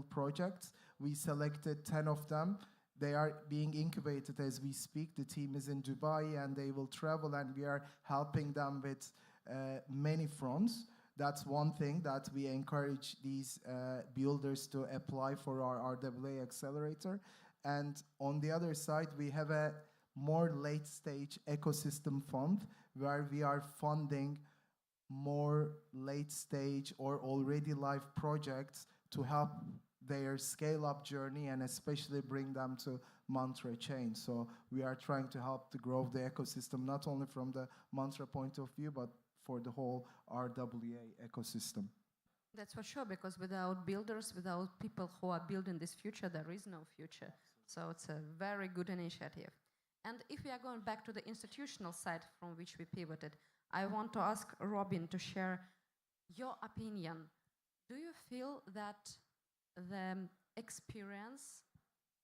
build projects. We selected 10 of them. They are being incubated as we speak. The team is in Dubai and they will travel, and we are helping them with many fronts. That's one thing that we encourage these builders to apply for our RWA accelerator. And on the other side, we have a more late-stage ecosystem fund where we are funding more late-stage or already live projects to help their scale-up journey and especially bring them to Mantra chain. So we are trying to help to grow the ecosystem, not only from the Mantra point of view, but for the whole RWA ecosystem. That's for sure, because without builders, without people who are building this future, there is no future. So it's a very good initiative. And if we are going back to the institutional side from which we pivoted, I want to ask Robin to share your opinion. Do you feel that the experience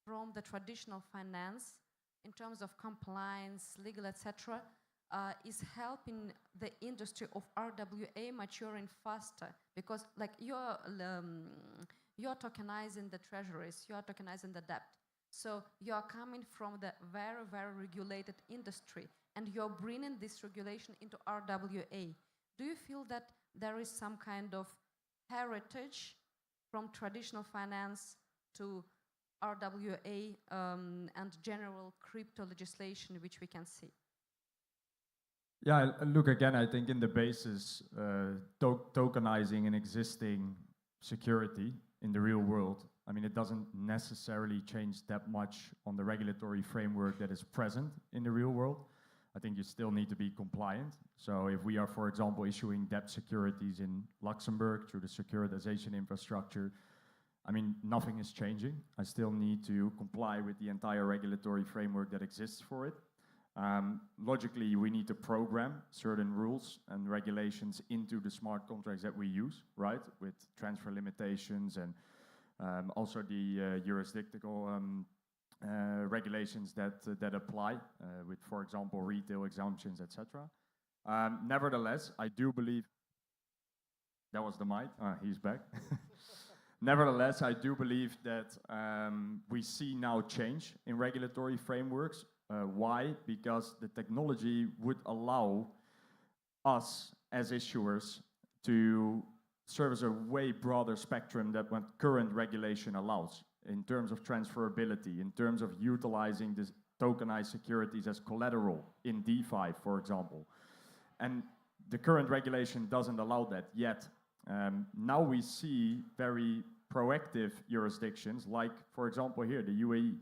from the traditional finance in terms of compliance, legal, etc., is helping the industry of RWA maturing faster? Because like you're tokenizing the treasuries, you're tokenizing the debt. So you're coming from the very, very regulated industry and you're bringing this regulation into RWA. Do you feel that there is some kind of heritage from traditional finance to RWA and general crypto legislation which we can see? Yeah, look, again, I think in the basis, tokenizing an existing security in the real world, I mean, it doesn't necessarily change that much on the regulatory framework that is present in the real world. I think you still need to be compliant. So if we are, for example, issuing debt securities in Luxembourg through the securitization infrastructure, I mean, nothing is changing. I still need to comply with the entire regulatory framework that exists for it. Logically, we need to program certain rules and regulations into the smart contracts that we use, right? With transfer limitations and also the jurisdictional regulations that apply with, for example, retail exemptions, etc. Nevertheless, I do believe that was the mic. He's back. Nevertheless, I do believe that we see now change in regulatory frameworks. Why? Because the technology would allow us as issuers to service a way broader spectrum than what current regulation allows in terms of transferability, in terms of utilizing this tokenized securities as collateral in DeFi, for example. And the current regulation doesn't allow that yet. Now we see very proactive jurisdictions like, for example, here, the UAE.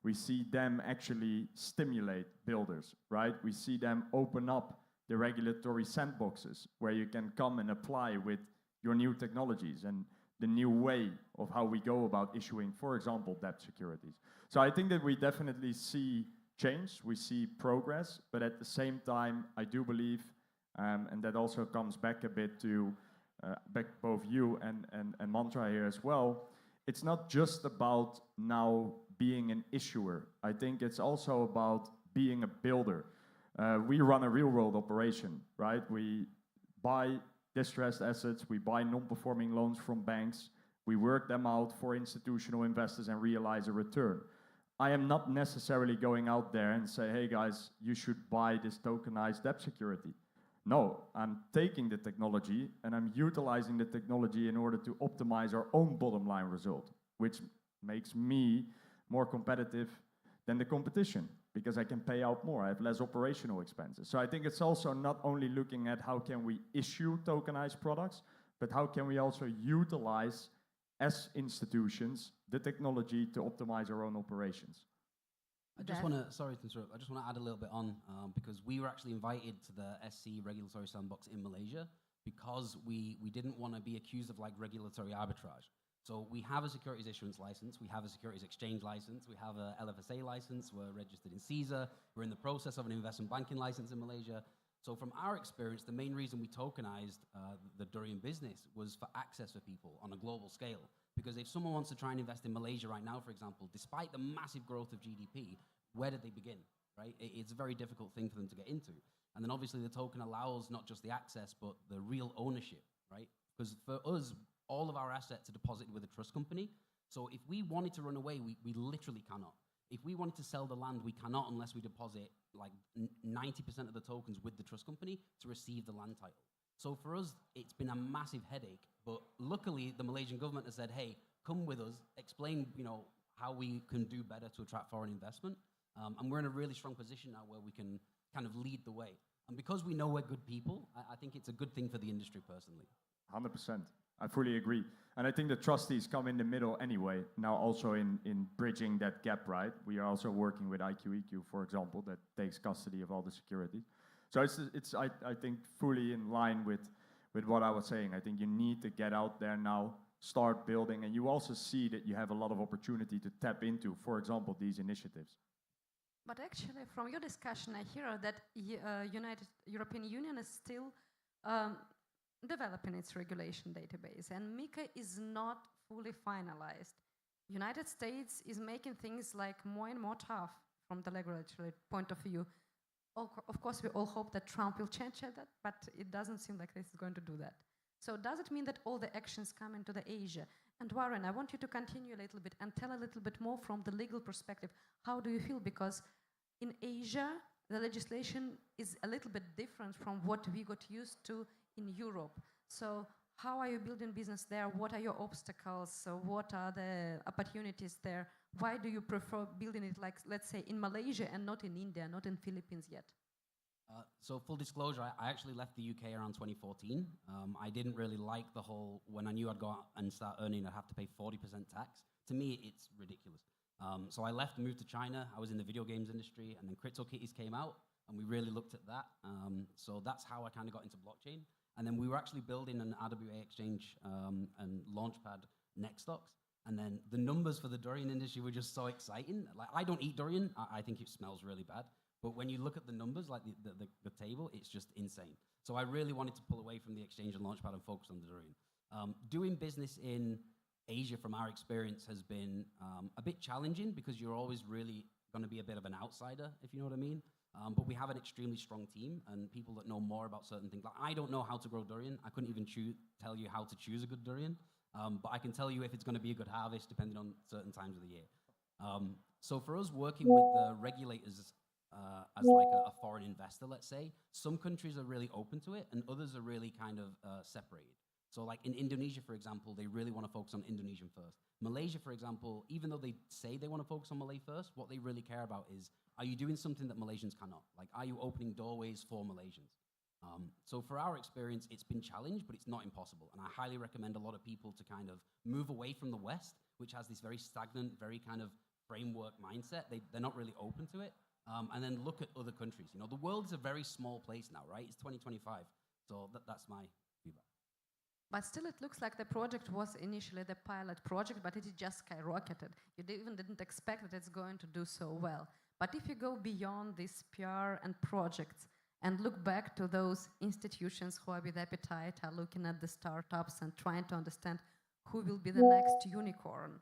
We see them actually stimulate builders, right? We see them open up the regulatory sandboxes where you can come and apply with your new technologies and the new way of how we go about issuing, for example, debt securities. So I think that we definitely see change, we see progress, but at the same time, I do believe, and that also comes back a bit to both you and Mantra here as well, it's not just about now being an issuer. I think it's also about being a builder. We run a real-world operation, right? We buy distressed assets, we buy non-performing loans from banks, we work them out for institutional investors and realize a return. I am not necessarily going out there and say, hey guys, you should buy this tokenized debt security. No, I'm taking the technology and I'm utilizing the technology in order to optimize our own bottom line result, which makes me more competitive than the competition because I can pay out more, I have less operational expenses. So I think it's also not only looking at how can we issue tokenized products, but how can we also utilize as institutions the technology to optimize our own operations. I just want to, sorry to interrupt, I just want to add a little bit on because we were actually invited to the SC regulatory sandbox in Malaysia because we didn't want to be accused of like regulatory arbitrage. So we have a securities issuance license, we have a securities exchange license, we have a LFSA license, we're registered in CSER, we're in the process of an investment banking license in Malaysia. So from our experience, the main reason we tokenized the Durian business was for access for people on a global scale. Because if someone wants to try and invest in Malaysia right now, for example, despite the massive growth of GDP, where did they begin, right? It's a very difficult thing for them to get into. And then obviously the token allows not just the access, but the real ownership, right? Because for us, all of our assets are deposited with a trust company. So if we wanted to run away, we literally cannot. If we wanted to sell the land, we cannot unless we deposit like 90% of the tokens with the trust company to receive the land title. So for us, it's been a massive headache. But luckily, the Malaysian government has said, hey, come with us, explain, how we can do better to attract foreign investment. And we're in a really strong position now where we can kind of lead the way. And because we know we're good people, I think it's a good thing for the industry personally. 100%. I fully agree. And I think the trustees come in the middle anyway, now also in bridging that gap, right? We are also working with IQEQ, for example, that takes custody of all the security. So I think, fully in line with what I was saying. I think you need to get out there now, start building, and you also see that you have a lot of opportunity to tap into, for example, these initiatives. But actually, from your discussion, I hear that United European Union is still developing its regulation database, and MiCA is not fully finalized. United States is making things like more and more tough from the regulatory point of view. Of course, we all hope that Trump will change that, but it doesn't seem like this is going to do that. So does it mean that all the actions come into the Asia? And Warren, I want you to continue a little bit and tell a little bit more from the legal perspective. How do you feel? Because in Asia, the legislation is a little bit different from what we got used to in Europe. So how are you building business there? What are your obstacles? So what are the opportunities there? Why do you prefer building it, like, let's say, in Malaysia and not in India, not in Philippines yet? So full disclosure, I actually left the UK around 2014. I didn't really like the whole, when I knew I'd go out and start earning, I'd have to pay 40% tax. To me, it's ridiculous. So I left and moved to China. I was in the video games industry, and then CryptoKitties came out, and we really looked at that. So that's how I kind of got into blockchain. And then we were actually building an RWA exchange and launchpad Nextdocs. And then the numbers for the durian industry were just so exciting. Like, I don't eat durian. I think it smells really bad. But when you look at the numbers, like the table, it's just insane. So I really wanted to pull away from the exchange and launchpad and focus on the durian. Doing business in Asia, from our experience, has been a bit challenging because you're always really going to be a bit of an outsider, if you know what I mean. But we have an extremely strong team and people that know more about certain things. Like, I don't know how to grow durian. I couldn't even tell you how to choose a good durian. But I can tell you if it's going to be a good harvest depending on certain times of the year. So for us, working with the regulators as like a foreign investor, let's say, some countries are really open to it and others are really kind of separated. So like in Indonesia, for example, they really want to focus on Indonesian first. Malaysia, for example, even though they say they want to focus on Malay first, what they really care about is, are you doing something that Malaysians cannot? Like, are you opening doorways for Malaysians? So for our experience, it's been challenged, but it's not impossible. And I highly recommend a lot of people to kind of move away from the West, which has this very stagnant, very kind of framework mindset. They're not really open to it. And then look at other countries. You know, the world is a very small place now, right? It's 2025. So that's my feedback. But still, it looks like the project was initially the pilot project, but it just skyrocketed. You even didn't expect that it's going to do so well. But if you go beyond this PR and projects and look back to those institutions who are with appetite, are looking at the startups and trying to understand who will be the next unicorn,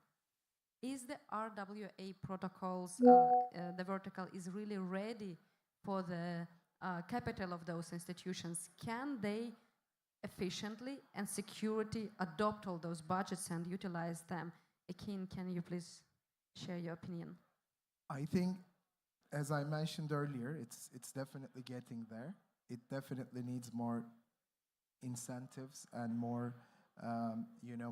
is the RWA protocols, the vertical is really ready for the capital of those institutions? Can they efficiently and security adopt all those budgets and utilize them? Akin, can you please share your opinion? I think, as I mentioned earlier, it's definitely getting there. It definitely needs more incentives and more,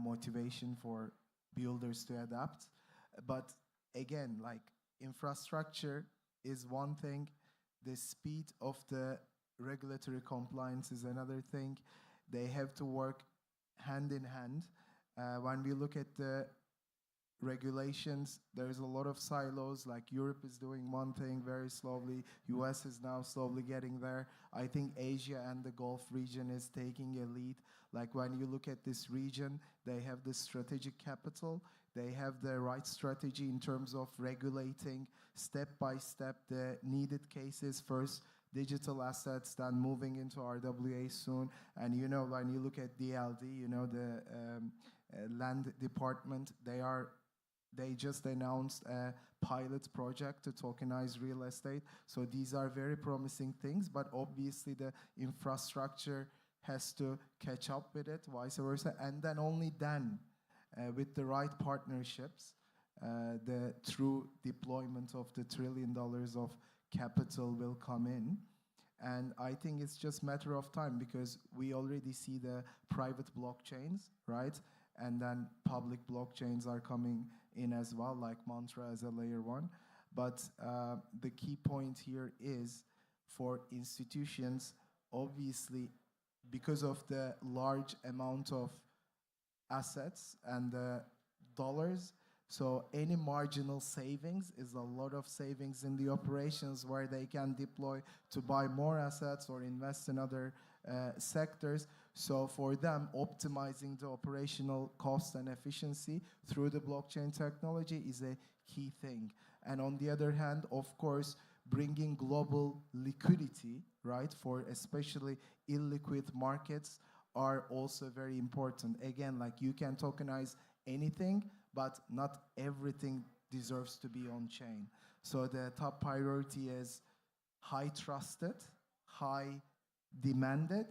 motivation for builders to adapt. But again, like, infrastructure is one thing. The speed of the regulatory compliance is another thing. They have to work hand in hand. When we look at the regulations, there's a lot of silos. Like, Europe is doing one thing very slowly. US is now slowly getting there. I think Asia and the Gulf region is taking a lead. Like, when you look at this region, they have the strategic capital. They have the right strategy in terms of regulating step by step the needed cases. First, digital assets, then moving into RWA soon. And when you look at DLD, the land department, they just announced a pilot project to tokenize real estate. So these are very promising things, but obviously the infrastructure has to catch up with it, vice versa. And then only then with the right partnerships, the true deployment of the $1 trillion of capital will come in. And I think it's just a matter of time, because we already see the private blockchains, right? And then public blockchains are coming in as well, like Mantra as a layer 1. But the key point here is for institutions, obviously, because of the large amount of assets and dollars, so any marginal savings is a lot of savings in the operations where they can deploy to buy more assets or invest in other sectors. So for them, optimizing the operational cost and efficiency through the blockchain technology is a key thing. And on the other hand, of course, bringing global liquidity, right, for especially illiquid markets are also very important. Again, like you can tokenize anything, but not everything deserves to be on chain. So the top priority is high trusted, high demanded,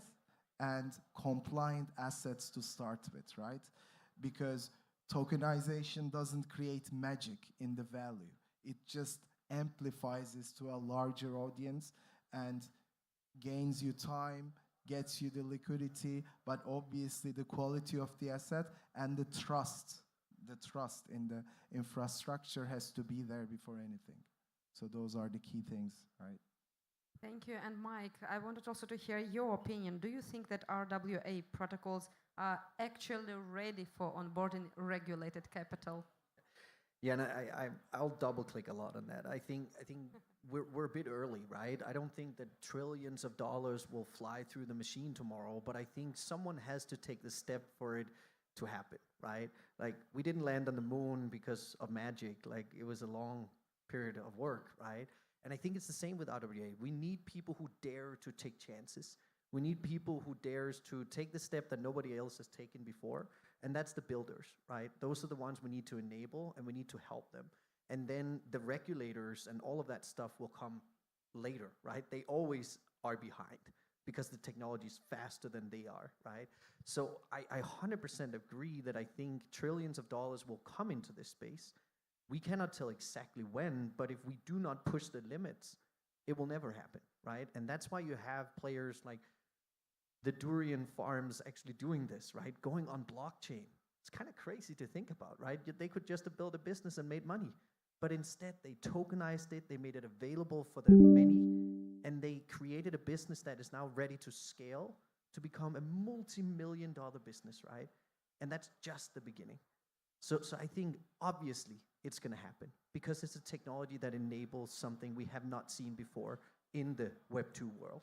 and compliant assets to start with, right? Because tokenization doesn't create magic in the value. It just amplifies this to a larger audience and gains you time, gets you the liquidity, but obviously the quality of the asset and the trust in the infrastructure has to be there before anything. So those are the key things, right? Thank you. And Mike, I wanted also to hear your opinion. Do you think that RWA protocols are actually ready for onboarding regulated capital? Yeah, and I'll double click a lot on that. I think we're a bit early, right? I don't think that trillions of dollars will fly through the machine tomorrow, but I think someone has to take the step for it to happen, right? Like, we didn't land on the moon because of magic. Like, it was a long period of work, right? And I think it's the same with RWA. We need people who dare to take chances. We need people who dares to take the step that nobody else has taken before, and that's the builders, right? Those are the ones we need to enable, and we need to help them. And then the regulators and all of that stuff will come later, right? They always are behind because the technology is faster than they are, right? So I 100% agree that I think trillions of dollars will come into this space. We cannot tell exactly when, but if we do not push the limits, it will never happen, right? And that's why you have players like the durian farms actually doing this, right? Going on blockchain. It's kind of crazy to think about, right? They could just have built a business and made money. But instead, they tokenized it, they made it available for the many, and they created a business that is now ready to scale to become a multi-million-dollar business, right? And that's just the beginning. So I think, obviously, it's going to happen because it's a technology that enables something we have not seen before in the Web2 world.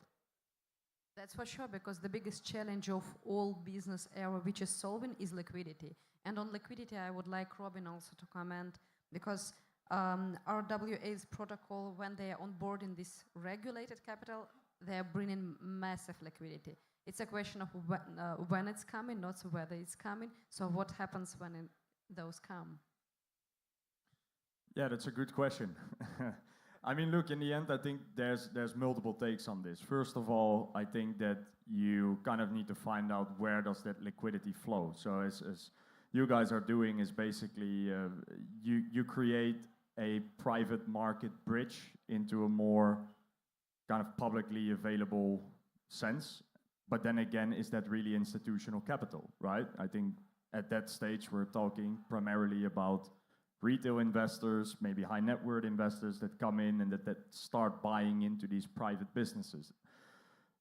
That's for sure, because the biggest challenge of all business era which is solving is liquidity. And on liquidity, I would like Robin also to comment, because RWA's protocol, when they are onboarding this regulated capital, they are bringing massive liquidity. It's a question of when it's coming, not whether it's coming. So what happens when those come? Yeah, that's a good question. I mean, look, in the end, I think there's multiple takes on this. First of all, I think that you kind of need to find out where does that liquidity flow. So as you guys are doing is basically you create a private market bridge into a more kind of publicly available sense. But then again, is that really institutional capital, right? I think at that stage, we're talking primarily about retail investors, maybe high net worth investors that come in and that start buying into these private businesses.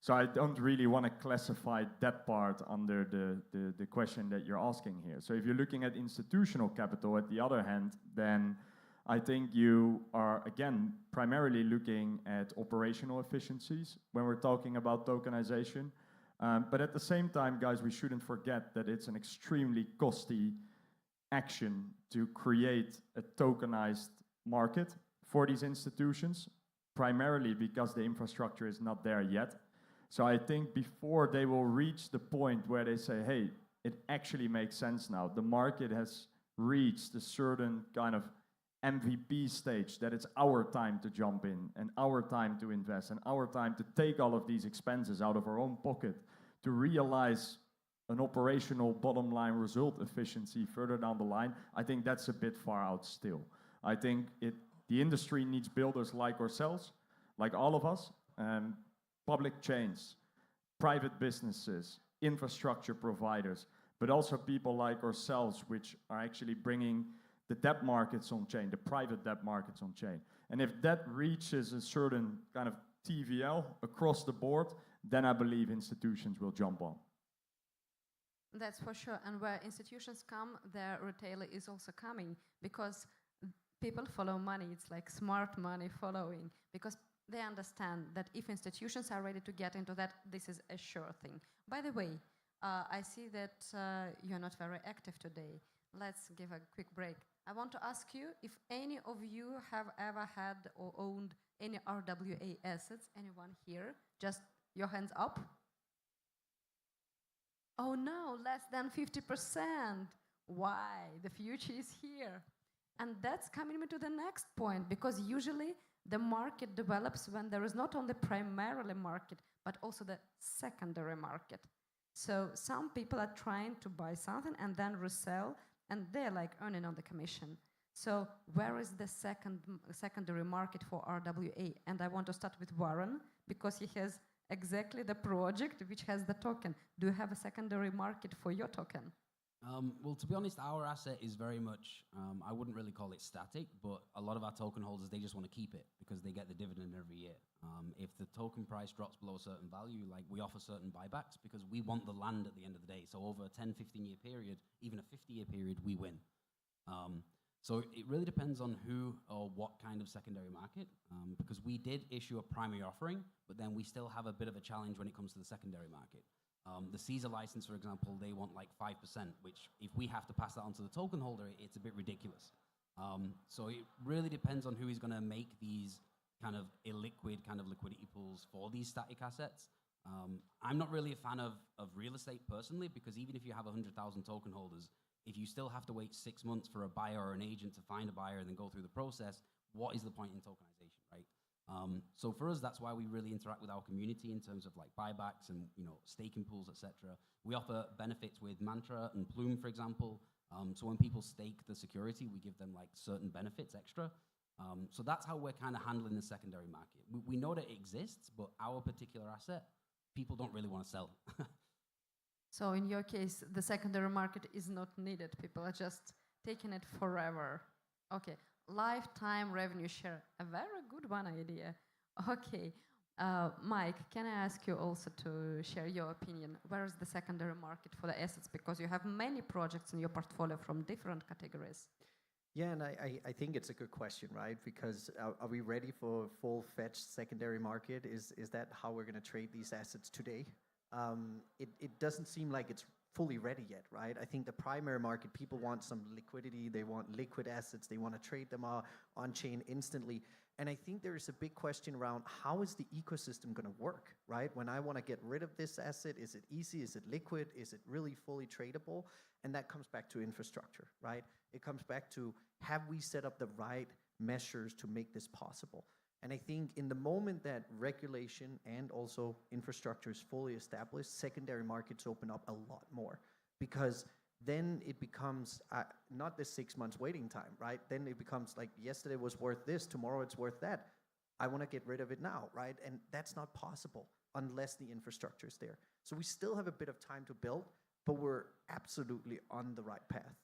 So I don't really want to classify that part under the question that you're asking here. So if you're looking at institutional capital, at the other hand, then I think you are, again, primarily looking at operational efficiencies when we're talking about tokenization. But at the same time, guys, we shouldn't forget that it's an extremely costly action to create a tokenized market for these institutions, primarily because the infrastructure is not there yet. So I think before they will reach the point where they say, hey, it actually makes sense now, the market has reached a certain kind of MVP stage that it's our time to jump in and our time to invest and our time to take all of these expenses out of our own pocket to realize an operational bottom line result efficiency further down the line, I think that's a bit far out still. I think the industry needs builders like ourselves, like all of us, public chains, private businesses, infrastructure providers, but also people like ourselves, which are actually bringing the debt markets on chain, the private debt markets on chain. And if that reaches a certain kind of TVL across the board, then I believe institutions will jump on. That's for sure. And where institutions come, their retailer is also coming, because people follow money. It's like smart money following, because they understand that if institutions are ready to get into that, this is a sure thing. By the way, I see that you're not very active today. Let's give a quick break. I want to ask you if any of you have ever had or owned any RWA assets. Anyone here? Just your hands up. Oh no, less than 50%. Why? The future is here. And that's coming me to the next point, because usually the market develops when there is not only primarily market, but also the secondary market. So some people are trying to buy something and then resell, and they're like earning on the commission. So where is the secondary market for RWA? And I want to start with Warren, because he has exactly the project which has the token. Do you have a secondary market for your token? Well, to be honest, our asset is very much, I wouldn't really call it static, but a lot of our token holders, they just want to keep it because they get the dividend every year. If the token price drops below a certain value, like we offer certain buybacks because we want the land at the end of the day. So over a 10, 15-year period, even a 50-year period, we win. So it really depends on who or what kind of secondary market, because we did issue a primary offering, but then we still have a bit of a challenge when it comes to the secondary market. The Caesar license, for example, they want like 5%, which if we have to pass that on to the token holder, it's a bit ridiculous. So it really depends on who is going to make these kind of illiquid kind of liquidity pools for these static assets. I'm not really a fan of real estate personally, because even if you have 100,000 token holders, if you still have to wait 6 months for a buyer or an agent to find a buyer and then go through the process, what is the point in tokenization, right? So for us, that's why we really interact with our community in terms of like buybacks and staking pools, etc. We offer benefits with Mantra and Plume, for example. So when people stake the security, we give them like certain benefits extra. So that's how we're kind of handling the secondary market. We know that it exists, but our particular asset, people don't really want to sell. So in your case, the secondary market is not needed. People are just taking it forever. Okay. Lifetime revenue share, a very good one idea. Okay, Mike, can I ask you also to share your opinion? Where is the secondary market for the assets? Because you have many projects in your portfolio from different categories. Yeah, and I think it's a good question, right? Because are we ready for a full-fledged secondary market? Is that how we're going to trade these assets today? It doesn't seem like it's fully ready yet, right? I think the primary market, people want some liquidity, they want liquid assets, they want to trade them on chain instantly. And I think there is a big question around how is the ecosystem going to work, right? When I want to get rid of this asset, is it easy? Is it liquid? Is it really fully tradable? And that comes back to infrastructure, right? It comes back to, have we set up the right measures to make this possible? And I think in the moment that regulation and also infrastructure is fully established, secondary markets open up a lot more, because then it becomes not the 6 months waiting time, right? Then it becomes like, yesterday was worth this, tomorrow it's worth that. I want to get rid of it now, right? And that's not possible unless the infrastructure is there. So we still have a bit of time to build, but we're absolutely on the right path.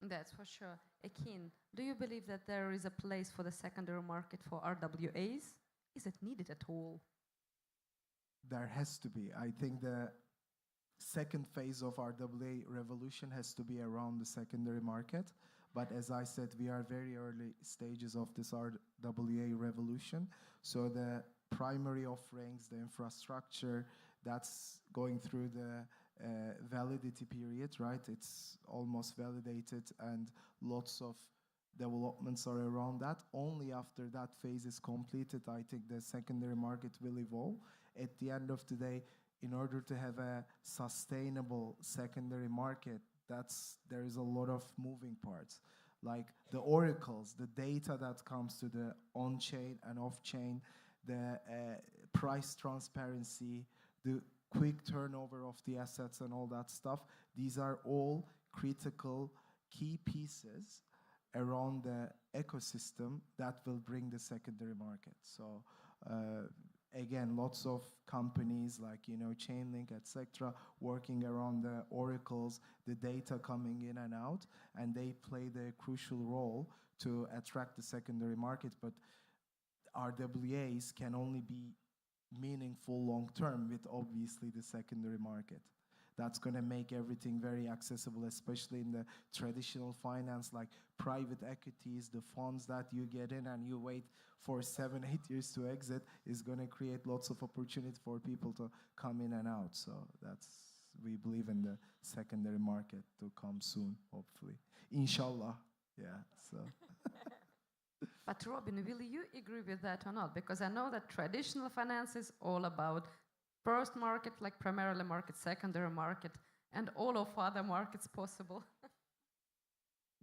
That's for sure. Akin, do you believe that there is a place for the secondary market for RWAs? Is it needed at all? There has to be. I think the second phase of RWA revolution has to be around the secondary market. But as I said, we are very early stages of this RWA revolution. So the primary offerings, the infrastructure, that's going through the validity period, right? It's almost validated and lots of developments are around that. Only after that phase is completed, I think the secondary market will evolve. At the end of the day, in order to have a sustainable secondary market, there is a lot of moving parts. Like the oracles, the data that comes to the on-chain and off-chain, the price transparency, the quick turnover of the assets and all that stuff. These are all critical key pieces around the ecosystem that will bring the secondary market. So again, lots of companies like, Chainlink, etc., working around the oracles, the data coming in and out, and they play the crucial role to attract the secondary market. But RWAs can only be meaningful long term with obviously the secondary market. That's going to make everything very accessible, especially in the traditional finance, like private equities, the funds that you get in and you wait for 7-8 years to exit is going to create lots of opportunity for people to come in and out. So we believe in the secondary market to come soon, hopefully. Inshallah. Yeah. So. But Robin, will you agree with that or not? Because I know that traditional finance is all about first market, like primarily market, secondary market, and all of other markets possible.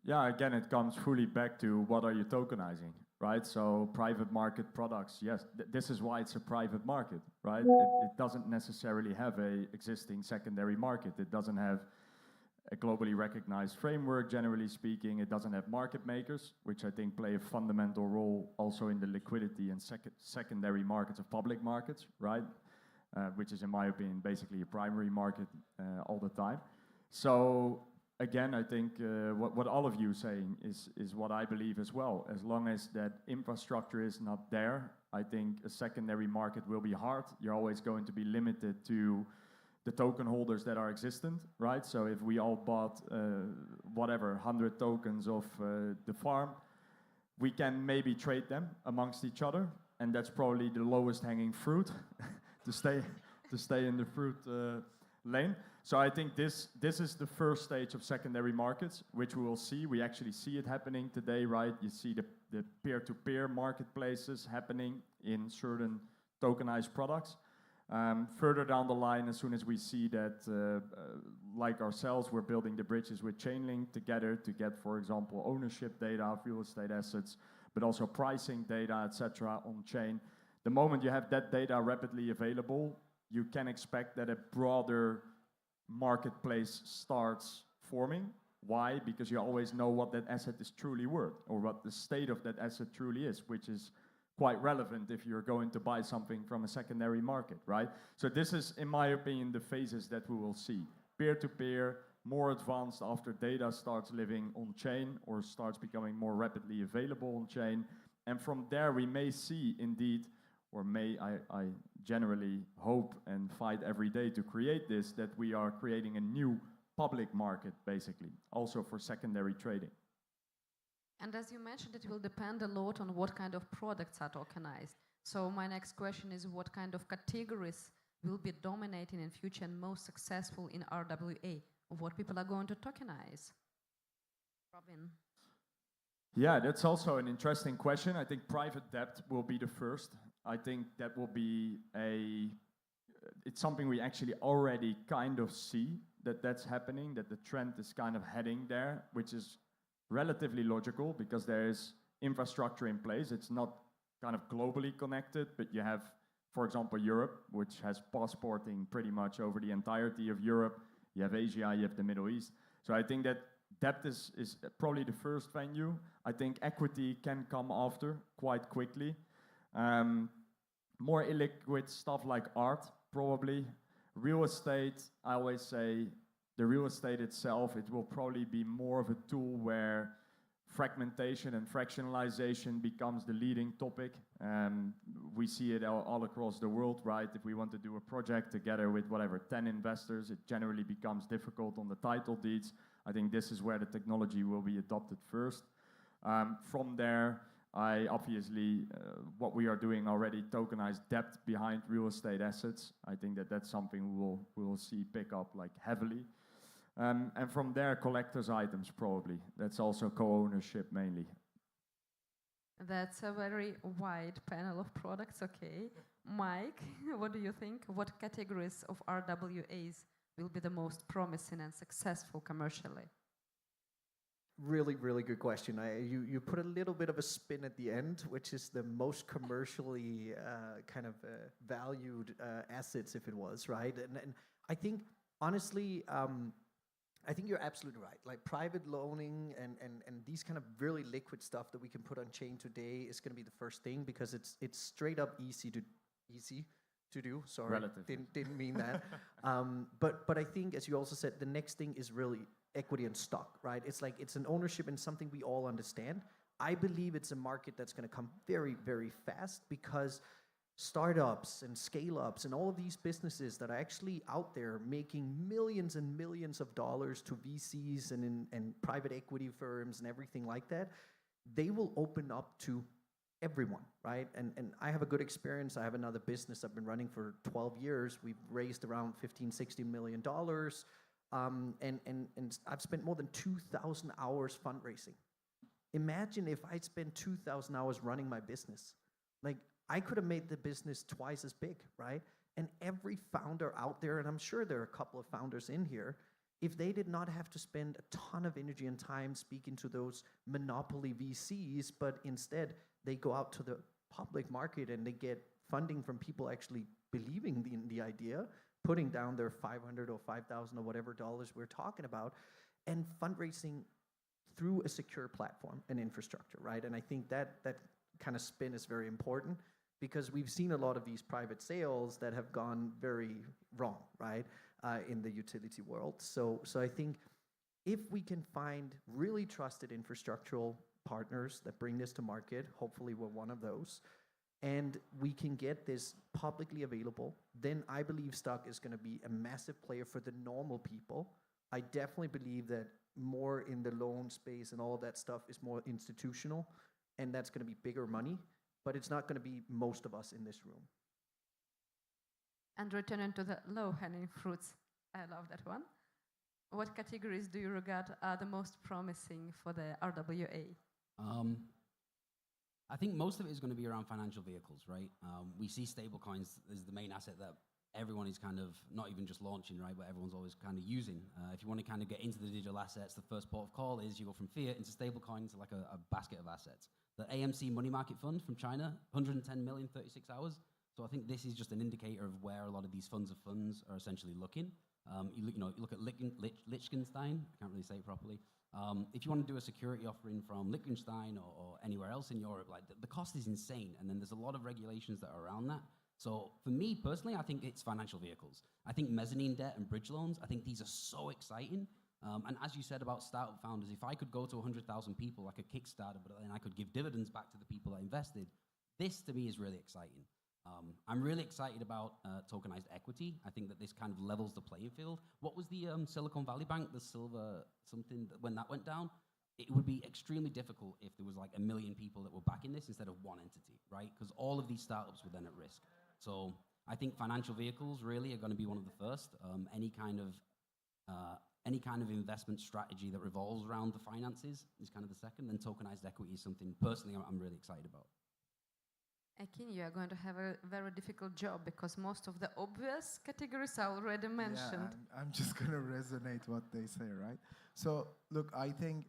Yeah, again, it comes fully back to what are you tokenizing, right? So private market products, yes, this is why it's a private market, right? It doesn't necessarily have a existing secondary market. It doesn't have a globally recognized framework, generally speaking. It doesn't have market makers, which I think play a fundamental role also in the liquidity and secondary markets of public markets, right? Which is, in my opinion, basically a primary market all the time. So again, I think what all of you are saying is what I believe as well. As long as that infrastructure is not there, I think a secondary market will be hard. You're always going to be limited to the token holders that are existent, right? So if we all bought, 100 tokens of the farm, we can maybe trade them amongst each other, and that's probably the lowest hanging fruit to stay in the fruit lane. So I think this is the first stage of secondary markets, which we will see. We actually see it happening today, right? You see the peer-to-peer marketplaces happening in certain tokenized products. Further down the line, as soon as we see that, like ourselves, we're building the bridges with Chainlink together to get, for example, ownership data of real estate assets, but also pricing data, etc., on chain. The moment you have that data rapidly available, you can expect that a broader marketplace starts forming. Why? Because you always know what that asset is truly worth, or what the state of that asset truly is, which is quite relevant if you're going to buy something from a secondary market, right? So this is, in my opinion, the phases that we will see. Peer-to-peer, more advanced after data starts living on-chain or starts becoming more rapidly available on-chain. And from there, we may see indeed, or I generally hope and fight every day to create this, that we are creating a new public market, basically, also for secondary trading. And as you mentioned, it will depend a lot on what kind of products are tokenized. So my next question is, what kind of categories will be dominating in future and most successful in RWA? What people are going to tokenize? Robin. Yeah, that's also an interesting question. I think private debt will be the first. I think that will be it's something we actually already kind of see that's happening, that the trend is kind of heading there, which is relatively logical because there is infrastructure in place. It's not kind of globally connected, but you have, for example, Europe, which has passporting pretty much over the entirety of Europe. You have Asia, you have the Middle East. So I think that debt is probably the first venue. I think equity can come after quite quickly. More illiquid stuff like art, probably. Real estate, I always say, the real estate itself, it will probably be more of a tool where fragmentation and fractionalization becomes the leading topic. We see it all across the world, right? If we want to do a project together with 10 investors, it generally becomes difficult on the title deeds. I think this is where the technology will be adopted first. From there, obviously, what we are doing already, tokenized debt behind real estate assets. I think that's something we will see pick up like heavily. And from there, collector's items probably. That's also co-ownership mainly. That's a very wide panel of products, okay. Mike, what do you think? What categories of RWAs will be the most promising and successful commercially? Really, really good question. You put a little bit of a spin at the end, which is the most commercially kind of valued assets, if it was, right? And I think, honestly, I think you're absolutely right. Like private loaning and these kind of really liquid stuff that we can put on chain today is going to be the first thing because it's straight up easy to do. Sorry, Relative. didn't mean that. But I think, as you also said, the next thing is really equity and stock, right? It's like it's an ownership in something we all understand. I believe it's a market that's going to come very, very fast because startups and scale ups and all of these businesses that are actually out there making millions and millions of dollars to VCs and private equity firms and everything like that, they will open up to everyone, right? And I have a good experience. I have another business I've been running for 12 years. We've raised around $15-16 million. And I've spent more than 2,000 hours fundraising. Imagine if I spent 2,000 hours running my business. Like, I could have made the business twice as big, right? And every founder out there, and I'm sure there are a couple of founders in here, if they did not have to spend a ton of energy and time speaking to those monopoly VCs, but instead they go out to the public market and they get funding from people actually believing in the idea, putting down their 500 or 5,000 or whatever dollars we're talking about, and fundraising through a secure platform and infrastructure, right? And I think that kind of spin is very important because we've seen a lot of these private sales that have gone very wrong, right, in the utility world. So I think if we can find really trusted infrastructural partners that bring this to market, hopefully we're one of those, and we can get this publicly available, then I believe stock is going to be a massive player for the normal people. I definitely believe that more in the loan space and all of that stuff is more institutional, and that's going to be bigger money, but it's not going to be most of us in this room. And returning to the low-hanging fruits, I love that one. What categories do you regard are the most promising for the RWA? I think most of it is going to be around financial vehicles, right? We see stablecoins as the main asset that everyone is kind of not even just launching, right, but everyone's always kind of using. If you want to kind of get into the digital assets, the first port of call is you go from fiat into stablecoins to like a basket of assets. The AMC money market fund from China, 110 million, 36 hours. So I think this is just an indicator of where a lot of these funds of funds are essentially looking. You look at Liechtenstein, I can't really say it properly. If you want to do a security offering from Liechtenstein or anywhere else in Europe, like the cost is insane, and then there's a lot of regulations that are around that. So for me personally, I think it's financial vehicles. I think mezzanine debt and bridge loans, I think these are so exciting. And as you said about startup founders, if I could go to 100,000 people like a Kickstarter, but then I could give dividends back to the people that invested, this to me is really exciting. I'm really excited about tokenized equity. I think that this kind of levels the playing field. What was the Silicon Valley Bank, the silver something, when that went down? It would be extremely difficult if there was like 1 million people that were backing this instead of one entity, right? Because all of these startups were then at risk. So I think financial vehicles really are going to be one of the first. Any kind of investment strategy that revolves around the finances is kind of the second. Then tokenized equity is something personally I'm really excited about. Akin, you are going to have a very difficult job because most of the obvious categories are already mentioned. Yeah, I'm just going to resonate what they say, right? So, look, I think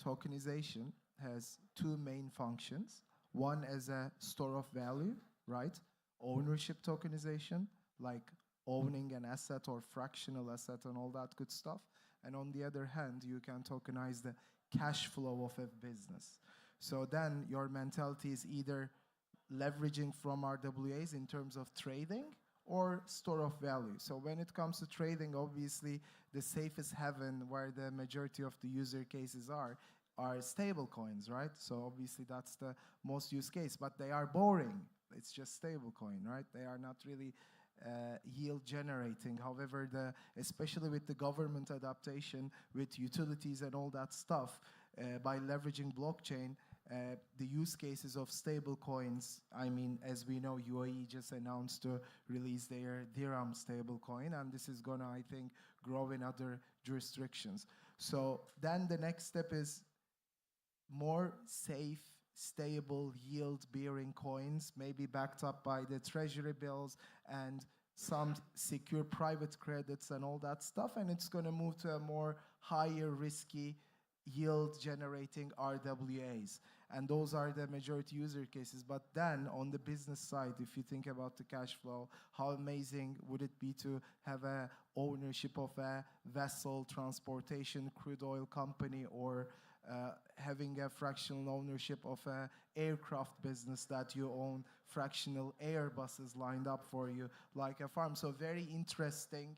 tokenization has two main functions. One as a store of value, right? Ownership tokenization, like owning an asset or fractional asset and all that good stuff. And on the other hand, you can tokenize the cash flow of a business. So then your mentality is either leveraging from RWAs in terms of trading or store of value. So when it comes to trading, obviously the safest haven where the majority of the user cases are stable coins, right? So obviously that's the most use case, but they are boring. It's just stable coin, right? They are not really yield generating. However, especially with the government adaptation, with utilities and all that stuff, by leveraging blockchain, the use cases of stable coins, I mean, as we know, UAE just announced to release their dirham stable coin, and this is gonna, I think, grow in other jurisdictions. So then the next step is more safe, stable, yield-bearing coins, maybe backed up by the treasury bills and some secure private credits and all that stuff, and it's gonna move to a more higher risky yield generating RWAs. And those are the majority user cases. But then on the business side, if you think about the cash flow, how amazing would it be to have a ownership of a vessel transportation crude oil company, or having a fractional ownership of a aircraft business that you own fractional Airbuses lined up for you like a farm. So very interesting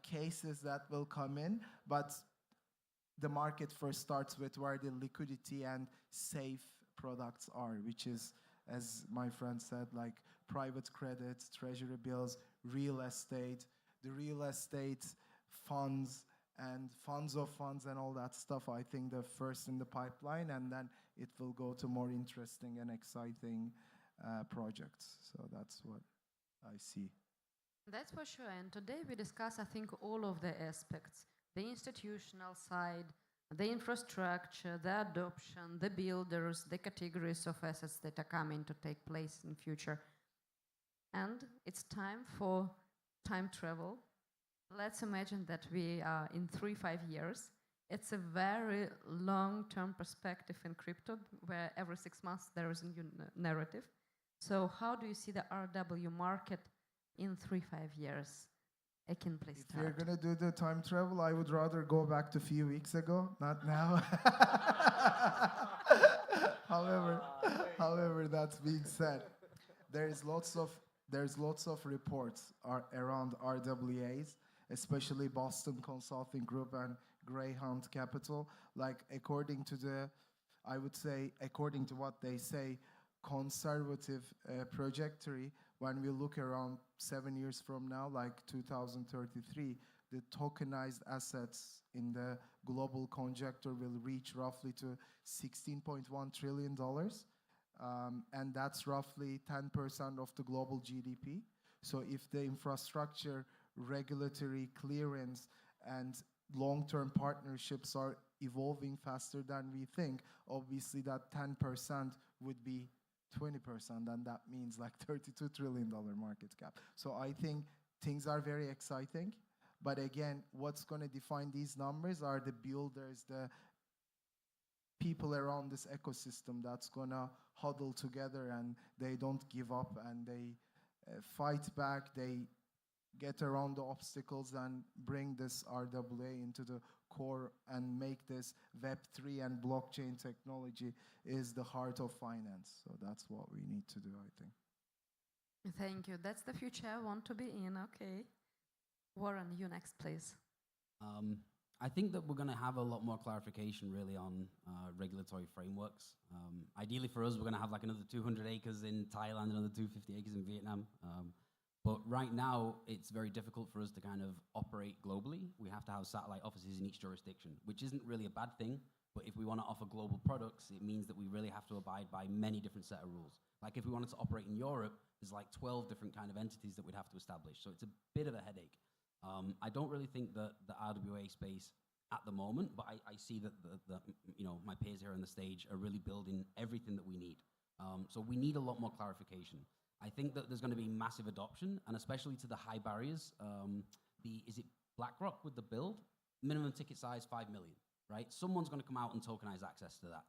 cases that will come in, but the market first starts with where the liquidity and safe products are, which is, as my friend said, like private credit, treasury bills, real estate, the real estate funds and funds of funds and all that stuff. I think the first in the pipeline, and then it will go to more interesting and exciting projects. So that's what I see. That's for sure. And today we discuss, I think, all of the aspects: the institutional side, the infrastructure, the adoption, the builders, the categories of assets that are coming to take place in future. And it's time for time travel. Let's imagine that we are in 3-5 years. It's a very long-term perspective in crypto, where every 6 months there is a new narrative. So how do you see the RW market in 3-5 years? I can please If start. you're going to do the time travel, I would rather go back to a few weeks ago, not now. However, that being said, there's lots of reports around RWAs, especially Boston Consulting Group and Greyhound Capital. Like according to what they say, conservative trajectory, when we look around 7 years from now, like 2033, the tokenized assets in the global conjecture will reach roughly to $16.1 trillion. And that's roughly 10% of the global GDP. So if the infrastructure, regulatory clearance, and long-term partnerships are evolving faster than we think, obviously that 10% would be 20%, and that means like $32 trillion market cap. So I think things are very exciting. But again, what's going to define these numbers are the builders, the people around this ecosystem that's going to huddle together, and they don't give up, and they fight back, they get around the obstacles and bring this RWA into the core and make this Web3 and blockchain technology is the heart of finance. So that's what we need to do, I think. Thank you. That's the future I want to be in. Okay. Warren, you next, please. I think that we're going to have a lot more clarification really on regulatory frameworks. Ideally for us, we're going to have like another 200 acres in Thailand, another 250 acres in Vietnam. But right now, it's very difficult for us to kind of operate globally. We have to have satellite offices in each jurisdiction, which isn't really a bad thing. But if we want to offer global products, it means that we really have to abide by many different set of rules. Like if we wanted to operate in Europe, there's like 12 different kind of entities that we'd have to establish. So it's a bit of a headache. I don't really think that the RWA space at the moment, but I see that my peers here on the stage are really building everything that we need. So we need a lot more clarification. I think that there's going to be massive adoption, and especially to the high barriers. Is it BlackRock with the build? Minimum ticket size, 5 million, right? Someone's going to come out and tokenize access to that.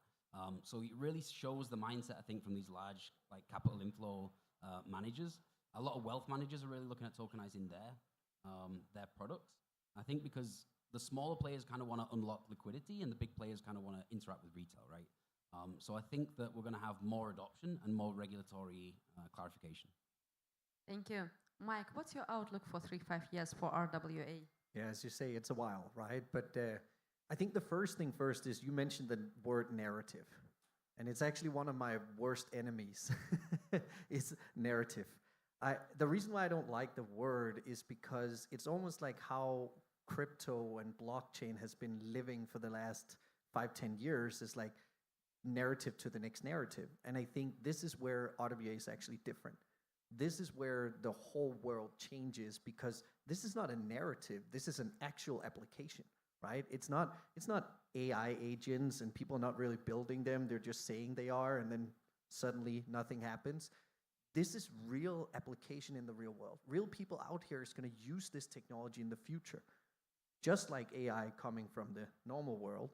So it really shows the mindset, I think, from these large like capital inflow managers. A lot of wealth managers are really looking at tokenizing their products. I think because the smaller players kind of want to unlock liquidity, and the big players kind of want to interact with retail, right? So I think that we're going to have more adoption and more regulatory clarification. Thank you. Mike, what's your outlook for 3-5 years for RWA? Yeah, as you say, it's a while, right? But I think the first thing first is you mentioned the word narrative. And it's actually one of my worst enemies, is narrative. The reason why I don't like the word is because it's almost like how crypto and blockchain has been living for the last 5-10 years is like narrative to the next narrative. And I think this is where RWA is actually different. This is where the whole world changes, because this is not a narrative. This is an actual application, right? It's not AI agents and people not really building them. They're just saying they are, and then suddenly nothing happens. This is real application in the real world. Real people out here is going to use this technology in the future. Just like AI coming from the normal world,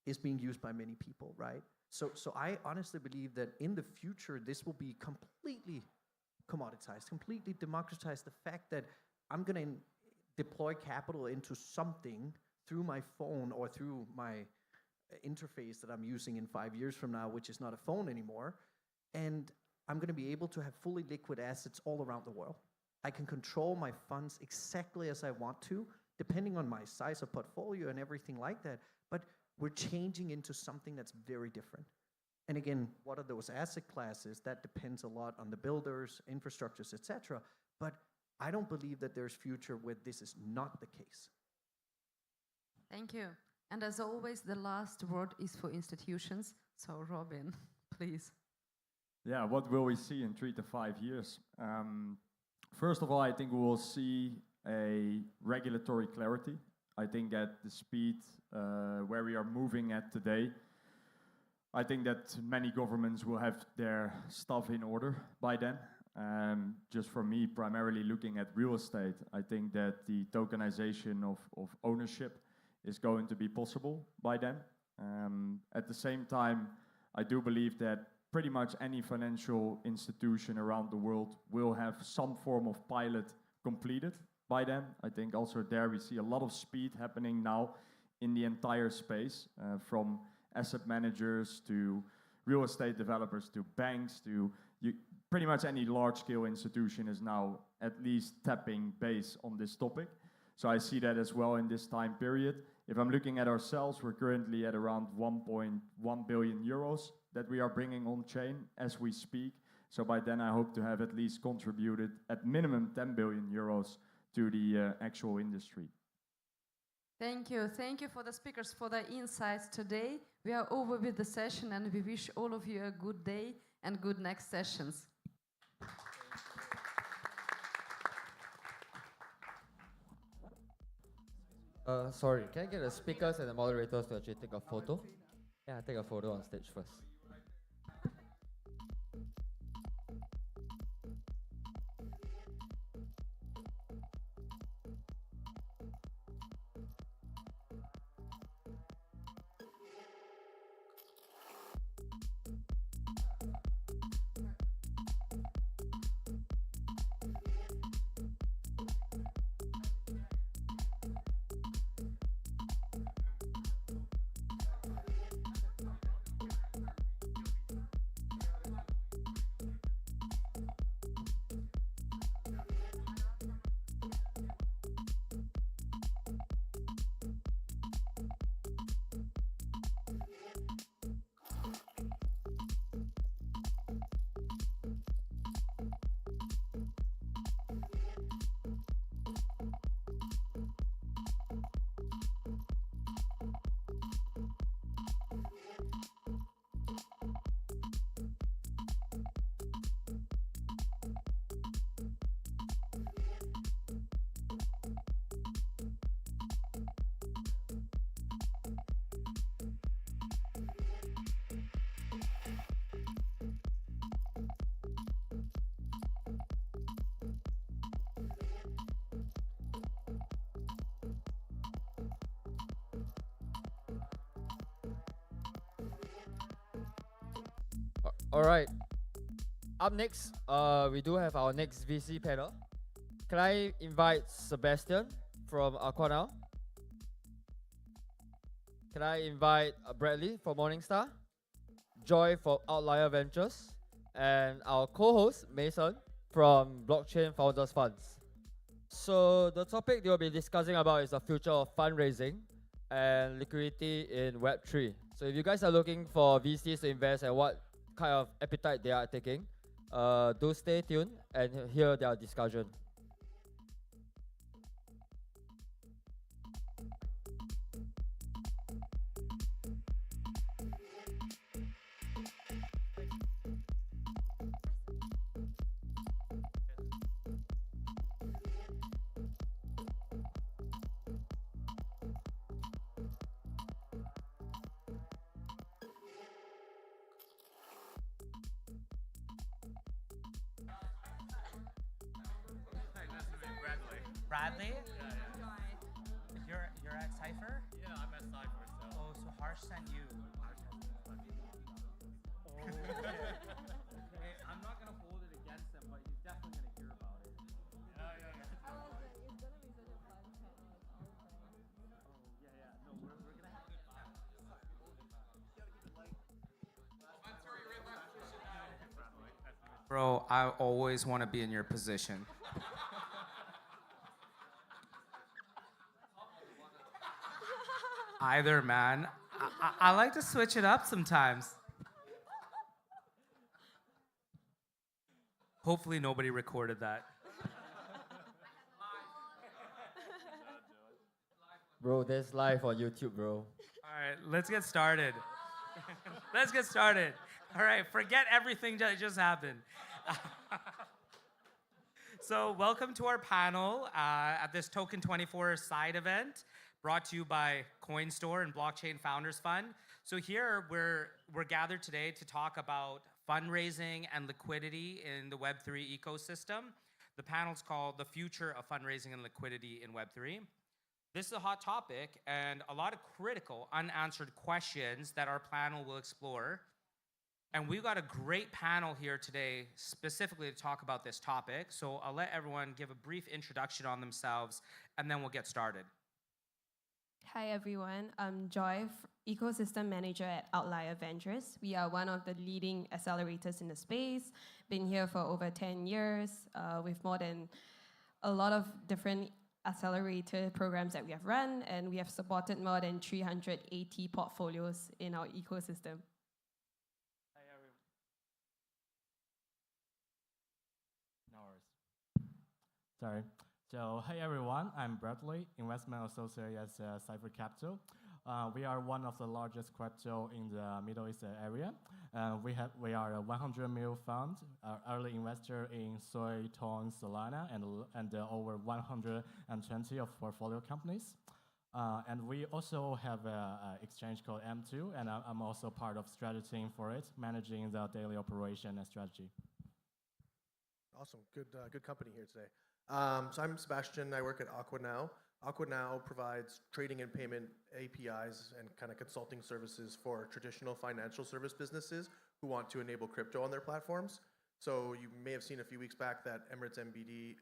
is being used by many people, right? So I honestly believe that in the future, this will be completely commoditized, completely democratized. The fact that I'm going to deploy capital into something through my phone or through my interface that I'm using in 5 years from now, which is not a phone anymore, and I'm going to be able to have fully liquid assets all around the world. I can control my funds exactly as I want to, depending on my size of portfolio and everything like that. But we're changing into something that's very different. And again, what are those asset classes? That depends a lot on the builders, infrastructures, etc. But I don't believe that there's future where this is not the case. Thank you. And as always, the last word is for institutions. So Robin, please. Yeah, what will we see in 3 to 5 years? First of all, I think we will see a regulatory clarity. I think at the speed where we are moving at today, I think that many governments will have their stuff in order by then. Just for me, primarily looking at real estate, I think that the tokenization of ownership is going to be possible by then. At the same time, I do believe that pretty much any financial institution around the world will have some form of pilot completed by then. I think also there we see a lot of speed happening now in the entire space, from asset managers to real estate developers to banks to pretty much any large-scale institution is now at least tapping base on this topic. So I see that as well in this time period. If I'm looking at ourselves, we're currently at around 1.1 billion euros that we are bringing on chain as we speak. So by then I hope to have at least contributed at minimum 10 billion euros to the actual industry. Thank you. Thank you for the speakers for the insights today. We are over with the session and we wish all of you a good day and good next sessions. Sorry, can I get the speakers and the moderators to actually take a photo? Yeah, take a photo on stage first. All right. Up next, we do have our next VC panel. Can I invite Sebastian from Aqua now? Can I invite Bradley from Morningstar, Joy from Outlier Ventures, and our co-host Mason from Blockchain Founders Funds. So the topic they will be discussing about is the future of fundraising and liquidity in Web3. So if you guys are looking for VCs to invest and what kind of appetite they are taking, do stay tuned and hear their discussion. Bradley? Yeah. You're at Cypher? Yeah, I'm at Cypher, so. Oh, so Harsh sent you. Hey, I'm not gonna hold it against them, but he's definitely gonna hear about it. Bro, I always want to be in your position. Either, man. I like to switch it up sometimes. Hopefully nobody recorded that. Bro, there's live on YouTube, bro. All right, let's get started. Let's get started. All right, forget everything that just happened. So welcome to our panel at this Token24 side event brought to you by Coinstore and Blockchain Founders Fund. So here we're gathered today to talk about fundraising and liquidity in the Web3 ecosystem. The panel's called The Future of Fundraising and Liquidity in Web3. This is a hot topic and a lot of critical unanswered questions that our panel will explore. And we've got a great panel here today specifically to talk about this topic. So I'll let everyone give a brief introduction on themselves and then we'll get started. Hi everyone, I'm Joy, Ecosystem Manager at Outlier Ventures. We are one of the leading accelerators in the space, been here for over 10 years with more than a lot of different accelerator programs that we have run, and we have supported more than 380 portfolios in our ecosystem. No worries. Sorry. So, hey everyone, I'm Bradley, investment associate at Cypher Capital. We are one of the largest crypto in the Middle East area. We are a 100 mil fund, early investor in soy, corn, Solana, and over 120 of portfolio companies. And we also have an exchange called M2, and I'm also part of strategy team for it, managing the daily operation and strategy. Awesome, good company here today. So I'm Sebastian, I work at AquaNow. AquaNow provides trading and payment APIs and kind of consulting services for traditional financial service businesses who want to enable crypto on their platforms. So you may have seen a few weeks back that Emirates MBD,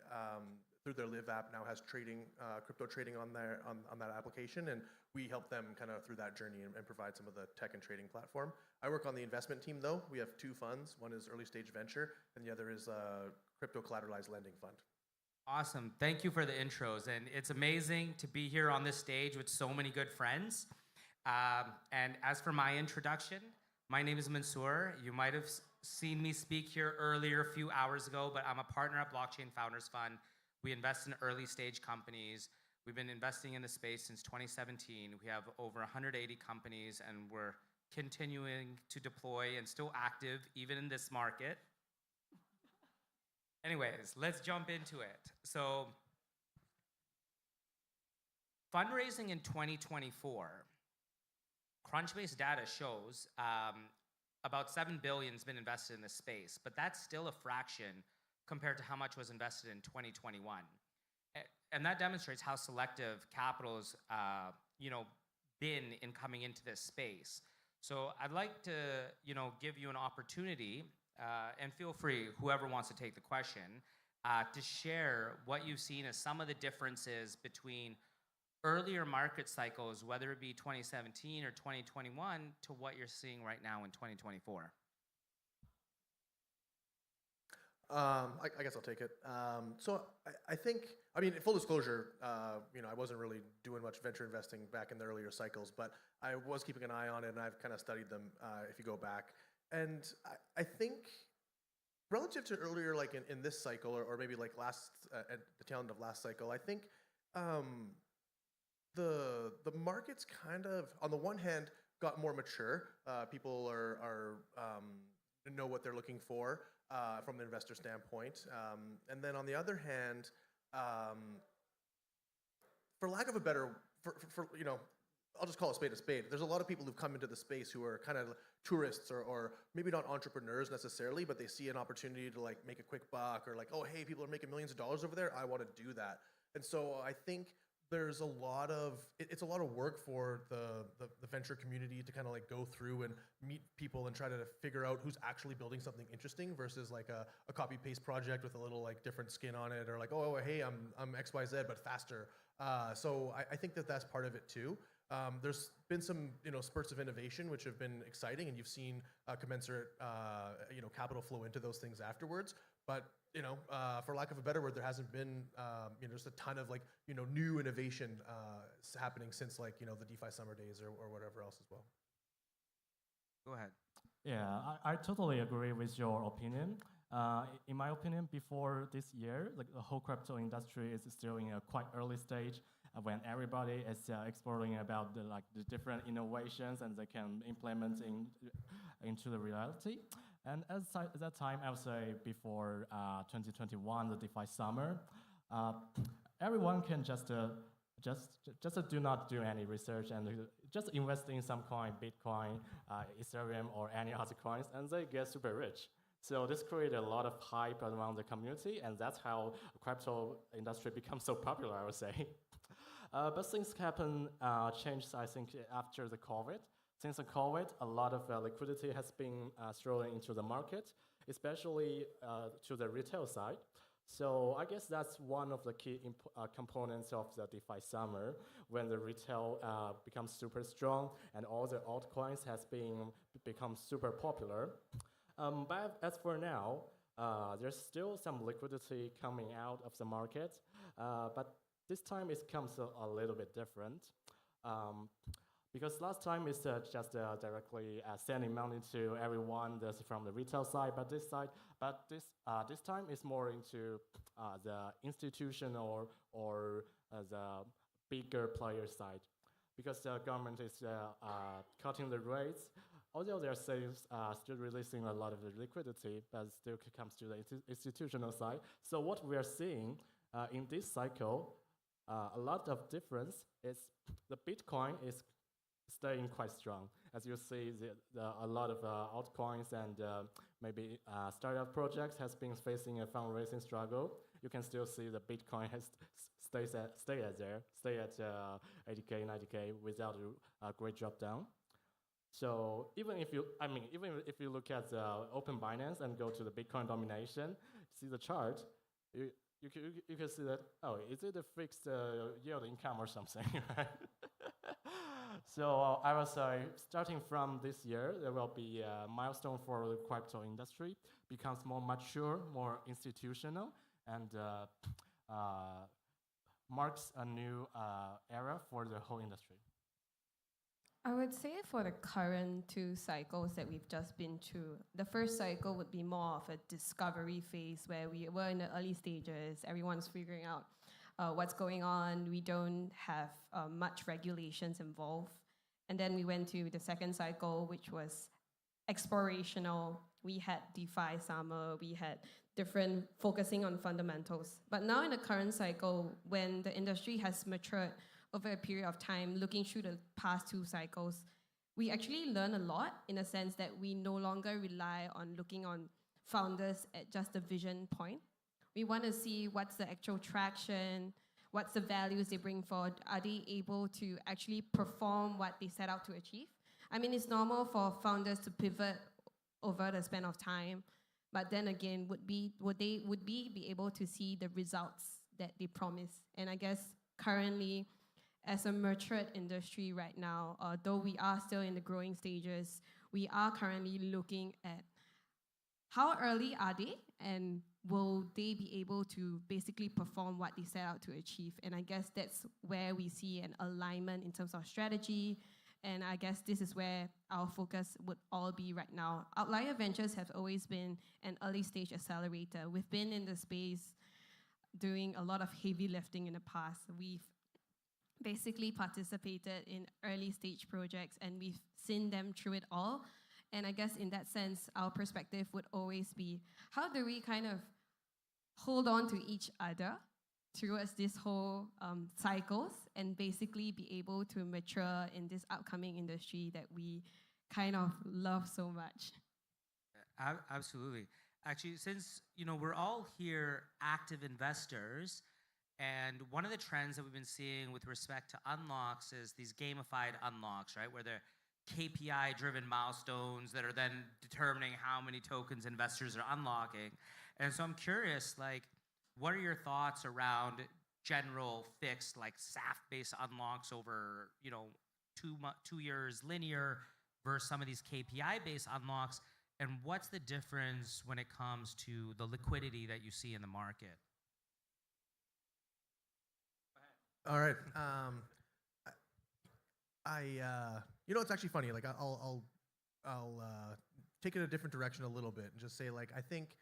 through their Live app, now has trading, crypto trading on that application, and we help them kind of through that journey and provide some of the tech and trading platform. I work on the investment team though. We have two funds. One is early stage venture, and the other is a crypto collateralized lending fund. Awesome. Thank you for the intros. And it's amazing to be here on this stage with so many good friends. And as for my introduction, my name is Mansoor. You might have seen me speak here earlier a few hours ago, but I'm a partner at Blockchain Founders Fund. We invest in early stage companies. We've been investing in the space since 2017. We have over 180 companies, and we're continuing to deploy and still active even in this market. Anyways, let's jump into it. So, fundraising in 2024, Crunchbase data shows about $7 billion has been invested in this space, but that's still a fraction compared to how much was invested in 2021. And that demonstrates how selective capital has been in coming into this space. So I'd like to give you an opportunity, and feel free, whoever wants to take the question, to share what you've seen as some of the differences between earlier market cycles, whether it be 2017 or 2021, to what you're seeing right now in 2024. I guess I'll take it. So I think, full disclosure, I wasn't really doing much venture investing back in the earlier cycles, but I was keeping an eye on it, and I've kind of studied them if you go back. And I think relative to earlier, like in this cycle, or maybe like at the tail end of last cycle, I think the markets kind of, on the one hand, got more mature. People are know what they're looking for from the investor standpoint. And then on the other hand, for lack of a better, I'll just call a spade. There's a lot of people who've come into the space who are kind of tourists or maybe not entrepreneurs necessarily, but they see an opportunity to like make a quick buck, or like, oh, hey, people are making millions of dollars over there. I want to do that. And so I think there's a lot of it's a lot of work for the venture community to kind of like go through and meet people and try to figure out who's actually building something interesting versus like a copy paste project with a little like different skin on it, or like, oh hey, I'm XYZ but faster. So I think that that's part of it too. There's been some spurts of innovation which have been exciting, and you've seen commensurate capital flow into those things afterwards. But for lack of a better word, there hasn't been just a ton of like new innovation happening since like the DeFi summer days or whatever else as well. Go ahead. Yeah, I totally agree with your opinion. In my opinion, before this year, like the whole crypto industry is still in a quite early stage when everybody is exploring about the different innovations and they can implement into the reality. And at that time, I would say before 2021, the DeFi summer, everyone can just do not do any research and just invest in some coin, Bitcoin, Ethereum, or any other coins, and they get super rich. So this created a lot of hype around the community, and that's how crypto industry becomes so popular, I would say. But things changed, I think, after the COVID. Since the COVID, a lot of liquidity has been thrown into the market, especially to the retail side. So I guess that's one of the key components of the DeFi summer, when the retail becomes super strong and all the altcoins has become super popular. But as for now, there's still some liquidity coming out of the market, but this time it comes a little bit different. Because last time it's just directly sending money to everyone that's from the retail side, but this time it's more into the institutional or the bigger player side, because the government is cutting the rates. Although they're still releasing a lot of the liquidity, but it still comes to the institutional side. So what we are seeing in this cycle, a lot of difference is the Bitcoin is staying quite strong. As you see, a lot of altcoins and maybe startup projects has been facing a fundraising struggle. You can still see the Bitcoin has stay at 80K, 90K without a great drop down. So even if you look at the open Binance and go to the Bitcoin domination, see the chart, you can see that, is it a fixed yield income or something, right? So I would say, starting from this year, there will be a milestone for the crypto industry, becomes more mature, more institutional, and marks a new era for the whole industry. I would say for the current 2 cycles that we've just been through, the first cycle would be more of a discovery phase where we were in the early stages, everyone's figuring out what's going on, we don't have much regulations involved. And then we went to the second cycle, which was explorational. We had DeFi summer, we had different focusing on fundamentals. But now in the current cycle, when the industry has matured over a period of time, looking through the past 2 cycles, we actually learn a lot in a sense that we no longer rely on looking on founders at just the vision point. We want to see what's the actual traction, what's the values they bring forward, are they able to actually perform what they set out to achieve? I mean, it's normal for founders to pivot over the span of time, but then again, would we be able to see the results that they promise? And I guess currently, as a matured industry right now, though we are still in the growing stages, we are currently looking at how early are they and will they be able to basically perform what they set out to achieve? And I guess that's where we see an alignment in terms of strategy. And I guess this is where our focus would all be right now. Outlier Ventures have always been an early stage accelerator. We've been in the space doing a lot of heavy lifting in the past. We've basically participated in early stage projects and we've seen them through it all. And I guess in that sense, our perspective would always be, how do we kind of hold on to each other towards this whole cycles and basically be able to mature in this upcoming industry that we kind of love so much? Absolutely. Actually, since we're all here active investors, And one of the trends that we've been seeing with respect to unlocks is these gamified unlocks, right? Where they're KPI-driven milestones that are then determining how many tokens investors are unlocking. And so I'm curious, like, what are your thoughts around general fixed, like SAF-based unlocks over, 2 years linear versus some of these KPI-based unlocks? And what's the difference when it comes to the liquidity that you see in the market? All right. It's actually funny. Like I'll take it a different direction a little bit and just say, like, I think,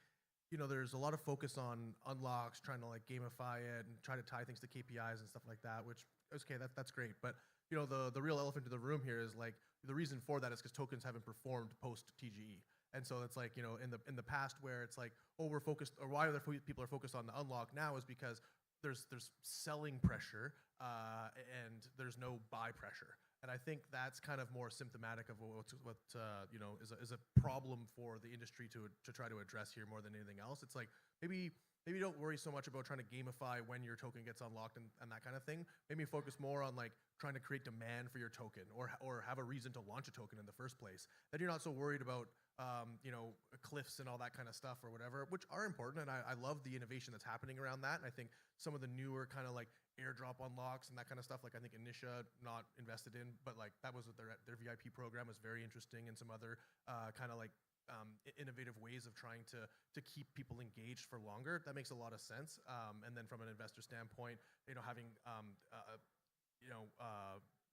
there's a lot of focus on unlocks, trying to like gamify it and try to tie things to KPIs and stuff like that, which is okay, that's great. But the real elephant in the room here is like the reason for that is because tokens haven't performed post TGE. And so it's like, in the past where it's like, oh, we're focused, or why other people are focused on the unlock now is because there's selling pressure and there's no buy pressure. And I think that's kind of more symptomatic of what is a problem for the industry to try to address here more than anything else. It's like maybe don't worry so much about trying to gamify when your token gets unlocked and that kind of thing. Maybe focus more on like trying to create demand for your token or have a reason to launch a token in the first place. Then you're not so worried about cliffs and all that kind of stuff or whatever, which are important. And I love the innovation that's happening around that. And I think some of the newer kind of like airdrop unlocks and that kind of stuff, like I think Initia not invested in, but like that was what their VIP program was very interesting, and some other kind of like innovative ways of trying to keep people engaged for longer. That makes a lot of sense. And then from an investor standpoint, having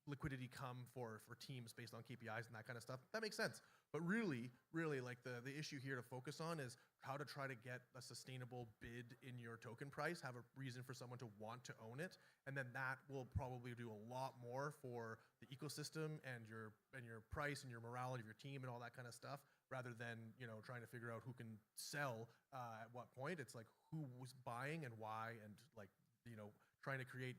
liquidity come for teams based on KPIs and that kind of stuff, that makes sense. But really, like the issue here to focus on is how to try to get a sustainable bid in your token price, have a reason for someone to want to own it, and then that will probably do a lot more for the ecosystem and your price and your morale of your team and all that kind of stuff, rather than trying to figure out who can sell at what point. It's like who was buying and why, and like trying to create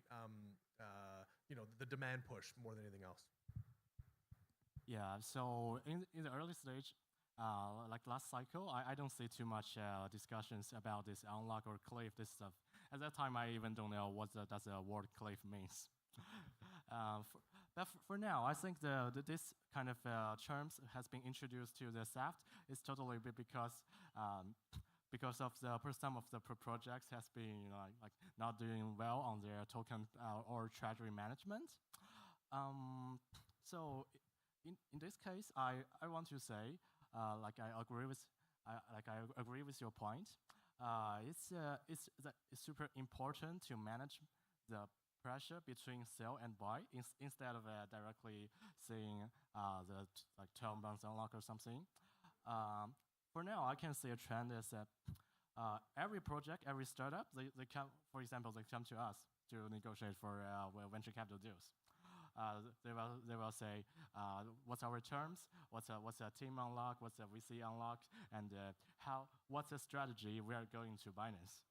the demand push more than anything else. Yeah, so in the early stage, like last cycle, I don't see too much discussions about this unlock or cliff, this stuff. At that time, I even don't know what does the word cliff means. But for now, I think this kind of terms has been introduced to the SAFT is totally because of some of the projects has been like not doing well on their token or treasury management. So in this case, I want to say I agree with your point. It's super important to manage the pressure between sell and buy instead of directly seeing the 12 months unlock or something. For now, I can see a trend is that every project, every startup, they come, for example, they come to us to negotiate for venture capital deals. They will say, what's our terms? What's a team unlock? What's a VC unlock? And what's the strategy we are going to finance?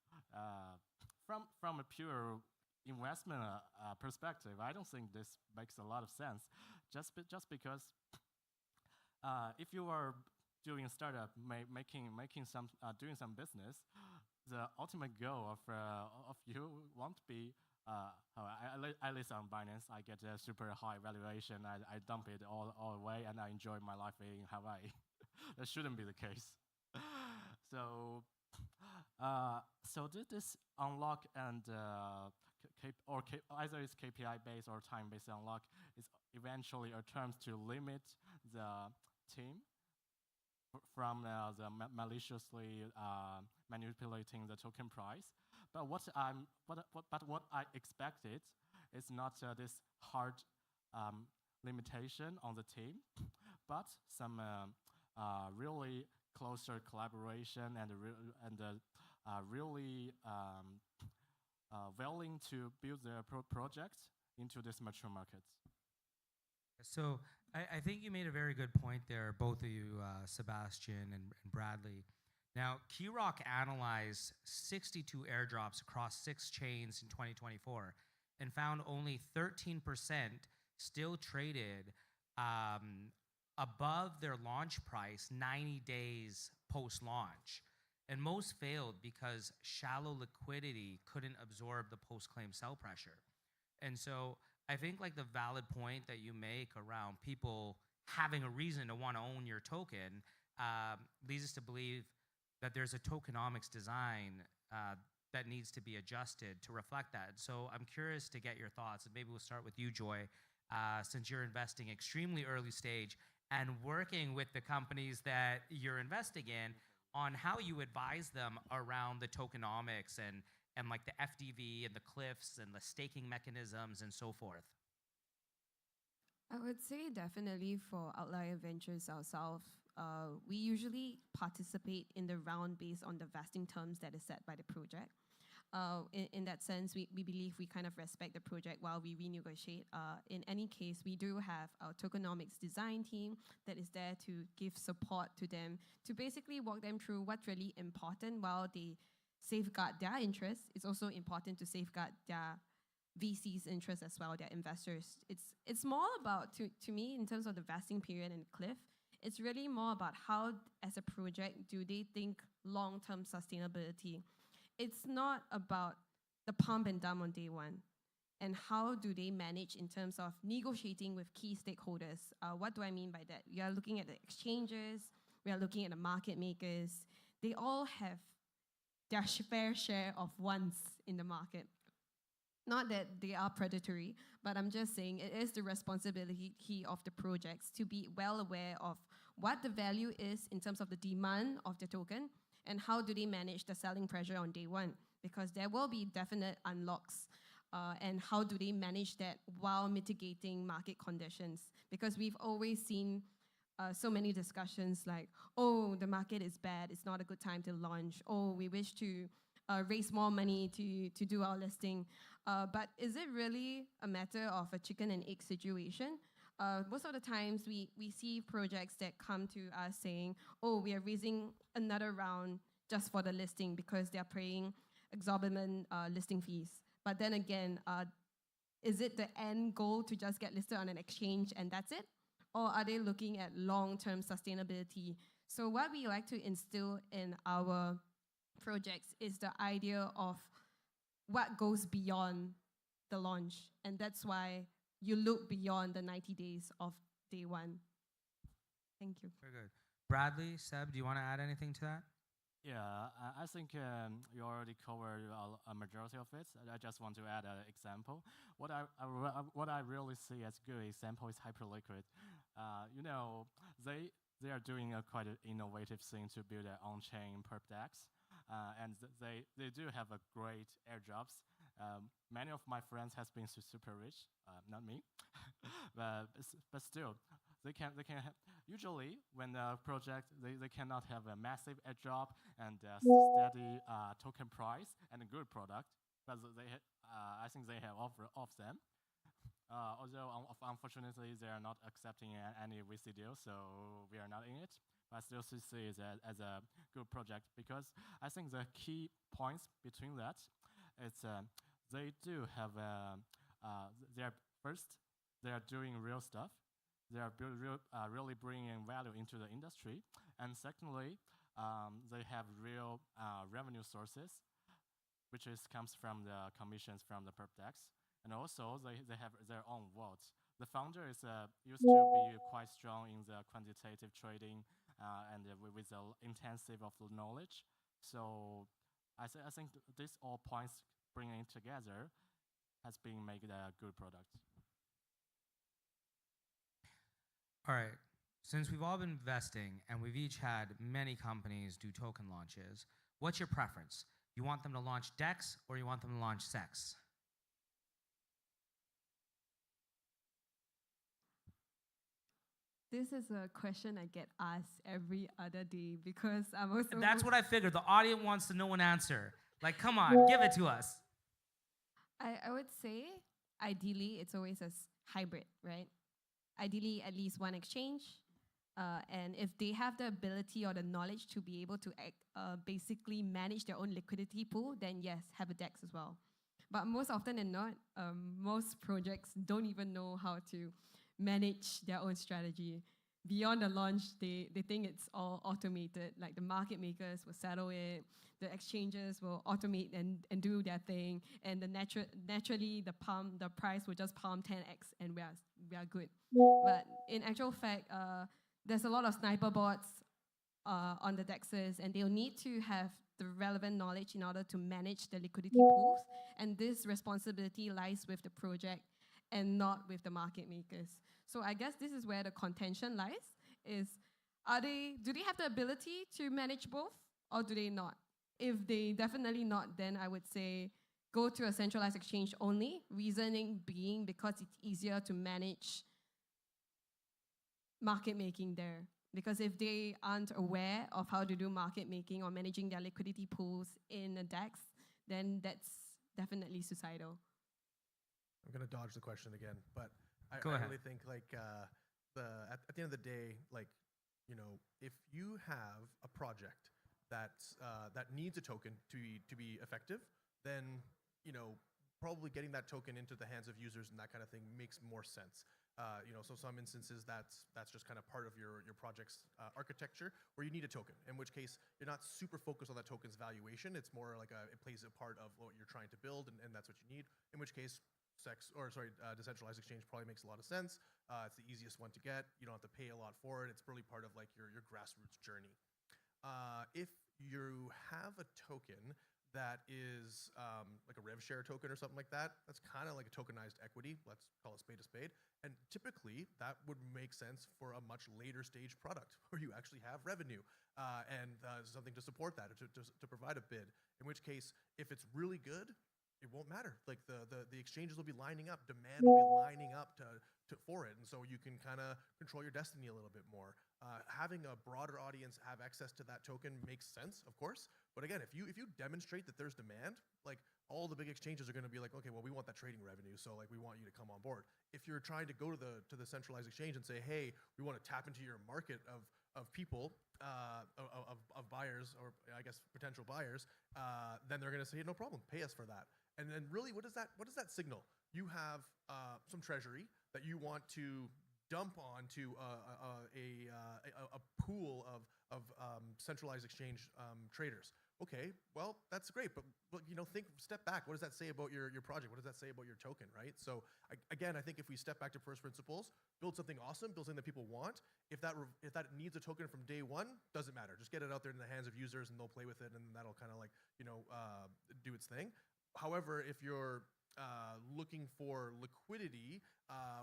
From a pure investment perspective, I don't think this makes a lot of sense. Just because if you are doing a startup, doing some business, the ultimate goal of you won't be at least on Binance, I get a super high valuation. I dump it all away and I enjoy my life in Hawaii. That shouldn't be the case. So this unlock and either it's KPI based or time based unlock is eventually a terms to limit the team from the maliciously manipulating the token price. But what I expected is not this hard limitation on the team, but some really closer collaboration and really willing to build their projects into this mature markets. So I think you made a very good point there, both of you, Sebastian and Bradley. Now, KeyRock analyzed 62 airdrops across 6 chains in 2024 and found only 13% still traded above their launch price 90 days post-launch. And most failed because shallow liquidity couldn't absorb the post-claim sell pressure. And so I think like the valid point that you make around people having a reason to want to own your token leads us to believe that there's a tokenomics design that needs to be adjusted to reflect that. So I'm curious to get your thoughts, and maybe we'll start with you, Joy, since you're investing extremely early stage and working with the companies that you're investing in on how you advise them around the tokenomics and like the FDV and the cliffs and the staking mechanisms and so forth. I would say definitely for Outlier Ventures ourselves, we usually participate in the round based on the vesting terms that is set by the project. In that sense, we believe we kind of respect the project while we renegotiate. In any case, we do have our tokenomics design team that is there to give support to them, to basically walk them through what's really important while they safeguard their interests. It's also important to safeguard their VC's interest as well, their investors. It's more about, to me, in terms of the vesting period and cliff, it's really more about how, as a project, do they think long-term sustainability. It's not about the pump and dump on day one. And how do they manage in terms of negotiating with key stakeholders? What do I mean by that? We are looking at the exchanges, we are looking at the market makers. They all have their fair share of wants in the market. Not that they are predatory, but I'm just saying it is the responsibility of the projects to be well aware of what the value is in terms of the demand of the token, and how do they manage the selling pressure on day one, because there will be definite unlocks. And how do they manage that while mitigating market conditions? Because we've always seen so many discussions like, oh, the market is bad, it's not a good time to launch. Oh, we wish to raise more money to do our listing. But is it really a matter of a chicken and egg situation? Most of the times we see projects that come to us saying, oh, we are raising another round just for the listing because they're paying exorbitant listing fees. But then again, is it the end goal to just get listed on an exchange and that's it? Or are they looking at long-term sustainability? So what we like to instill in our projects is the idea of what goes beyond the launch. And that's why you look beyond the 90 days of day one. Thank you. Very good. Bradley, Seb, do you want to add anything to that? Yeah, I think you already covered a majority of it. I just want to add an example. What I really see as a good example is Hyperliquid. You know, they are doing a quite an innovative thing to build their on-chain perp DEX. And they do have a great airdrops. Many of my friends has been super rich, not me, but still, they can usually when the project they cannot have a massive airdrop and a steady token price and a good product, but I think they have of them. Although unfortunately they are not accepting any VC deal, so we are not in it. But I still see it as a good project, because I think the key points between that is they do have they are doing real stuff. They are really bringing value into the industry, and secondly, they have real revenue sources, which comes from the commissions from the perp DEX, and also they have their own vaults. The founder is used to be quite strong in the quantitative trading and with the intensive of the knowledge. So I think these all points bringing together has been made a good product. All right. Since we've all been investing and we've each had many companies do token launches, what's your preference? You want them to launch DEX or you want them to launch SEX? This is a question I get asked every other day, because I'm also... That's what I figured. The audience wants to know an answer. Like, come on, give it to us. I would say, ideally, it's always a hybrid, right? Ideally, at least one exchange. And if they have the ability or the knowledge to be able to basically manage their own liquidity pool, then yes, have a DEX as well. But most often than not, most projects don't even know how to manage their own strategy. beyond the launch, they think it's all automated. Like the market makers will settle it, the exchanges will automate and do their thing, and naturally the price will just pump 10x, and we are good. But in actual fact, there's a lot of sniper bots on the DEXs, and they'll need to have the relevant knowledge in order to manage the liquidity pools. And this responsibility lies with the project and not with the market makers. So I guess this is where the contention lies, is do they have the ability to manage both, or do they not? If they definitely not, then I would say go to a centralized exchange only, reasoning being because it's easier to manage market making there. Because if they aren't aware of how to do market making or managing their liquidity pools in a DEX, then that's definitely suicidal. I'm going to dodge the question again, but I really think like at the end of the day, like, you know, if you have a project that needs a token to be effective, then, you know, probably getting that token into the hands of users and that kind of thing makes more sense. You know, so some instances that's just kind of part of your project's architecture where you need a token, in which case you're not super focused on that token's valuation. It's more like it plays a part of what you're trying to build, and that's what you need, in which case decentralized exchange probably makes a lot of sense. It's the easiest one to get. You don't have to pay a lot for it. It's really part of like your grassroots journey. If you have a token that is like a rev share token or something like that, that's kind of like a tokenized equity. Let's call it spade a spade. And typically that would make sense for a much later stage product where you actually have revenue and something to support that, or to provide a bid. In which case, if it's really good, it won't matter. Like the exchanges will be lining up, demand will be lining up for it, and so you can kind of control your destiny a little bit more. Having a broader audience have access to that token makes sense, of course. But again, if you demonstrate that there's demand, like all the big exchanges are going to be like, okay, well, we want that trading revenue, so like we want you to come on board. If you're trying to go to the centralized exchange and say, hey, we want to tap into your market of people, of buyers, or I guess potential buyers, then they're going to say, no problem, pay us for that. And then really, what does that signal? You have some treasury that you want to dump onto a pool of centralized exchange traders. Okay, well, that's great, but you know, step back. What does that say about your project? What does that say about your token, right? So again, I think if we step back to first principles, build something awesome, build something that people want. If that needs a token from day one, doesn't matter. Just get it out there in the hands of users, and they'll play with it, and that'll kind of like, you know, do its thing. However, if you're looking for liquidity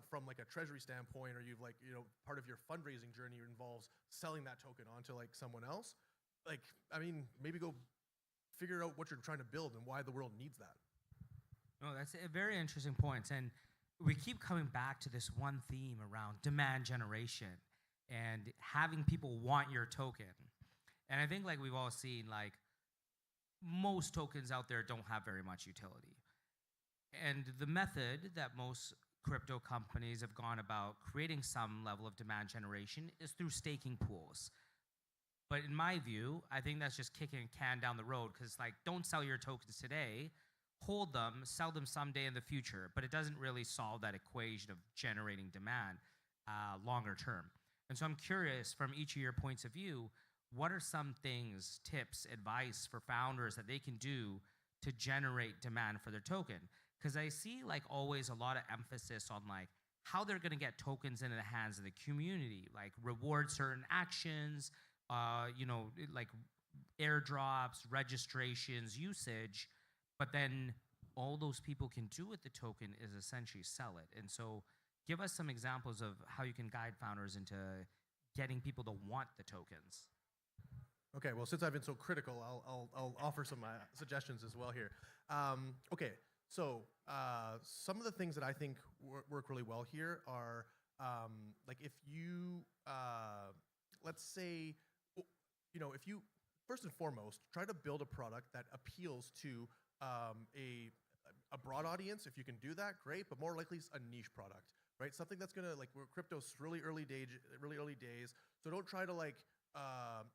from like a treasury standpoint, or you've like, you know, part of your fundraising journey involves selling that token onto like someone else, like, I mean, maybe go figure out what you're trying to build and why the world needs that. No, that's a very interesting point. And we keep coming back to this one theme around demand generation and having people want your token. And I think like we've all seen, like most tokens out there don't have very much utility. And the method that most crypto companies have gone about creating some level of demand generation is through staking pools. But in my view, I think that's just kicking a can down the road, because like, don't sell your tokens today, hold them, sell them someday in the future. But it doesn't really solve that equation of generating demand longer term. And so I'm curious, from each of your points of view, what are some things, tips, advice for founders that they can do to generate demand for their token? Because I see like always a lot of emphasis on like how they're going to get tokens into the hands of the community, like reward certain actions, you know, like airdrops, registrations, usage. But then all those people can do with the token is essentially sell it. And so give us some examples of how you can guide founders into getting people to want the tokens. Okay, well, since I've been so critical, I'll offer some suggestions as well here. Okay, so some of the things that I think work really well here are like if you, let's say, you know, if you, first and foremost, try to build a product that appeals to a broad audience. If you can do that, great, but more likely a niche product, right? Something that's gonna, like, crypto's really early days, so don't try to like,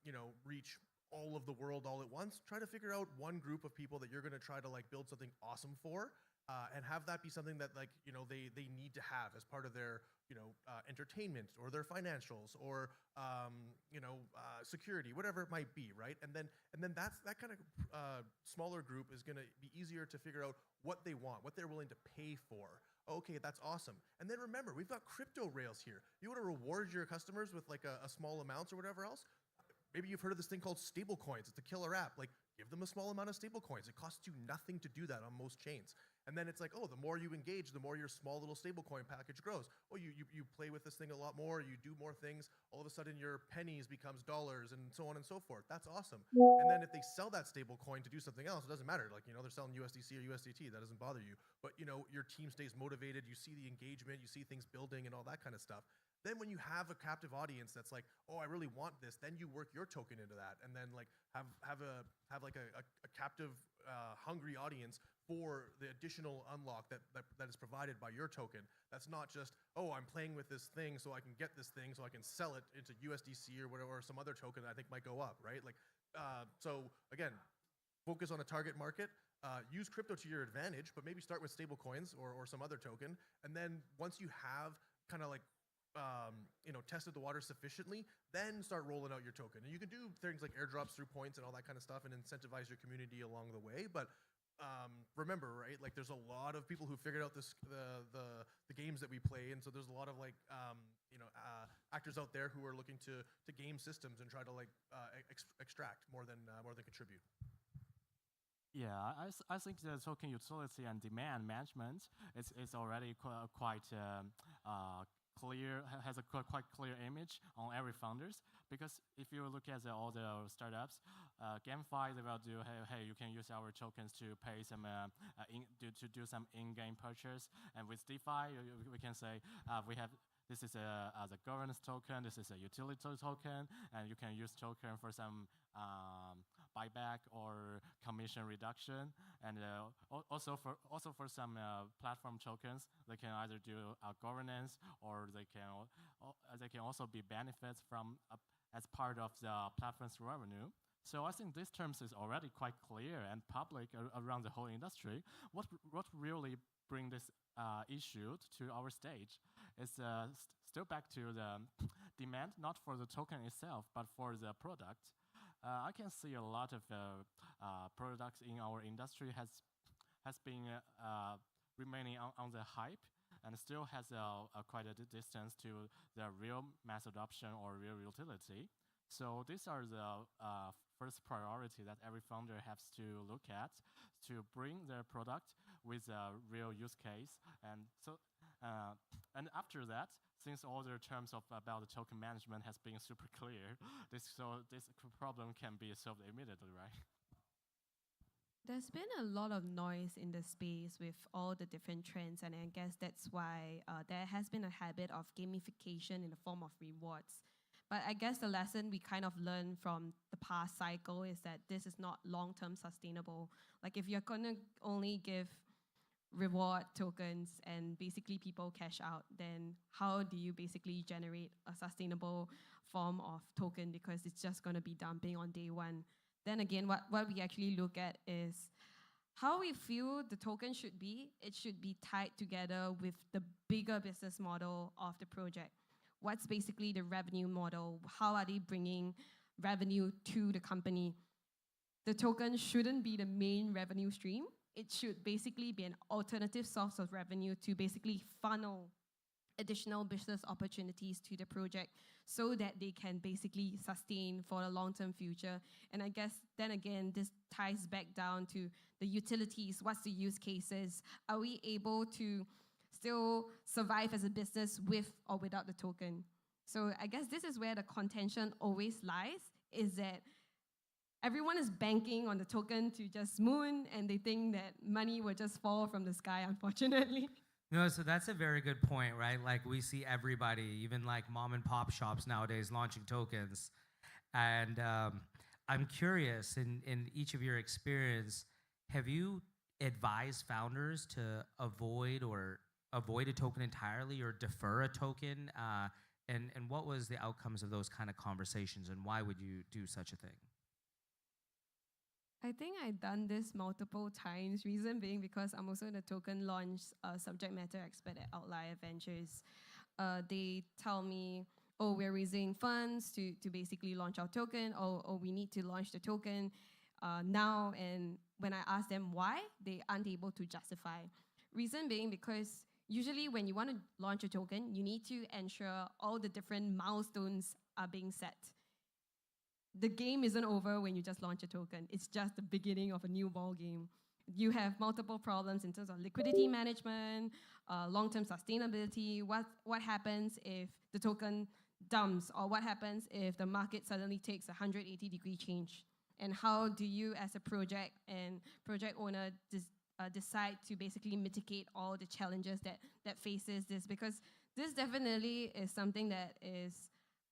you know, reach all of the world all at once. Try to figure out one group of people that you're going to try to like build something awesome for, and have that be something that like they need to have as part of their entertainment or their financials or security, whatever it might be, right? And then that kind of smaller group is going to be easier to figure out what they want, what they're willing to pay for. Okay, that's awesome. And then remember, we've got crypto rails here. You want to reward your customers with like a small amounts or whatever else? Maybe you've heard of this thing called stable coins. It's a killer app. Like, give them a small amount of stable coins. It costs you nothing to do that on most chains. And then it's like, oh, the more you engage, the more your small little stablecoin package grows. Oh, you play with this thing a lot more, you do more things, all of a sudden your pennies becomes dollars and so on and so forth. That's awesome. And then if they sell that stablecoin to do something else, it doesn't matter. Like, they're selling USDC or USDT, that doesn't bother you. But, your team stays motivated, you see the engagement, you see things building and all that kind of stuff. Then when you have a captive audience that's like, oh, I really want this, then you work your token into that, and then like have a captive hungry audience for the additional unlock that is provided by your token. That's not just, oh, I'm playing with this thing so I can get this thing so I can sell it into USDC or whatever, or some other token that I think might go up, right? Like, so again, focus on a target market. Use crypto to your advantage, but maybe start with stable coins or some other token, and then once you have kind of like tested the water sufficiently, then start rolling out your token. And you can do things like airdrops through points and all that kind of stuff and incentivize your community along the way. But remember, right, like there's a lot of people who figured out the games that we play, and so there's a lot of like actors out there who are looking to game systems and try to like extract more than contribute. Yeah, I think the token utility and demand management is already quite clear, has a quite clear image on every founders, because if you look at all the startups, GameFi, they will do, hey, you can use our tokens to pay some to do some in-game purchase, and with DeFi we can say we have. This is as a governance token. This is a utility token, and you can use token for some buyback or commission reduction, and also for some platform tokens, they can either do governance, or they can also be benefits from as part of the platform's revenue. So I think these terms is already quite clear and public around the whole industry. What really bring this issue to our stage is still back to the demand, not for the token itself, but for the product. I can see a lot of products in our industry has been remaining on the hype and still has quite a distance to the real mass adoption or real utility. So these are the first priority that every founder has to look at, to bring their product with a real use case. And so, and after that, since all the terms about the token management has been super clear, this problem can be solved immediately, right? There's been a lot of noise in the space with all the different trends, and I guess that's why there has been a habit of gamification in the form of rewards. But I guess the lesson we kind of learned from the past cycle is that this is not long-term sustainable. Like, if you're gonna only give reward tokens and basically people cash out, then how do you basically generate a sustainable form of token, because it's just gonna be dumping on day one. Then again, what we actually look at is how we feel the token should be. It should be tied together with the bigger business model of the project. What's basically the revenue model? How are they bringing revenue to the company? The token shouldn't be the main revenue stream. It should basically be an alternative source of revenue to basically funnel additional business opportunities to the project so that they can basically sustain for a long-term future. And I guess then again, this ties back down to the utilities. What's the use cases? Are we able to still survive as a business with or without the token? So I guess this is where the contention always lies, is that everyone is banking on the token to just moon, and they think that money will just fall from the sky, unfortunately. No, so that's a very good point, right? Like, we see everybody, even like mom and pop shops nowadays, launching tokens. And I'm curious, in each of your experience, have you advised founders to avoid a token entirely or defer a token? And what was the outcomes of those kind of conversations, and why would you do such a thing? I think I've done this multiple times. Reason being because I'm also the token launch subject matter expert at Outlier Ventures. They tell me, oh, we're raising funds to basically launch our token, or we need to launch the token now. And when I ask them why, they aren't able to justify. Reason being because usually when you want to launch a token, you need to ensure all the different milestones are being set. The game isn't over when you just launch a token. It's just the beginning of a new ball game. You have multiple problems in terms of liquidity management, long-term sustainability. What happens if the token dumps, or what happens if the market suddenly takes a 180-degree change? And how do you, as a project and project owner, decide to basically mitigate all the challenges that faces this? Because this definitely is something that is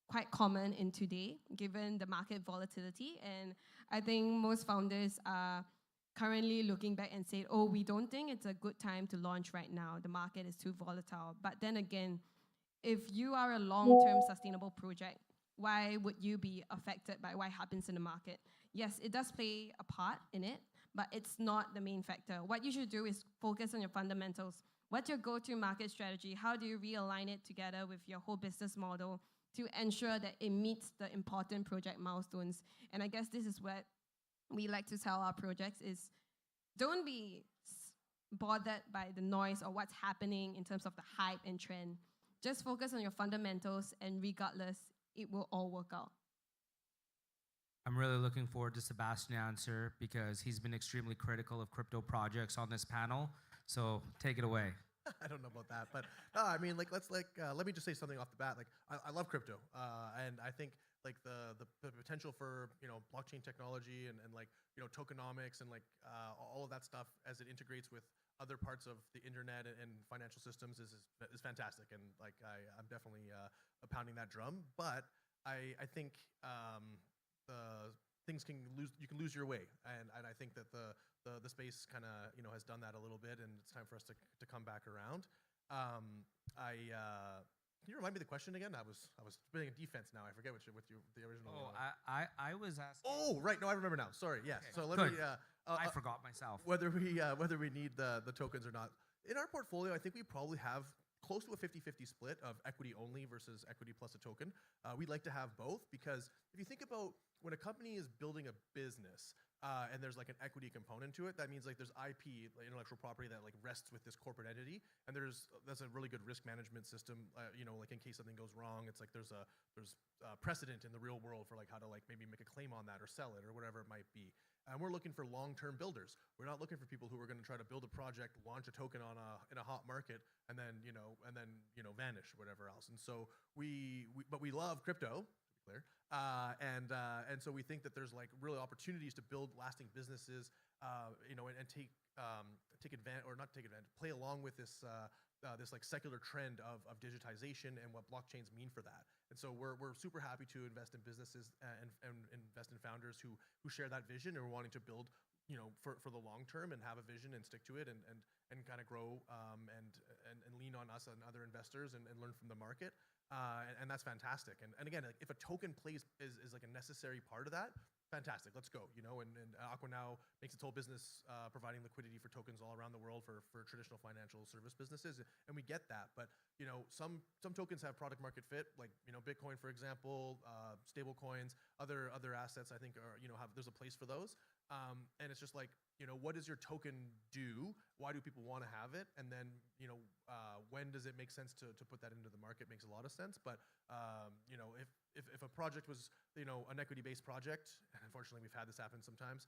quite common in today, given the market volatility. And I think most founders are currently looking back and say, oh, we don't think it's a good time to launch right now. The market is too volatile. But then again, if you are a long-term sustainable project, why would you be affected by what happens in the market? Yes, it does play a part in it, but it's not the main factor. What you should do is focus on your fundamentals. What's your go-to market strategy? How do you realign it together with your whole business model to ensure that it meets the important project milestones? And I guess this is what we like to tell our projects is, don't be bothered by the noise or what's happening in terms of the hype and trend. Just focus on your fundamentals, and regardless, it will all work out. I'm really looking forward to Sebastian's answer because he's been extremely critical of crypto projects on this panel. So take it away. I don't know about that, but I mean, like, let me just say something off the bat. Like, I love crypto, and I think like the potential for blockchain technology and like tokenomics and like all of that stuff as it integrates with other parts of the internet and financial systems is fantastic, and like I'm definitely pounding that drum. But I think the things you can lose your way, and I think that the space kind of has done that a little bit, and it's time for us to come back around. Can you remind me the question again? I was playing a defense now. I forget what the original. Oh, I was asking. Oh, right. No, I remember now. Sorry. Yes. Okay. So let Good. me. I forgot myself. Whether we need the tokens or not. In our portfolio, I think we probably have close to a 50-50 split of equity only versus equity plus a token. We'd like to have both, because if you think about when a company is building a business and there's like an equity component to it, that means like there's IP, like intellectual property, that like rests with this corporate entity, and that's a really good risk management system. Like in case something goes wrong, it's like there's precedent in the real world for like how to like maybe make a claim on that or sell it or whatever it might be. And we're looking for long-term builders. We're not looking for people who are going to try to build a project, launch a token in a hot market, and then vanish or whatever else. And so we love crypto, to be clear. And so we think that there's like really opportunities to build lasting businesses, and take advantage, or not take advantage, play along with this like secular trend of digitization and what blockchains mean for that. And so we're super happy to invest in businesses and invest in founders who share that vision and are wanting to build for the long term and have a vision and stick to it and kind of grow and lean on us and other investors and learn from the market. And that's fantastic. And again, like, if a token plays is like a necessary part of that, fantastic. Let's go. And Aqua now makes its whole business providing liquidity for tokens all around the world for traditional financial service businesses, and we get that. But some tokens have product market fit, like Bitcoin, for example, stable coins, other assets. I think are there's a place for those. And it's just like, what does your token do? Why do people want to have it? And then, when does it make sense to put that into the market? Makes a lot of sense. But, if a project was, an equity-based project, and unfortunately we've had this happen sometimes,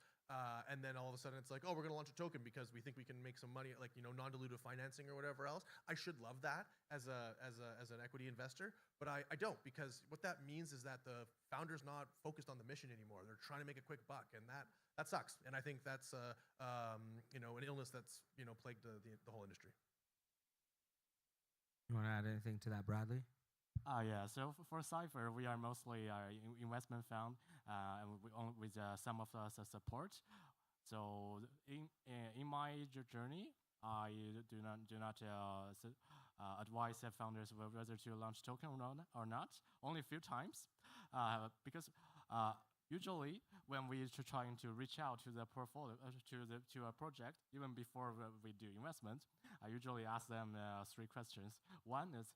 and then all of a sudden it's like, oh, we're going to launch a token because we think we can make some money, like, non-dilutive financing or whatever else. I should love that as an equity investor, but I don't, because what that means is that the founder's not focused on the mission anymore. They're trying to make a quick buck, and that sucks. And I think that's an illness that's plagued the whole industry. You want to add anything to that, Bradley? Yeah, so for Cypher, we are mostly investment fund with some of us support. So in my journey, I do not advise founders whether to launch token or not. Only a few times, because usually when we trying to reach out to the portfolio, to a project, even before we do investment, I usually ask them 3 questions. One is,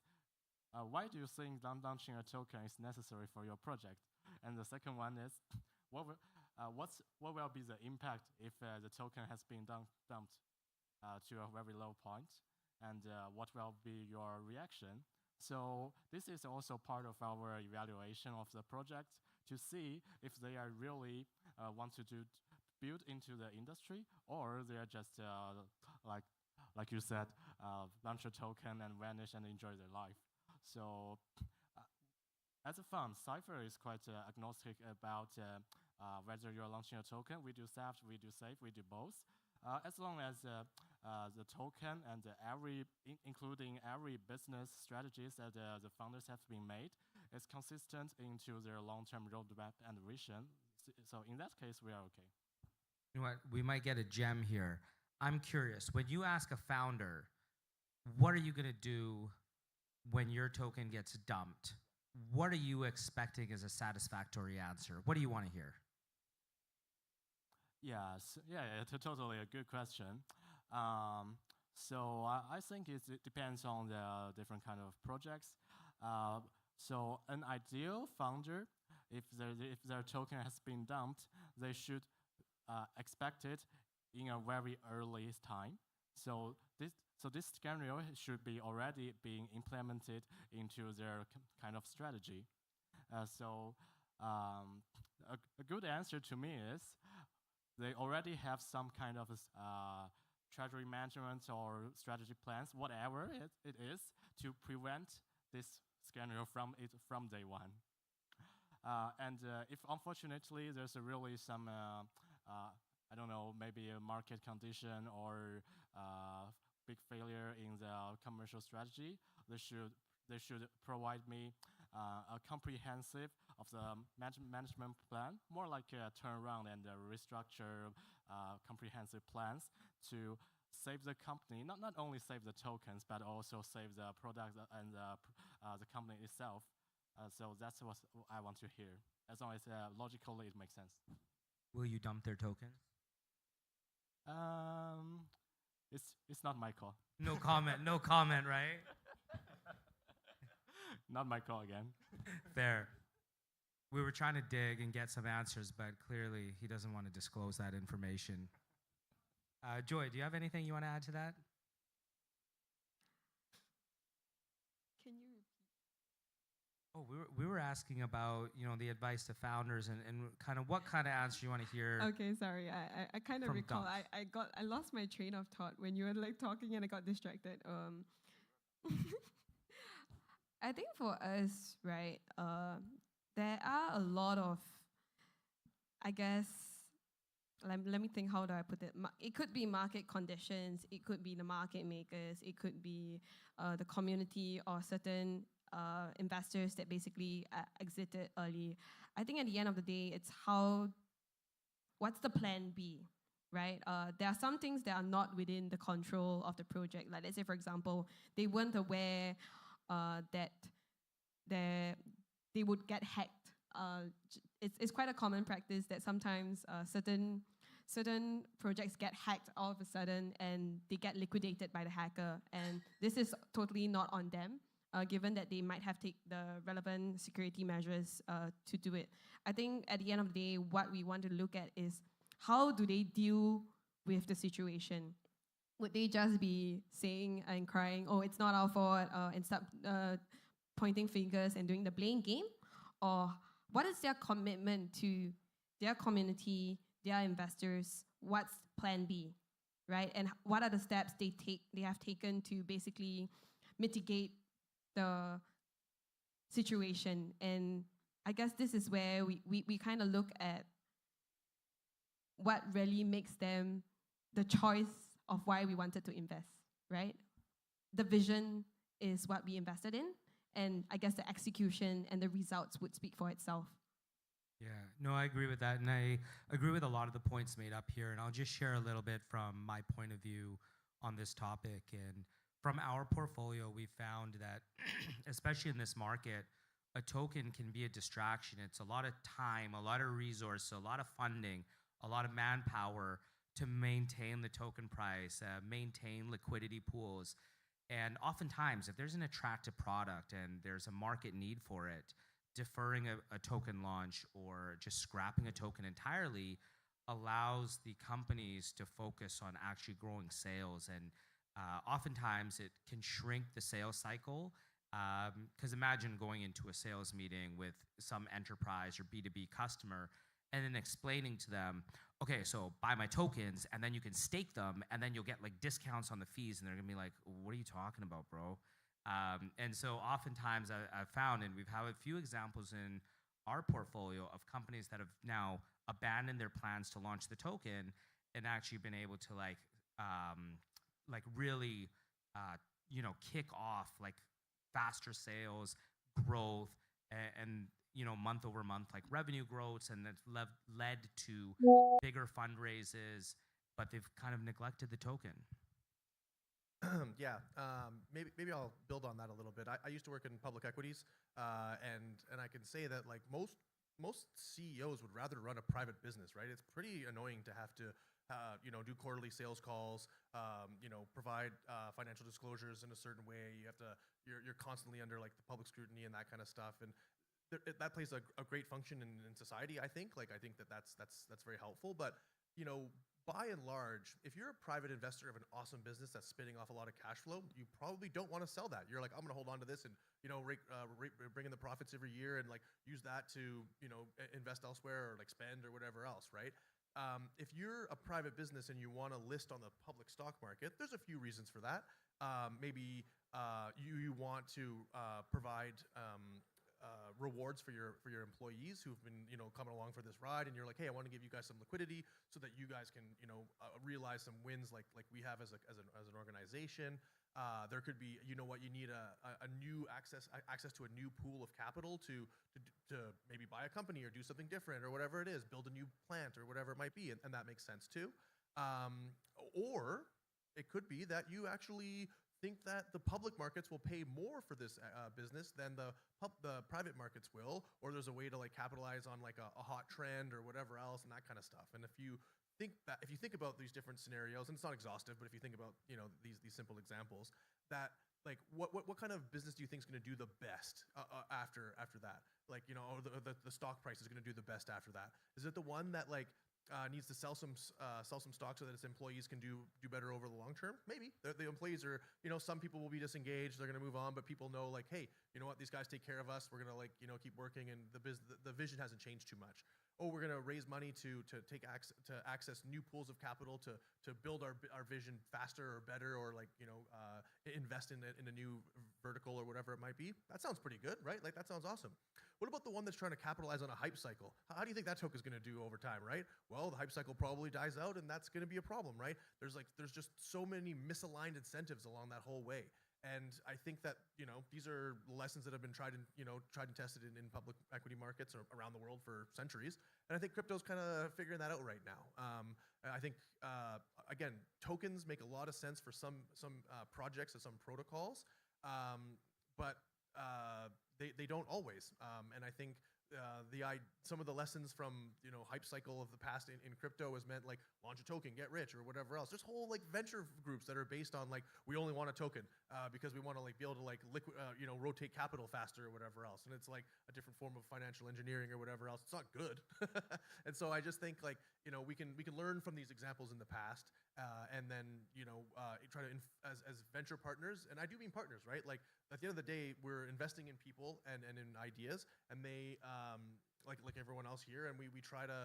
why do you think launching a token is necessary for your project? And the second one is, what will be the impact if the token has been dumped to a very low point? And what will be your reaction? So this is also part of our evaluation of the project to see if they are really want to build into the industry, or they are just like you said, launch a token and vanish and enjoy their life. So as a fund, Cypher is quite agnostic about whether you're launching a token. We do theft, we do safe, we do both. As long as the token and including every business strategies that the founders have been made is consistent into their long-term roadmap and vision. So in that case, we are okay. You know what? We might get a gem here. I'm curious. When you ask a founder, what are you going to do when your token gets dumped? What are you expecting as a satisfactory answer? What do you want to hear? Yes, totally a good question. So I think it depends on the different kind of projects. So an ideal founder, if their token has been dumped, they should expect it in a very early time. So this scenario should be already being implemented into their kind of strategy. A good answer to me is they already have some kind of treasury management or strategy plans, whatever it is, to prevent this scenario from day one. And if unfortunately there's really some I don't know, maybe a market condition or big failure in the commercial strategy, they should provide me a comprehensive of the management plan, more like a turnaround and a restructure comprehensive plans to save the company, not only save the tokens, but also save the product and the company itself. So that's what I want to hear, as long as logically it makes sense. Will you dump their tokens? It's not my call. No comment, no comment, right? Not my call again. Fair. We were trying to dig and get some answers, but clearly he doesn't want to disclose that information. Joy, do you have anything you want to add to that? Can you repeat? Oh, we were asking about, the advice to founders and kind of what kind of answer you want to hear. Okay, sorry. I kind of From recall. dumps. I lost my train of thought when you were like talking and I got distracted. I think for us, right, there are a lot of, I guess, let me think, how do I put it? It could be market conditions, it could be the market makers, it could be the community or certain investors that basically exited early. I think at the end of the day, it's what's the plan B, right? There are some things that are not within the control of the project. Like let's say, for example, they weren't aware that they would get hacked. It's quite a common practice that sometimes certain projects get hacked all of a sudden and they get liquidated by the hacker. And this is totally not on them, given that they might have taken the relevant security measures to do it. I think at the end of the day, what we want to look at is how do they deal with the situation? Would they just be saying and crying, oh, it's not our fault, and start pointing fingers and doing the blame game? Or what is their commitment to their community, their investors? What's plan B, right? And what are the steps they have taken to basically mitigate the situation? And I guess this is where we kind of look at what really makes them the choice of why we wanted to invest, right? The vision is what we invested in, and I guess the execution and the results would speak for itself. Yeah, no, I agree with that, and I agree with a lot of the points made up here, and I'll just share a little bit from my point of view on this topic. And from our portfolio, we found that, especially in this market, a token can be a distraction. It's a lot of time, a lot of resources, a lot of funding, a lot of manpower to maintain the token price, maintain liquidity pools. And oftentimes, if there's an attractive product and there's a market need for it, deferring a token launch or just scrapping a token entirely allows the companies to focus on actually growing sales. And oftentimes, it can shrink the sales cycle. Because imagine going into a sales meeting with some enterprise or B2B customer and then explaining to them, okay, so buy my tokens and then you can stake them and then you'll get like discounts on the fees. And they're gonna be like, what are you talking about, bro? And so oftentimes I've found, and we've had a few examples in our portfolio of companies that have now abandoned their plans to launch the token and actually been able to really, kick off like faster sales, growth, and month over month like revenue growth, and that's led to bigger fundraisers, but they've kind of neglected the token. Yeah, maybe I'll build on that a little bit. I used to work in public equities, and I can say that like most CEOs would rather run a private business, right? It's pretty annoying to have to do quarterly sales calls, provide financial disclosures in a certain way. You're constantly under like the public scrutiny and that kind of stuff, and that plays a great function in society. I think that's very helpful. But by and large, if you're a private investor of an awesome business that's spitting off a lot of cash flow, you probably don't want to sell that. You're like, I'm going to hold on to this and bring in the profits every year and like use that to invest elsewhere or like spend or whatever else, right? If you're a private business and you want to list on the public stock market, there's a few reasons for that. Maybe you want to provide rewards for your employees who've been coming along for this ride, and you're like, hey, I want to give you guys some liquidity so that you guys can realize some wins like we have as an organization. There could be you need a new access to a new pool of capital to maybe buy a company or do something different or whatever it is, build a new plant or whatever it might be, and that makes sense too. Or it could be that you actually think that the public markets will pay more for this business than the private markets will, or there's a way to like capitalize on like a hot trend or whatever else and that kind of stuff. And if you think about these different scenarios, and it's not exhaustive, but if you think about these simple examples, that like what kind of business do you think is going to do the best after that? Like or the stock price is going to do the best after that. Is it the one that like needs to sell some stock so that its employees can do better over the long term? Maybe the employees are some people will be disengaged, they're going to move on, but people know like, hey, you know what, these guys take care of us, we're going to like keep working, and the vision hasn't changed too much. Oh, we're going to raise money to access new pools of capital to build our vision faster or better, or like invest in a new vertical or whatever it might be. That sounds pretty good, right? Like that sounds awesome. What about the one that's trying to capitalize on a hype cycle? How do you think that token is going to do over time, right? Well, the hype cycle probably dies out, and that's going to be a problem, right? There's just so many misaligned incentives along that whole way. And I think that these are lessons that have been tried and tested in public equity markets or around the world for centuries. And I think crypto's kind of figuring that out right now. I think again, tokens make a lot of sense for some projects and some protocols, but they don't always. And I think some of the lessons from hype cycle of the past in crypto has meant like launch a token, get rich, or whatever else. There's whole like venture groups that are based on like we only want a token because we want to like be able to like rotate capital faster or whatever else. And it's like a different form of financial engineering or whatever else. It's not good. And so I just think like we can learn from these examples in the past, and then try to as venture partners, and I do mean partners, right? Like at the end of the day, we're investing in people and in ideas, and they like everyone else here, and we try to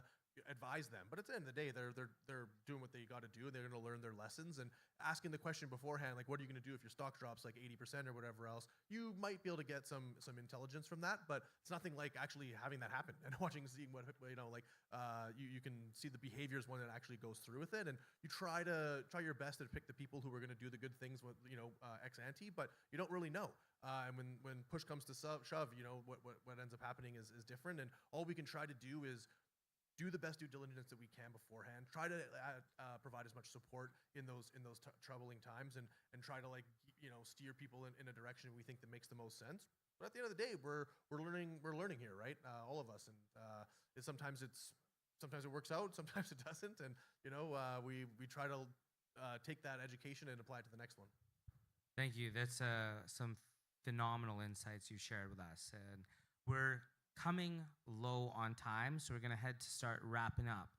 advise them. But at the end of the day, they're doing what they got to do. They're going to learn their lessons, and asking the question beforehand, like, what are you going to do if your stock drops like 80% or whatever else? You might be able to get some intelligence from that, but it's nothing like actually having that happen and seeing what you can see the behaviors when it actually goes through with it, and you try your best to pick the people who are going to do the good things with ex ante, but you don't really know. And when push comes to shove, what ends up happening is different, and all we can try to do is do the best due diligence that we can beforehand. Try to provide as much support in those troubling times, and try to steer people in a direction we think that makes the most sense. But at the end of the day, we're learning here, right? All of us, and sometimes it works out, sometimes it doesn't, and we try to take that education and apply it to the next one. Thank you. That's some phenomenal insights you shared with us. And we're coming low on time, so we're going to head to start wrapping up.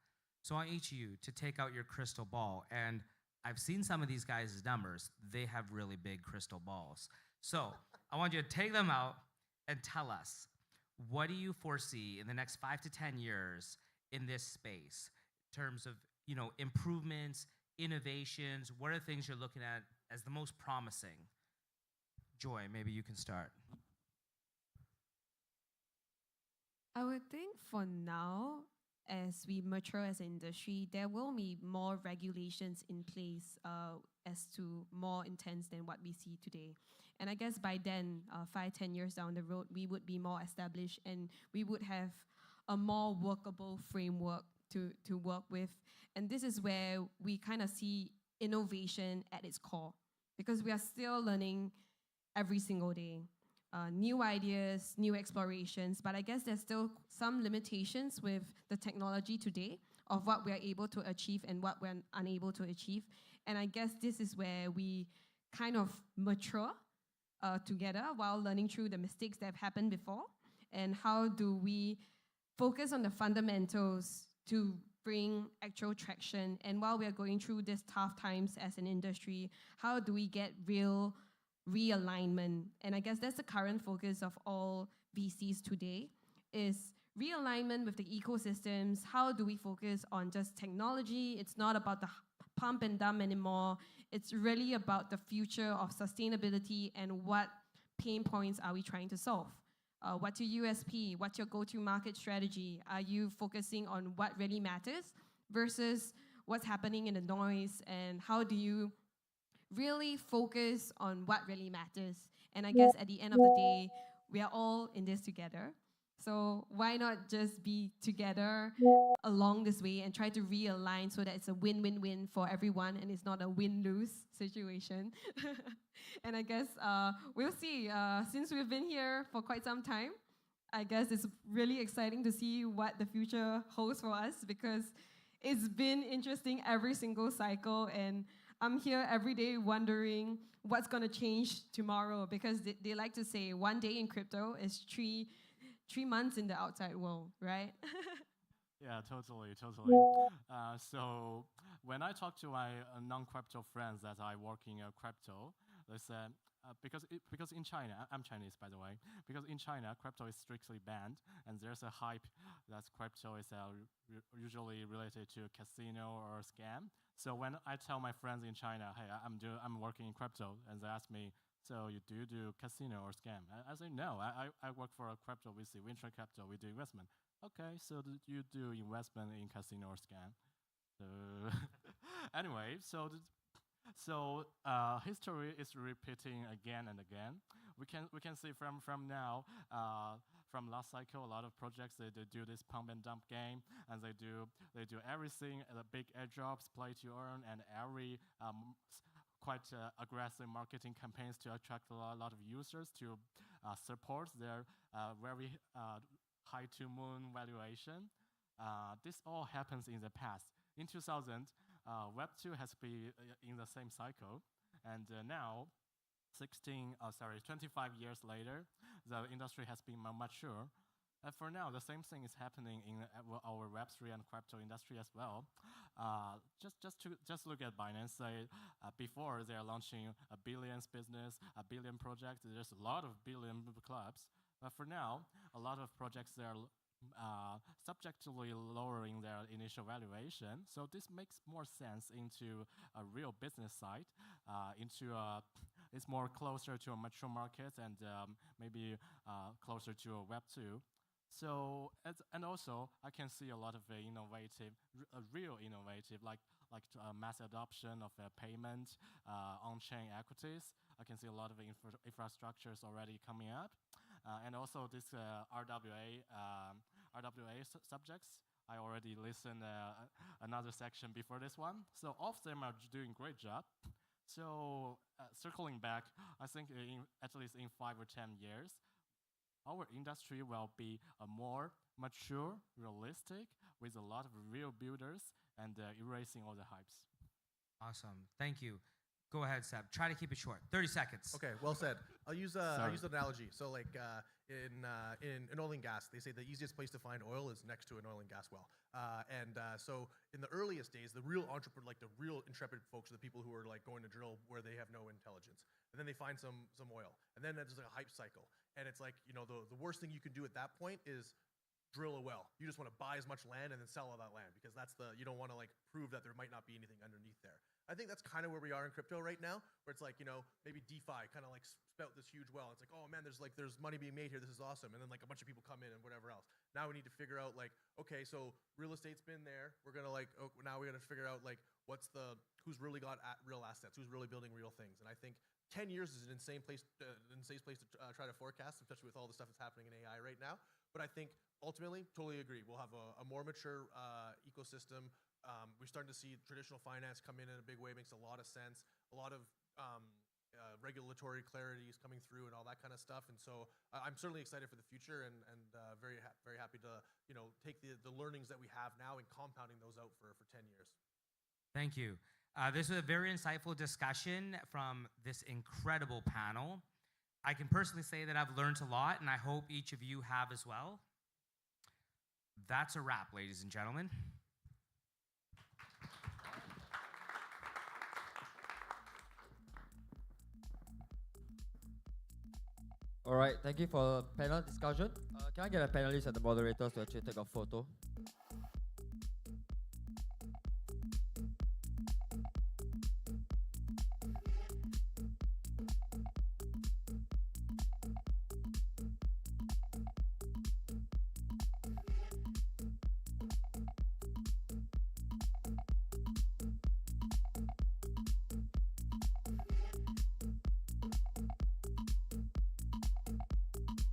So I want each of you to take out your crystal ball. And I've seen some of these guys' numbers. They have really big crystal balls. So I want you to take them out and tell us, what do you foresee in the next 5 to 10 years in this space in terms of improvements, innovations? What are things you're looking at as the most promising? Joy, maybe you can start. I would think for now, as we mature as an industry, there will be more regulations in place as to more intense than what we see today. And I guess by then, 5, 10 years down the road, we would be more established and we would have a more workable framework to work with. And this is where we kind of see innovation at its core, because we are still learning every single day. New ideas, new explorations, but I guess there's still some limitations with the technology today of what we're able to achieve and what we're unable to achieve. And I guess this is where we kind of mature together while learning through the mistakes that have happened before, and how do we focus on the fundamentals to bring actual traction. And while we are going through these tough times as an industry, how do we get real realignment? And I guess that's the current focus of all VCs today, is realignment with the ecosystems. How do we focus on just technology? It's not about the pump and dump anymore. It's really about the future of sustainability and what pain points are we trying to solve. What's your USP? What's your go-to market strategy? Are you focusing on what really matters versus what's happening in the noise? And how do you really focus on what really matters? And I guess at the end of the day, we are all in this together. So why not just be together along this way and try to realign so that it's a win-win-win for everyone and it's not a win-lose situation. And I guess we'll see. Since we've been here for quite some time, I guess it's really exciting to see what the future holds for us, because it's been interesting every single cycle, and I'm here every day wondering what's going to change tomorrow, because they like to say 1 day in crypto is 3 months in the outside world, right? Yeah, totally. So when I talk to my non-crypto friends that I work in crypto, they said, because in China, I'm Chinese by the way, because in China, crypto is strictly banned, and there's a hype that crypto is usually related to casino or scam. So when I tell my friends in China, hey, I'm working in crypto, and they ask me, so you do casino or scam? I say, no, I work for a crypto VC, Venture Capital, we do investment. Okay, so you do investment in casino or scam? So anyway, so history is repeating again and again. We can see from now, from last cycle, a lot of projects they do this pump and dump game, and they do everything, the big airdrops, play to earn, and every quite aggressive marketing campaigns to attract a lot of users to support their very high to moon valuation. This all happens in the past. In 2000, Web2 has been in the same cycle, and now 25 years later, the industry has been more mature. And for now, the same thing is happening in our Web3 and crypto industry as well. Just look at Binance. Before they're launching a billions business, a billion project. There's a lot of billion clubs. But for now, a lot of projects they are subjectively lowering their initial valuation. So this makes more sense into a real business side, it's more closer to a mature market and maybe closer to a Web2. So and also I can see a lot of real innovative, like mass adoption of payment, on-chain equities. I can see a lot of infrastructures already coming up, and also this RWA subjects I already listened another section before this one. So all of them are doing great job. So circling back, I think at least in 5 or 10 years, our industry will be a more mature, realistic, with a lot of real builders and erasing all the hypes. Awesome. Thank you. Go ahead, Seb. Try to keep it short. 30 seconds. Okay, well said. I'll use an analogy. So like in oil and gas, they say the easiest place to find oil is next to an oil and gas well. So in the earliest days, the real entrepreneur, like the real intrepid folks, are the people who are like going to drill where they have no intelligence. And then they find some oil. And then there's like a hype cycle. And it's like, you know, the worst thing you can do at that point is drill a well. You just want to buy as much land and then sell all that land, because you don't want to like prove that there might not be anything underneath there. I think that's kind of where we are in crypto right now, where it's like, you know, maybe DeFi kind of like spout this huge well. It's like, oh man, there's money being made here. This is awesome. And then like a bunch of people come in and whatever else. Now we need to figure out like, okay, so real estate's been there. We're going to like, now we got to figure out like who's really got real assets, who's really building real things. And I think 10 years is an insane place to try to forecast, especially with all the stuff that's happening in AI right now. But I think ultimately, totally agree. We'll have a more mature ecosystem. We're starting to see traditional finance come in a big way. Makes a lot of sense. A lot of regulatory clarity is coming through and all that kind of stuff. And so I'm certainly excited for the future and very happy to take the learnings that we have now and compounding those out for 10 years. Thank you. This was a very insightful discussion from this incredible panel. I can personally say that I've learned a lot, and I hope each of you have as well. That's a wrap, ladies and gentlemen. All right, thank you for the panel discussion. Can I get a panelist and the moderators to actually take a photo?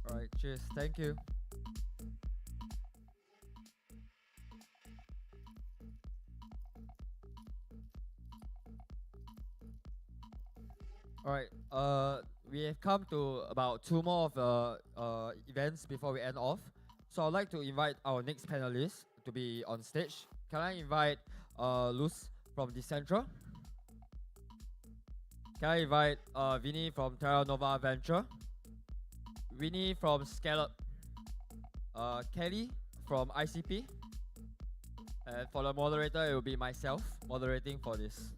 All right, cheers. Thank you. All right, we have come to about 2 more of the events before we end off. So I'd like to invite our next panelist to be on stage. Can I invite Luz from Decentral? Can I invite Vinny from Terra Nova Venture? Winnie from Scallop, Kelly from ICP, and for the moderator, it will be myself moderating for this.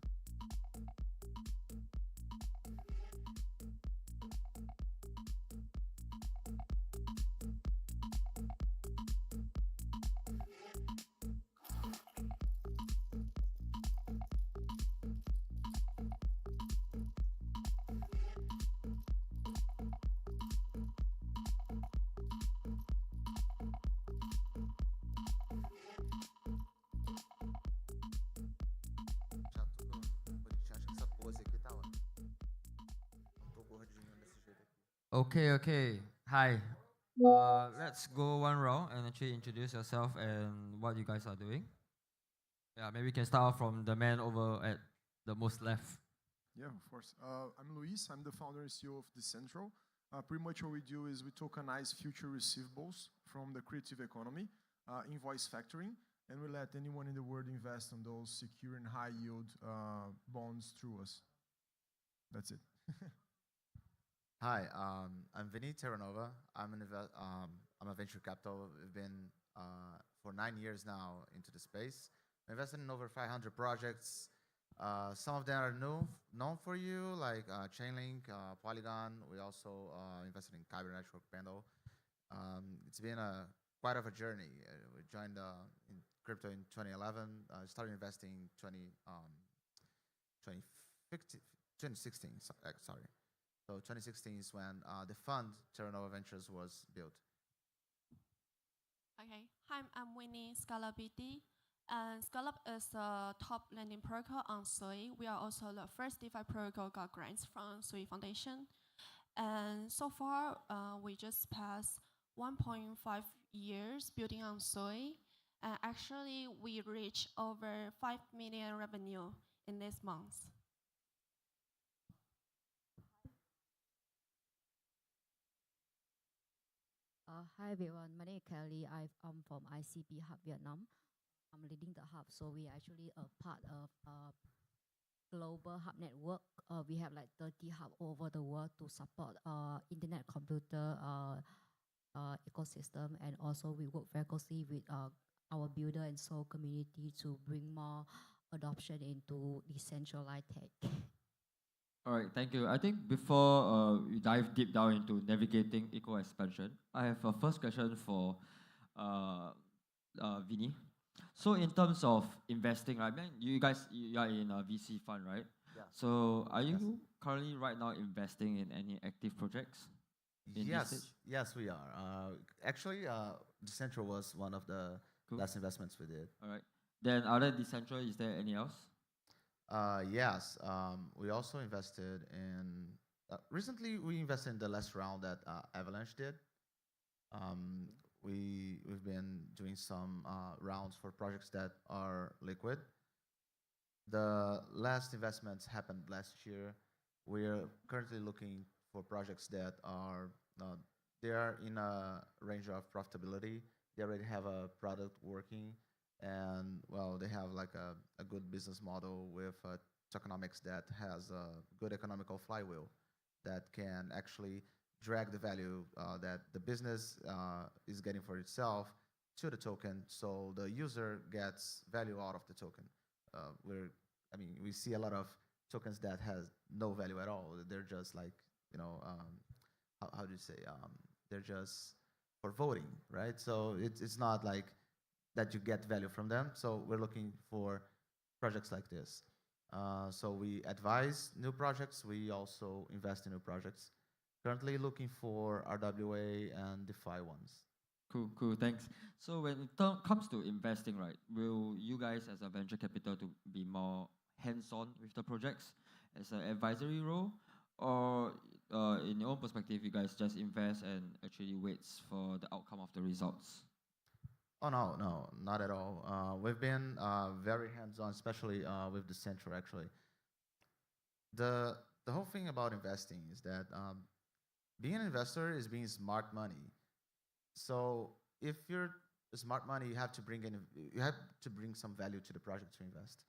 Okay. Hi. Let's go one round and actually introduce yourself and what you guys are doing. Yeah, maybe we can start off from the man over at the most left. Yeah, of course. I'm Luis. I'm the founder and CEO of Decentral. Pretty much what we do is we tokenize future receivables from the creative economy, invoice factoring, and we let anyone in the world invest on those secure and high yield bonds through us. That's it. Hi, I'm Vinny Terranova. I'm a venture capital. I've been for 9 years now into the space. I invested in over 500 projects. Some of them are known for you, like Chainlink, Polygon. We also invested in Kyber Network Pendle. It's been quite of a journey. We joined in crypto in 2011. Started investing in 2016. Sorry. So 2016 is when the fund Terranova Ventures was built. Okay. Hi, I'm Winnie Scalability. And Scalab is a top lending protocol on Sui. We are also the first DeFi protocol got grants from Sui Foundation. And so far, we just passed 1.5 years building on Sui. And actually, we reached over 5 million revenue in this month. Hi everyone, my name is Kelly. I'm from ICB Hub Vietnam. I'm leading the hub, so we actually a part of global hub network. We have like 30 hubs over the world to support internet computer ecosystem, and also we work very closely with our builder and soul community to bring more adoption into decentralized tech. All right, thank you. I think before we dive deep down into navigating eco expansion, I have a first question for Vinny. So in terms of investing, right, man, you guys you are in a VC fund, right? Yeah. So are you currently right now investing in any active projects? Yes, we are. Actually, Decentral was one of the last investments we did. All right. Then other Decentral, is there any else? Yes. We also invested in. Recently, we invested in the last round that Avalanche did. We've been doing some rounds for projects that are liquid. The last investments happened last year. We're currently looking for projects that are they are in a range of profitability. They already have a product working, and well, they have like a good business model with tokenomics that has a good economical flywheel that can actually drag the value that the business is getting for itself to the token, so the user gets value out of the token. We see a lot of tokens that has no value at all. They're just like, how do you say? They're just for voting, right? So it's not like that you get value from them. So we're looking for projects like this. So we advise new projects. We also invest in new projects. Currently looking for RWA and DeFi ones. Cool, thanks. So when it comes to investing, right, will you guys as a venture capital to be more hands-on with the projects as an advisory role, or in your own perspective, you guys just invest and actually waits for the outcome of the results? Oh no, not at all. We've been very hands-on, especially with Decentral. Actually, the whole thing about investing is that being an investor is being smart money. So if you're smart money, you have to bring some value to the project to invest.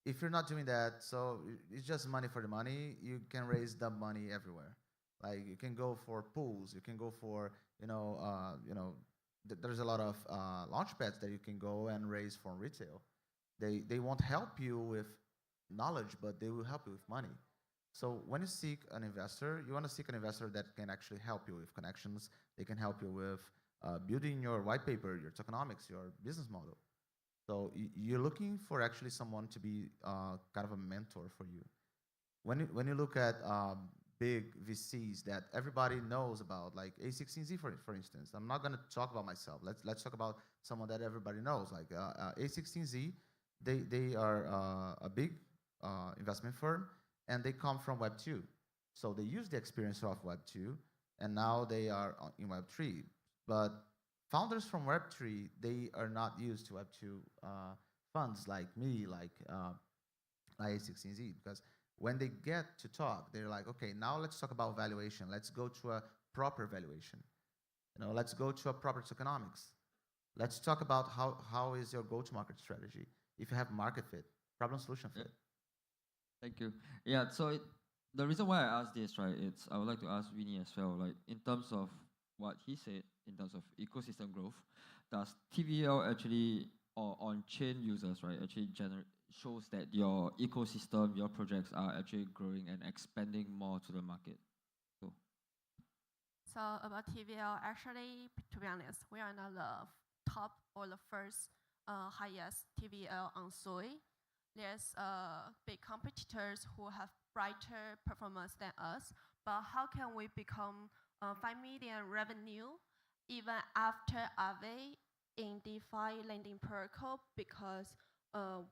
If you're not doing that, so it's just money for the money. You can raise the money everywhere. Like you can go for pools, you can go for there's a lot of launch pads that you can go and raise from retail. They won't help you with knowledge, but they will help you with money. So when you seek an investor, you want to seek an investor that can actually help you with connections. They can help you with building your white paper, your tokenomics, your business model. So you're looking for actually someone to be kind of a mentor for you. When you look at big VCs that everybody knows about, like A16Z for instance. I'm not going to talk about myself. Let's talk about someone that everybody knows, like A16Z. They are a big investment firm, and they come from Web 2. So they use the experience of Web 2, and now they are in Web 3. But founders from Web 3, they are not used to Web 2 funds like me, like A16Z, because when they get to talk, they're like, okay, now let's talk about valuation. Let's go to a proper valuation. Let's go to a proper tokenomics. Let's talk about how is your go-to-market strategy. If you have market fit, problem-solution fit. Thank you. Yeah, so the reason why I asked this, right, I would like to ask Vinny as well, like in terms of what he said, in terms of ecosystem growth, does TVL actually, or on-chain users, right, actually shows that your ecosystem, your projects are actually growing and expanding more to the market? Cool. So about TVL, actually, to be honest, we are not the top or the first highest TVL on Sui. There's big competitors who have brighter performance than us, but how can we become 5 million revenue even after Aave in DeFi lending protocol? Because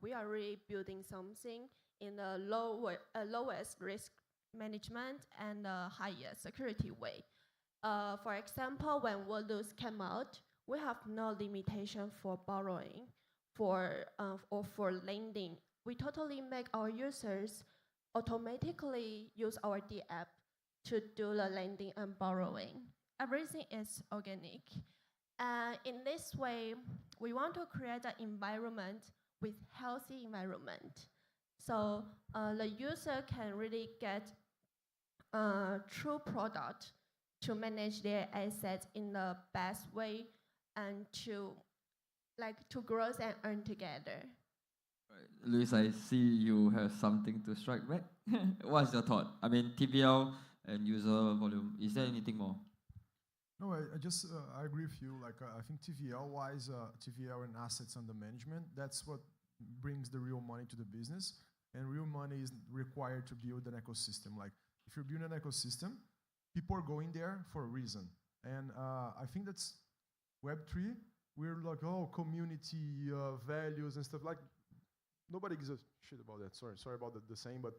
we are really building something in the lowest risk management and the highest security way. For example, when Wordless came out, we have no limitation for borrowing, or for lending. We totally make our users automatically use our D app to do the lending and borrowing. Everything is organic. In this way, we want to create an environment with healthy environment. So the user can really get a true product to manage their assets in the best way and to grow and earn together. Luis, I see you have something to strike back. What's your thought? I mean, TVL and user volume. Is there anything more? No, I just I agree with you. Like I think TVL-wise, TVL and assets under management, that's what brings the real money to the business. And real money is required to build an ecosystem. Like if you're building an ecosystem, people are going there for a reason. And I think that's Web3. We're like, oh, community values and stuff. Like nobody gives a shit about that. Sorry about the saying, but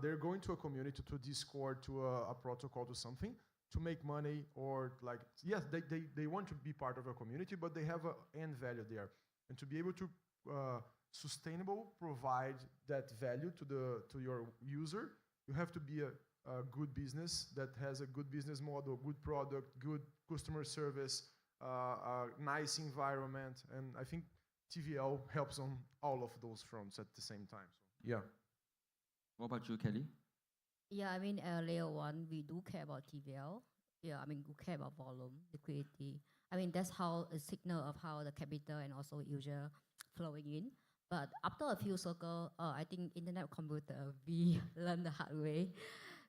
they're going to a community, to Discord, to a protocol, to something, to make money, or like, yes, they want to be part of a community, but they have an end value there. And to be able to sustainable provide that value to your user, you have to be a good business that has a good business model, good product, good customer service, a nice environment. And I think TVL helps on all of those fronts at the same time. So, yeah. What about you, Kelly? Yeah, I mean, layer one, we do care about TVL. Yeah, I mean, we care about volume, liquidity. I mean, that's how a signal of how the capital and also user flowing in. But after a few circles, I think internet computer, we learned the hard way.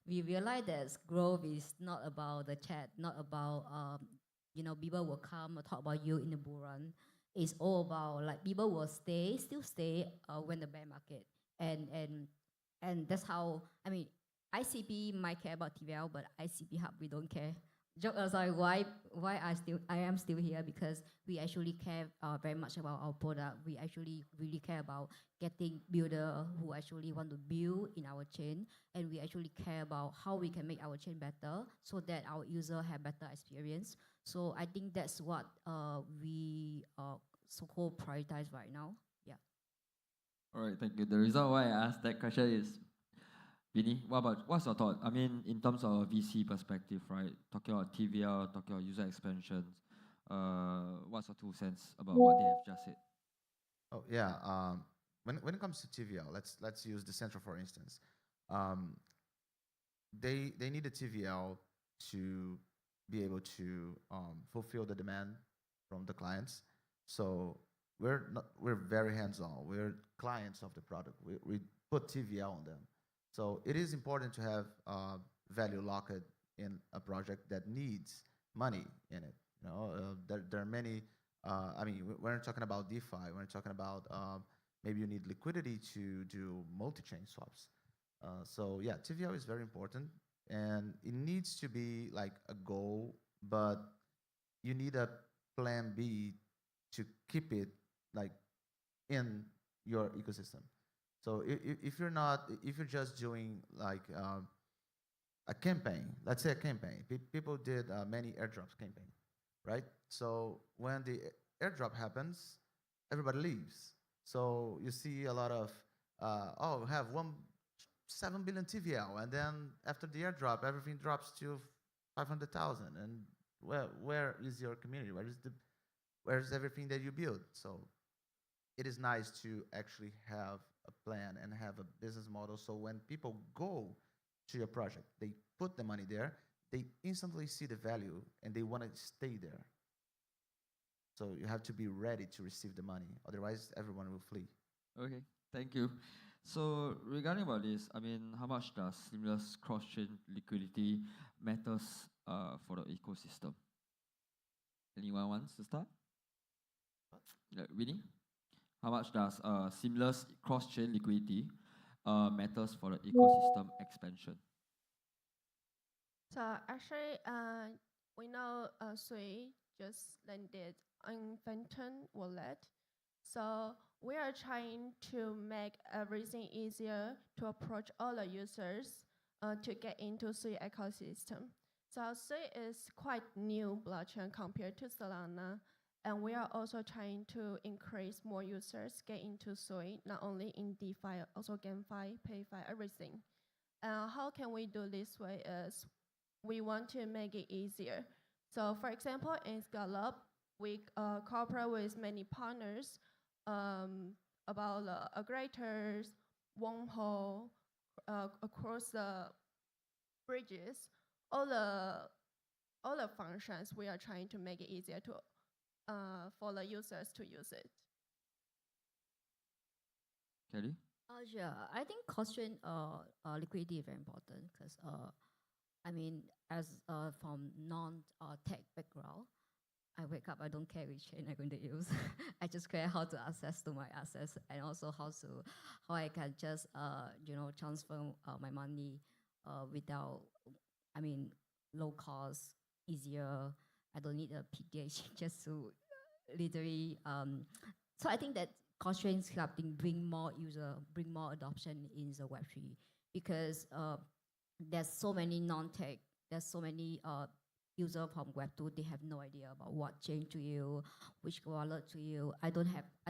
We realized that growth is not about the chat, not about, people will come and talk about you in the bull run. It's all about like people will still stay when the bear market. And that's how, I mean, ICP might care about TVL, but ICP Hub, we don't care. Joke aside, why I am still here, because we actually care very much about our product. We actually really care about getting builder who actually want to build in our chain, and we actually care about how we can make our chain better so that our user have better experience. So I think that's what we so-called prioritize right now. Yeah. All right, thank you. The reason why I asked that question is, Vinny, what's your thought? I mean, in terms of VC perspective, right? Talking about TVL, talking about user expansions, what's your 2 cents about what they have just said? Oh yeah. When it comes to TVL, let's use the Central for instance. They need a TVL to be able to fulfill the demand from the clients. So we're very hands-on. We're clients of the product. We put TVL on them. So it is important to have value locked in a project that needs money in it. You know, there are many. I mean, we're talking about DeFi. We're talking about maybe you need liquidity to do multi-chain swaps. So yeah, TVL is very important, and it needs to be like a goal, but you need a plan B to keep it like in your ecosystem. So if you're just doing like a campaign, let's say a campaign, people did many airdrops campaign, right? So when the airdrop happens, everybody leaves. So you see a lot of, we have 7 billion TVL, and then after the airdrop, everything drops to 500,000. And where is your community? Where's everything that you build? So it is nice to actually have a plan and have a business model. So when people go to your project, they put the money there, they instantly see the value and they want to stay there. So you have to be ready to receive the money. Otherwise, everyone will flee. Okay, thank you. So regarding about this, I mean, how much does seamless cross-chain liquidity matters for the ecosystem? Anyone wants to start? Winnie? How much does seamless cross-chain liquidity matters for the ecosystem expansion? So actually, we know Sui just landed on Phantom wallet. So we are trying to make everything easier to approach all the users to get into Sui ecosystem. So Sui is quite new blockchain compared to Solana. And we are also trying to increase more users get into Sui, not only in DeFi, also GameFi, PayFi, everything. How can we do this way is we want to make it easier. So for example, in Scallop, we cooperate with many partners about aggregators, wormhole, across the bridges, all the functions, we are trying to make it easier to for the users to use it. Kelly? Sure. I think constraint liquidity is very important because I mean, as from non-tech background, I wake up, I don't care which chain I'm going to use. I just care how to access to my assets and also how I can just transfer my money without, I mean, low cost, easier. I don't need a PDH just to literally. So I think that constraints helping bring more adoption in the Web3 because there's so many non-tech, there's so many users from Web2, they have no idea about what chain to use, which wallet to use. I don't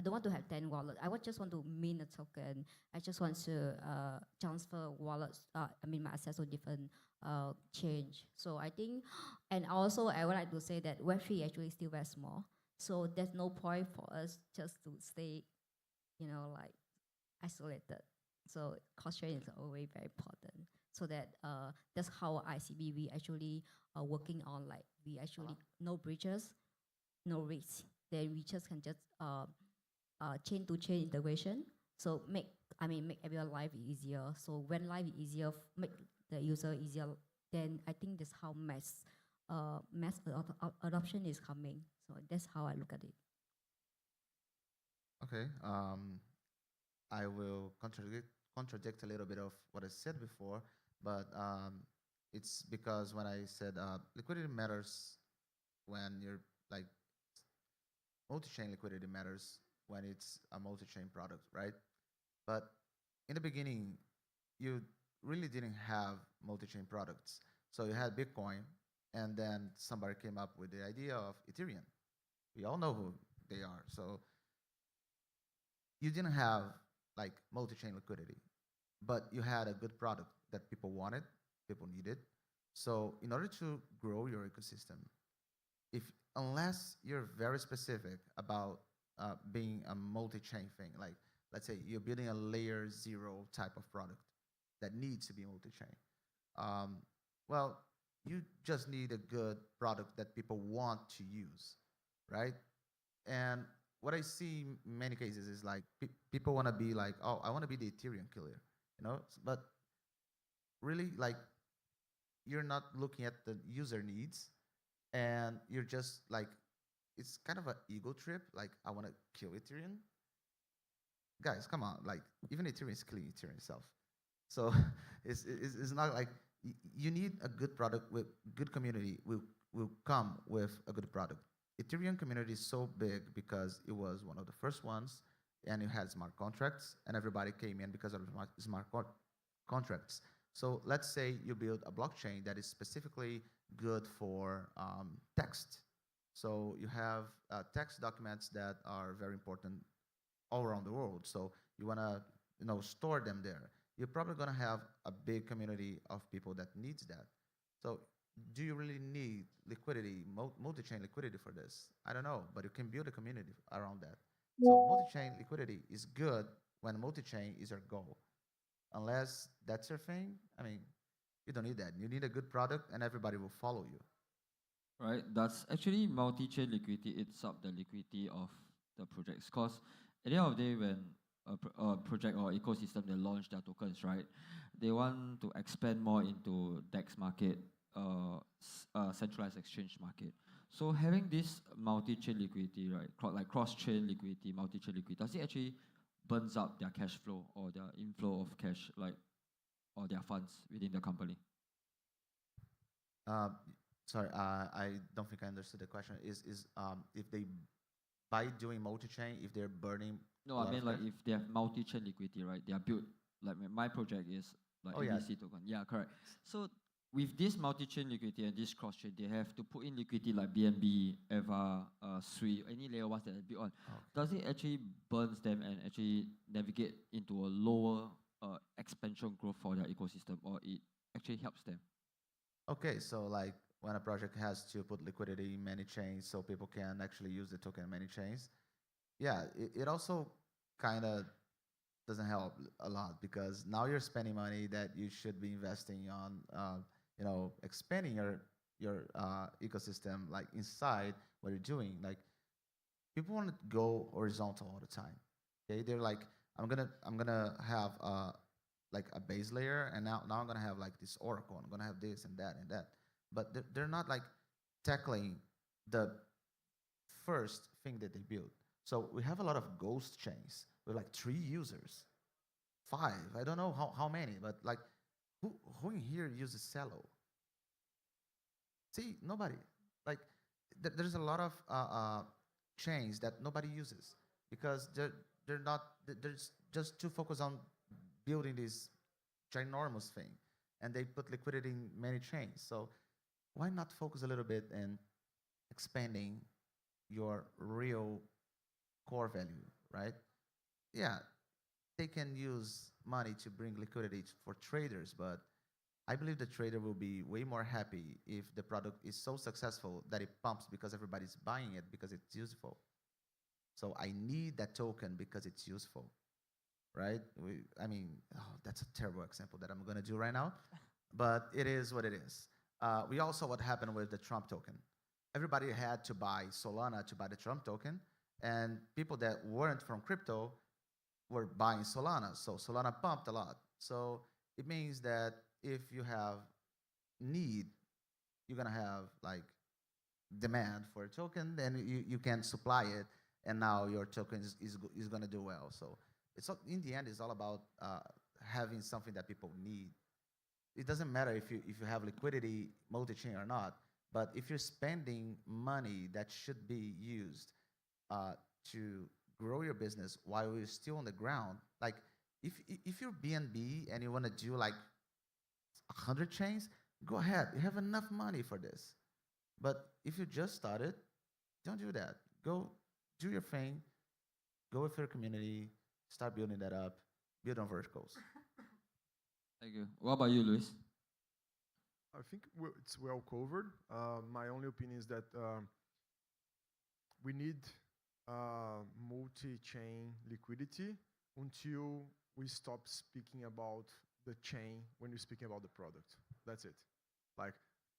want to have 10 wallets. I just want to mint a token. I just want to transfer wallets, my assets to different change. So I think, and also I would like to say that Web3 actually still very small. So there's no point for us just to stay, like isolated. So constraint is always very important. So that that's how ICB we actually are working on. Like we actually no breaches, no risks. Then we just can just chain to chain integration. So make everyone life easier. So when life is easier, make the user easier. Then I think that's how mass adoption is coming. So that's how I look at it. Okay. I will contradict a little bit of what I said before, but it's because when I said liquidity matters when you're like multi-chain liquidity matters when it's a multi-chain product, right? But in the beginning, you really didn't have multi-chain products. So you had Bitcoin, and then somebody came up with the idea of Ethereum. We all know who they are. So you didn't have like multi-chain liquidity, but you had a good product that people wanted, people needed. So in order to grow your ecosystem, unless you're very specific about being a multi-chain thing, like let's say you're building a layer 0 type of product that needs to be multi-chain, well, you just need a good product that people want to use, right? And what I see in many cases is like people want to be like, oh, I want to be the Ethereum killer, but really like you're not looking at the user needs, and you're just like, it's kind of an ego trip. Like, I want to kill Ethereum. Guys, come on. Like, even Ethereum is killing Ethereum itself. So it's not like you need a good product with good community will come with a good product. Ethereum community is so big because it was one of the first ones, and it had smart contracts, and everybody came in because of smart contracts. So let's say you build a blockchain that is specifically good for text. So you have text documents that are very important all around the world. So you want to store them there. You're probably going to have a big community of people that needs that. So do you really need liquidity, multi-chain liquidity for this? I don't know, but you can build a community around that. So multi-chain liquidity is good when multi-chain is your goal. Unless that's your thing, I mean, you don't need that. You need a good product, and everybody will follow you. Right, that's actually multi-chain liquidity. It's up the liquidity of the projects. Because at the end of the day, when a project or ecosystem, they launch their tokens, right? They want to expand more into DEX market, centralized exchange market. So having this multi-chain liquidity, right, like cross-chain liquidity, multi-chain liquidity, does it actually burns up their cash flow or their inflow of cash, like, or their funds within the company? Sorry, I don't think I understood the question. Is if they, by doing multi-chain, if they're burning? No, I mean like if they have multi-chain liquidity, right? They are built like my project is like ABC token. Yeah, correct. So with this multi-chain liquidity and this cross-chain, they have to put in liquidity like BNB, EVA, SWI, any layer ones that they build on. Does it actually burns them and actually navigate into a lower expansion growth for their ecosystem, or it actually helps them? Okay, so like when a project has to put liquidity in many chains so people can actually use the token in many chains, yeah, it also kind of doesn't help a lot because now you're spending money that you should be investing on, expanding your ecosystem like inside what you're doing. Like people want to go horizontal all the time. Okay, they're like, I'm gonna have like a base layer, and now I'm gonna have like this oracle. I'm gonna have this and that and that, but they're not like tackling the first thing that they build. So we have a lot of ghost chains with like 3 users, 5. I don't know how many, but like who in here uses Cello? See, nobody. Like there's a lot of chains that nobody uses because they're not they're just too focused on building this ginormous thing, and they put liquidity in many chains. So why not focus a little bit in expanding your real core value, right? Yeah, they can use money to bring liquidity for traders, but I believe the trader will be way more happy if the product is so successful that it pumps because everybody's buying it because it's useful. So I need that token because it's useful, right? That's a terrible example that I'm going to do right now, but it is what it is. We also what happened with the Trump token. Everybody had to buy Solana to buy the Trump token, and people that weren't from crypto were buying Solana. So Solana pumped a lot. So it means that if you have need, you're gonna have like demand for a token, then you can supply it, and now your token is gonna do well. So in the end, it's all about having something that people need. It doesn't matter if you have liquidity multi-chain or not, but if you're spending money that should be used to grow your business while you're still on the ground, like if you're BNB and you want to do like 100 chains, go ahead. You have enough money for this. But if you just started, don't do that. Go do your thing. Go with your community. Start building that up. Build on verticals. Thank you. What about you, Luis? I think it's well covered. My only opinion is that we need multi-chain liquidity until we stop speaking about the chain when we're speaking about the product. That's it. Like,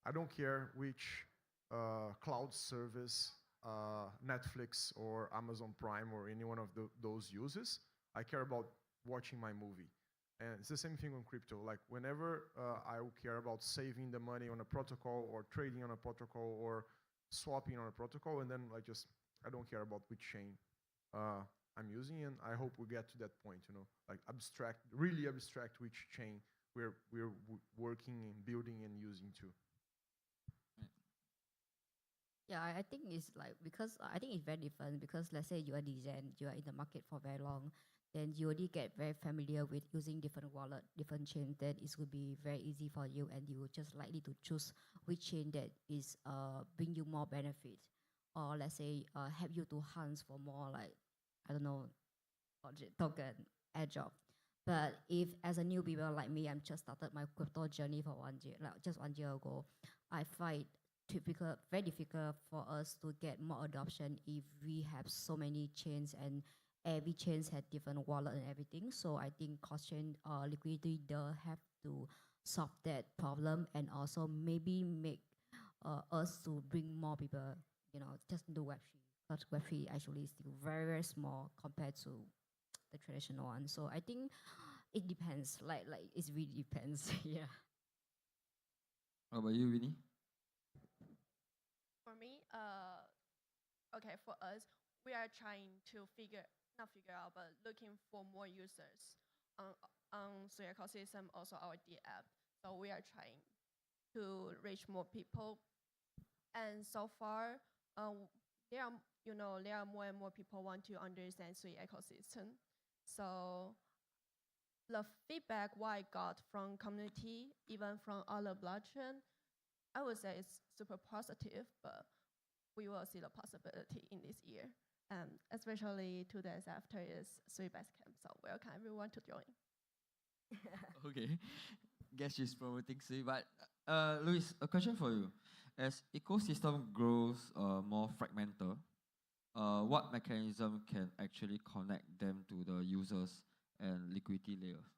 I don't care which cloud service Netflix or Amazon Prime or any one of those uses. I care about watching my movie. And it's the same thing on crypto. Like whenever I will care about saving the money on a protocol or trading on a protocol or swapping on a protocol, and then I don't care about which chain I'm using. And I hope we get to that point, like really abstract which chain we're working and building and using too. Yeah, I think it's like, because I think it's very different, because let's say you are design, you are in the market for very long, then you already get very familiar with using different wallet, different chain, then it will be very easy for you, and you just likely to choose which chain that is bring you more benefit, or let's say help you to hunt for more, like, I don't know, token airdrop. But if as a new people like me, I'm just started my crypto journey for 1 year, like just 1 year ago, I find very difficult for us to get more adoption if we have so many chains and every chain has different wallet and everything. So I think cross-chain liquidity does have to solve that problem, and also maybe make us to bring more people, just do Web3. Because Web3 actually is still very, very small compared to the traditional one. So I think it depends. Like it really depends. Yeah. How about you, Winnie? For me, okay, for us, we are trying to not figure out, but looking for more users on Sui ecosystem, also our D app. So we are trying to reach more people. And so far, there are more and more people want to understand Sui ecosystem. So the feedback what I got from community, even from other blockchain, I would say it's super positive, but we will see the possibility in this year. Especially 2 days after is Sui Best Camp, so welcome everyone to join. Okay, guess she's promoting Sui, but Luis, a question for you. As ecosystem grows more fragmented, what mechanism can actually connect them to the users and liquidity layers?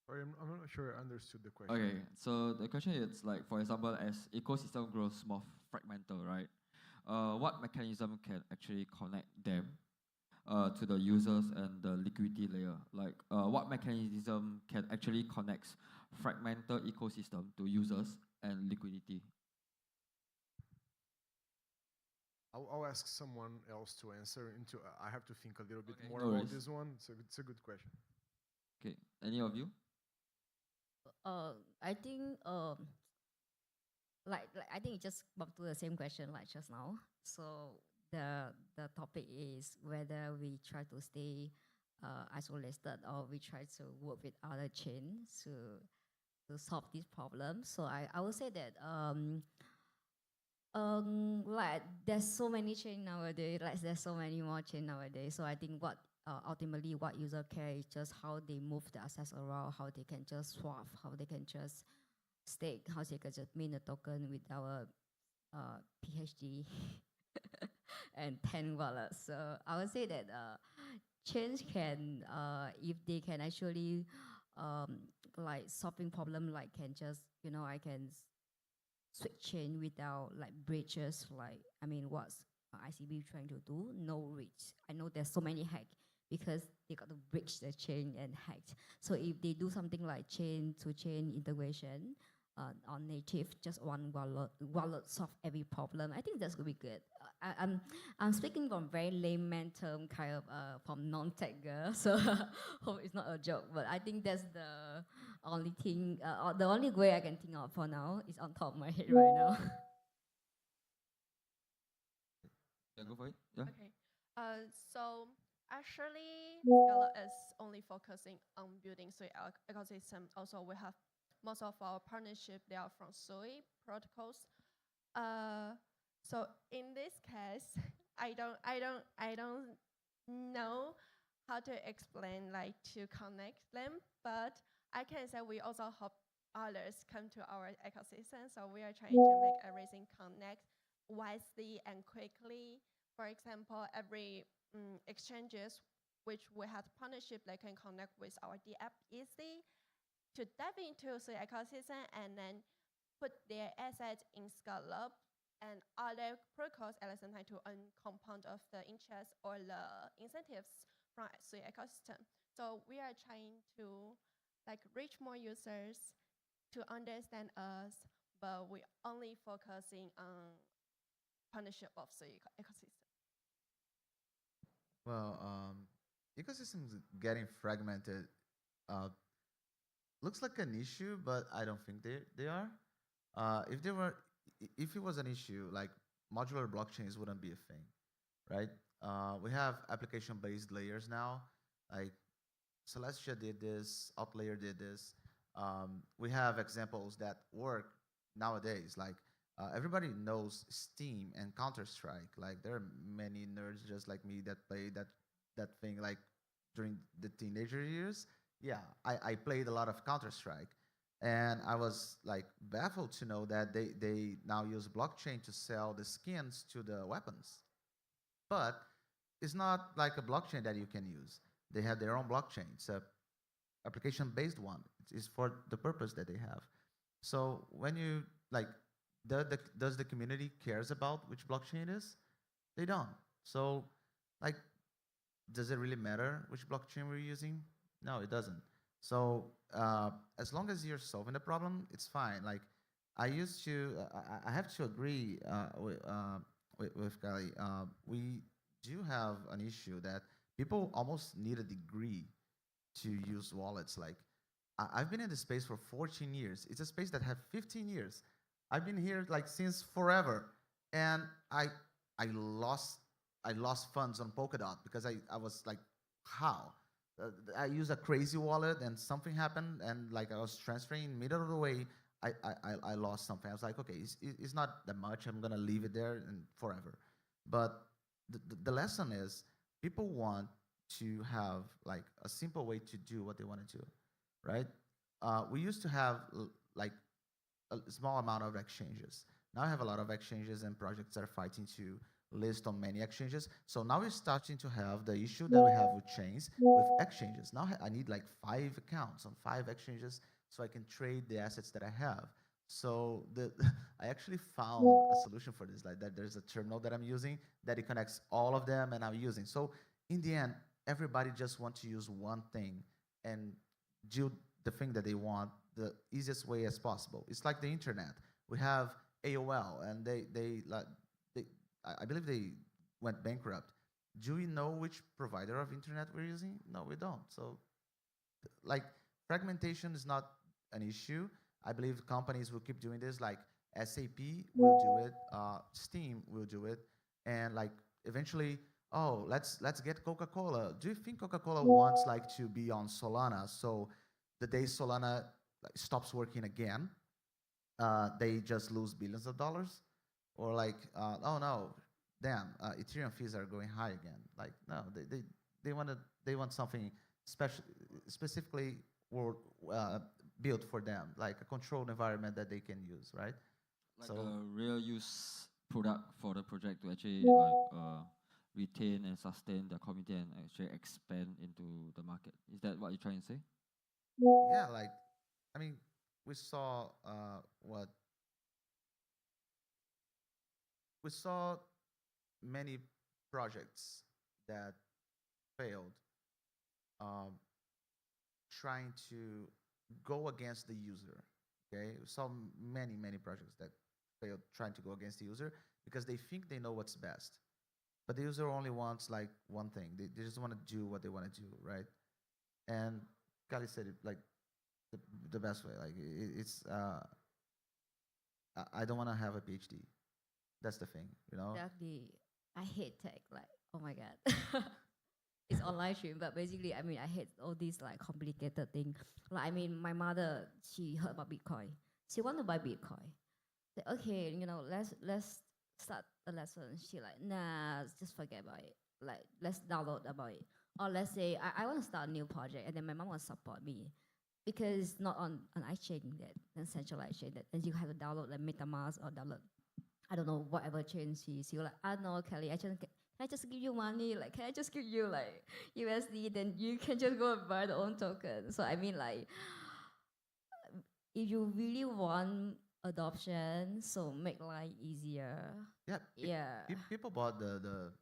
Sorry, I'm not sure I understood the question. Okay, so the question is like, for example, as ecosystem grows more fragmented, right? What mechanism can actually connect them to the users and the liquidity layer? Like, what mechanism can actually connect fragmented ecosystem to users and liquidity? I'll ask someone else to answer. I have to think a little bit more no about worries. this one. It's a good question. Okay, any of you? I think I think it just bumped to the same question like just now. So the topic is whether we try to stay isolated or we try to work with other chains to solve this problem. So I would say that like there's so many chains nowadays, like there's so many more chains nowadays. So I think what ultimately what user care is just how they move the assets around, how they can just swap, how they can just stake, how they can just mint a token with our PhD and 10 wallets. So I would say that chains can, if they can actually like solving problem, like can just, I can switch chain without like breaches, like, I mean, what's ICB trying to do? No reach. I know there's so many hacks because they got to breach the chain and hacked. So if they do something like chain-to-chain integration on native, just one wallet solve every problem, I think that's gonna be good. I'm speaking from very layman term, kind of from non-tech girl, so hope it's not a joke. But I think that's the only thing, the only way I can think of for now is on top of my head right now. Yeah, go for it. Yeah. Okay. So actually, Scala is only focusing on building Sui ecosystem. Also, we have most of our partnership, they are from Sui protocols. So in this case, I don't know how to explain, like, to connect them, but I can say we also hope others come to our ecosystem. So we are trying to make everything connect wisely and quickly. For example, every exchanges which we have partnership, they can connect with our D app easily to dive into the ecosystem and then put their assets in Scala and other protocols at the same time to earn compound of the interest or the incentives from the ecosystem. So we are trying to like reach more users to understand us, but we only focusing on partnership of the ecosystem. Well, ecosystems getting fragmented looks like an issue, but I don't think they are. If it was an issue, like modular blockchains wouldn't be a thing, right? We have application-based layers now, like Celestia did this, Outlayer did this. We have examples that work nowadays, like everybody knows Steam and Counter-Strike. Like there are many nerds just like me that play that thing like during the teenager years. Yeah, I played a lot of Counter-Strike, and I was like baffled to know that they now use blockchain to sell the skins to the weapons. But it's not like a blockchain that you can use. They have their own blockchain. It's a application-based one. It's for the purpose that they have. So when you like, does the community cares about which blockchain it is? They don't. So like, does it really matter which blockchain we're using? No, it doesn't. So as long as you're solving the problem, it's fine. Like I used to, I have to agree with Kali. We do have an issue that people almost need a degree to use wallets. Like I've been in the space for 14 years. It's a space that had 15 years. I've been here like since forever, and I lost funds on Polkadot because I was like how? I use a crazy wallet and something happened and like I was transferring middle of the way, I lost something. I was like, okay, it's not that much. I'm gonna leave it there and forever. But the lesson is people want to have like a simple way to do what they want to do, right? We used to have like a small amount of exchanges. Now I have a lot of exchanges and projects that are fighting to list on many exchanges. So now we're starting to have the issue that we have with chains with exchanges. Now I need like 5 accounts on 5 exchanges so I can trade the assets that I have. So I actually found a solution for this. Like that, there's a terminal that I'm using that it connects all of them, and I'm using. So in the end, everybody just wants to use one thing and do the thing that they want the easiest way as possible. It's like the internet. We have AOL, and I believe they went bankrupt. Do we know which provider of internet we're using? No, we don't. So, like, fragmentation is not an issue. I believe companies will keep doing this. Like SAP will do it, Steam will do it, and like eventually, oh, let's get Coca-Cola. Do you think Coca-Cola wants like to be on Solana? So the day Solana stops working again, they just lose billions of dollars, or like, oh no, damn, Ethereum fees are going high again. Like no, they want something specifically built for them, like a controlled environment that they can use, right? Like So a real use product for the project to actually retain and sustain the community and actually expand into the market. Is that what you're trying to say? yeah, like I mean, we saw what we saw many projects that failed trying to go against the user. Okay, we saw many projects that failed trying to go against the user because they think they know what's best, but the user only wants like one thing. They just want to do what they want to do, right? And Kali said it like the best way. Like it's I don't want to have a PhD. That's the thing, you know. Exactly. I hate tech. Like, oh my god. It's online stream, but basically, I mean, I hate all these like complicated thing. Like, I mean, my mother, she heard about Bitcoin. She want to buy Bitcoin. Say, okay, you know, let's start a lesson. She like, nah, just forget about it. Like, let's download about it. Or let's say I want to start a new project, and then my mom will support me because not on an exchange that then centralized exchange that, and you have to download like MetaMask or download I don't know whatever chain she was like, I know Kelly, can I just give you money? Like, can I just give you like USD? Then you can just go and buy the own token. So I mean, like, if you really want adoption, so make life easier. Yeah, Yeah. people bought the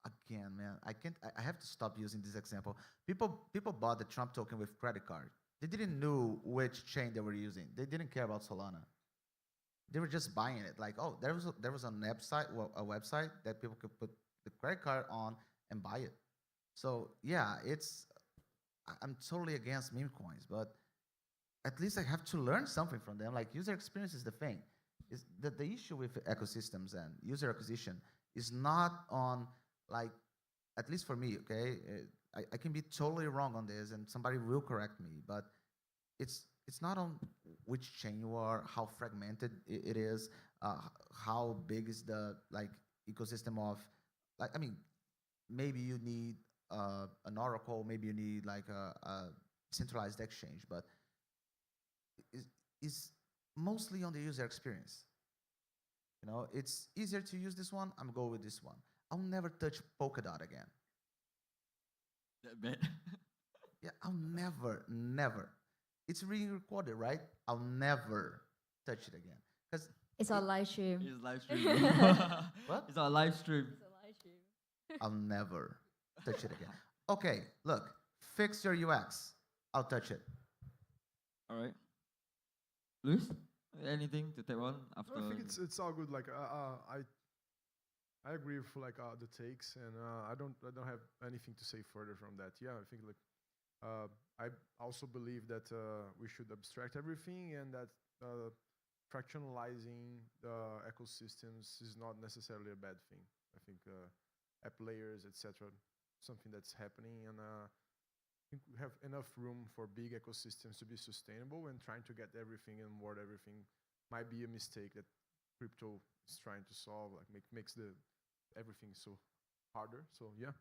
again, man. I have to stop using this example. People bought the Trump token with credit card. They didn't know which chain they were using. They didn't care about Solana. They were just buying it. Like, oh, there was a website that people could put the credit card on and buy it. So yeah, I'm totally against meme coins, but at least I have to learn something from them. Like user experience is the thing. Is the issue with ecosystems and user acquisition is not on like, at least for me, okay. I can be totally wrong on this, and somebody will correct me, but it's not on which chain you are, how fragmented it is, how big is the like ecosystem of, like, I mean, maybe you need an oracle, maybe you need like a centralized exchange, but it's mostly on the user experience. You know, it's easier to use this one, I'm going with this one. I'll never touch Polkadot again. That bad? Yeah, I'll never. It's being recorded, right? I'll never touch it again. Because it's on live stream. It's live stream. What? It's on live stream. It's a live stream. I'll never touch it again. Okay, look, fix your UX. I'll touch it. All right. Luis, anything to take on after? I think it's all good. Like I agree with like the takes, and I don't have anything to say further from that. Yeah, I think like I also believe that we should abstract everything, and that fractionalizing the ecosystems is not necessarily a bad thing. I think app layers, etc., something that's happening, and I think we have enough room for big ecosystems to be sustainable, and trying to get everything and word everything might be a mistake that crypto is trying to solve, like makes the everything so harder. So yeah.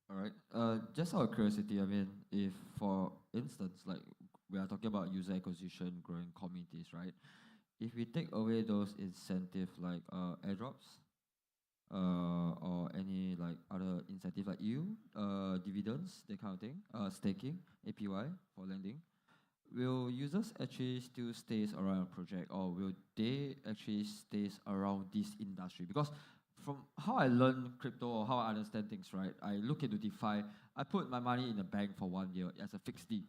All right. Just out of curiosity, I mean, if for instance, like we are talking about user acquisition, growing communities, right? If we take away those incentives like airdrops, or any like other incentive like dividends, that kind of thing, staking, APY for lending, will users actually still stays around a project, or will they actually stays around this industry? Because from how I learn crypto or how I understand things, right, I look into DeFi, I put my money in the bank for 1 year as a fixed D.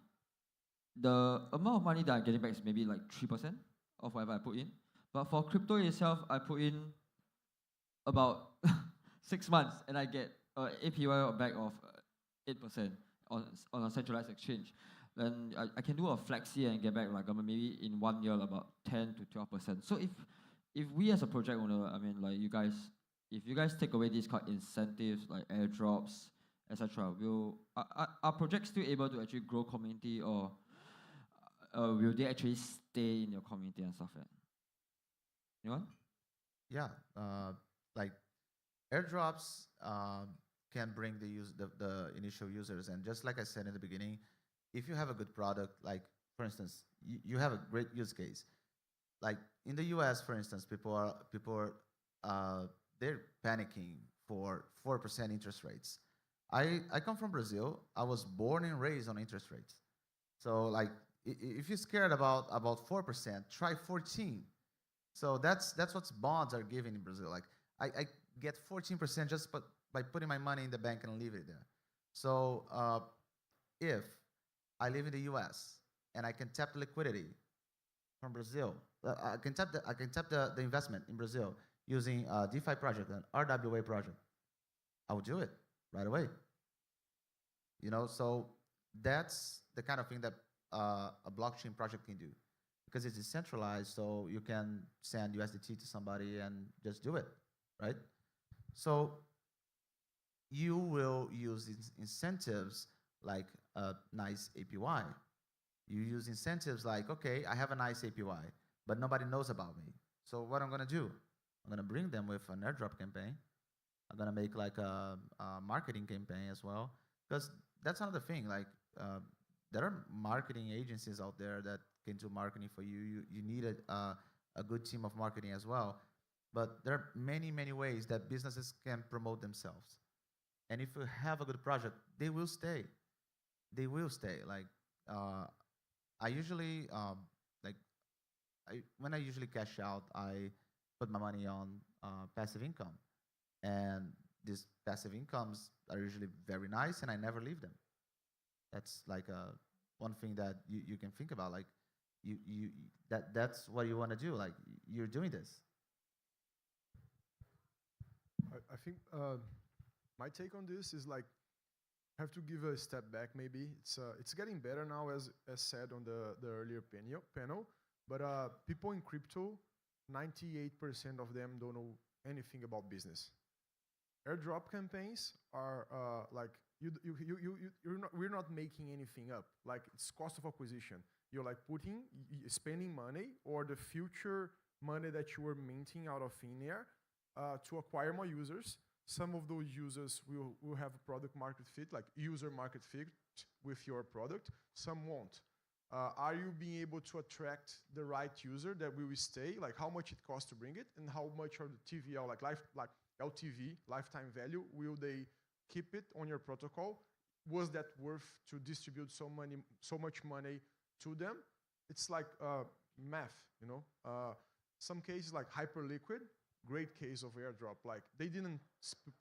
The amount of money that I'm getting back is maybe like 3% of whatever I put in. But for crypto itself, I put in about 6 months and I get APY back of 8% on a centralized exchange. Then I can do a flexi and get back like maybe in 1 year about 10 to 12%. So if we as a project owner, I mean like if you guys take away these kind of incentives like airdrops, etc., will are projects still able to actually grow community, or will they actually stay in your community and stuff like that? Anyone? Yeah, like airdrops can bring the initial users, and just like I said in the beginning, if you have a good product, like for instance, you have a great use case. Like in the U.S., for instance, people are they're panicking for 4% interest rates. I come from Brazil. I was born and raised on interest rates. So like if you're scared about 4%, try 14. So that's what bonds are giving in Brazil. Like I get 14% just by putting my money in the bank and leave it there. So if I live in the U.S. and I can tap the liquidity from Brazil, I can tap the investment in Brazil using a DeFi project, an RWA project, I would do it right away. You know, so that's the kind of thing that a blockchain project can do, because it's decentralized, so you can send USDT to somebody and just do it, right? So you will use incentives like a nice APY. You use incentives like, okay, I have a nice APY, but nobody knows about me. So what I'm gonna do? I'm gonna bring them with an airdrop campaign. I'm gonna make like a marketing campaign as well, because that's another thing. Like there are marketing agencies out there that can do marketing for you. You need a good team of marketing as well. But there are many ways that businesses can promote themselves. And if you have a good project, they will stay. They will stay. Like I usually when I usually cash out, I put my money on passive income, and these passive incomes are usually very nice, and I never leave them. That's like one thing that you can think about. Like that's what you want to do. Like you're doing this. I think my take on this is like have to give a step back. Maybe it's getting better now, as said on the earlier panel. But people in crypto, 98% of them don't know anything about business. Airdrop campaigns are like we're not making anything up. Like it's cost of acquisition. You're like spending money or the future money that you were minting out of thin air to acquire more users. Some of those users will have a product market fit, like user market fit with your product. Some won't. Are you being able to attract the right user that will stay? Like how much it costs to bring it, and how much are the TVL, like LTV, lifetime value, will they keep it on your protocol? Was that worth to distribute so much money to them? It's like math, you know. Some cases like Hyperliquid, great case of airdrop. Like they didn't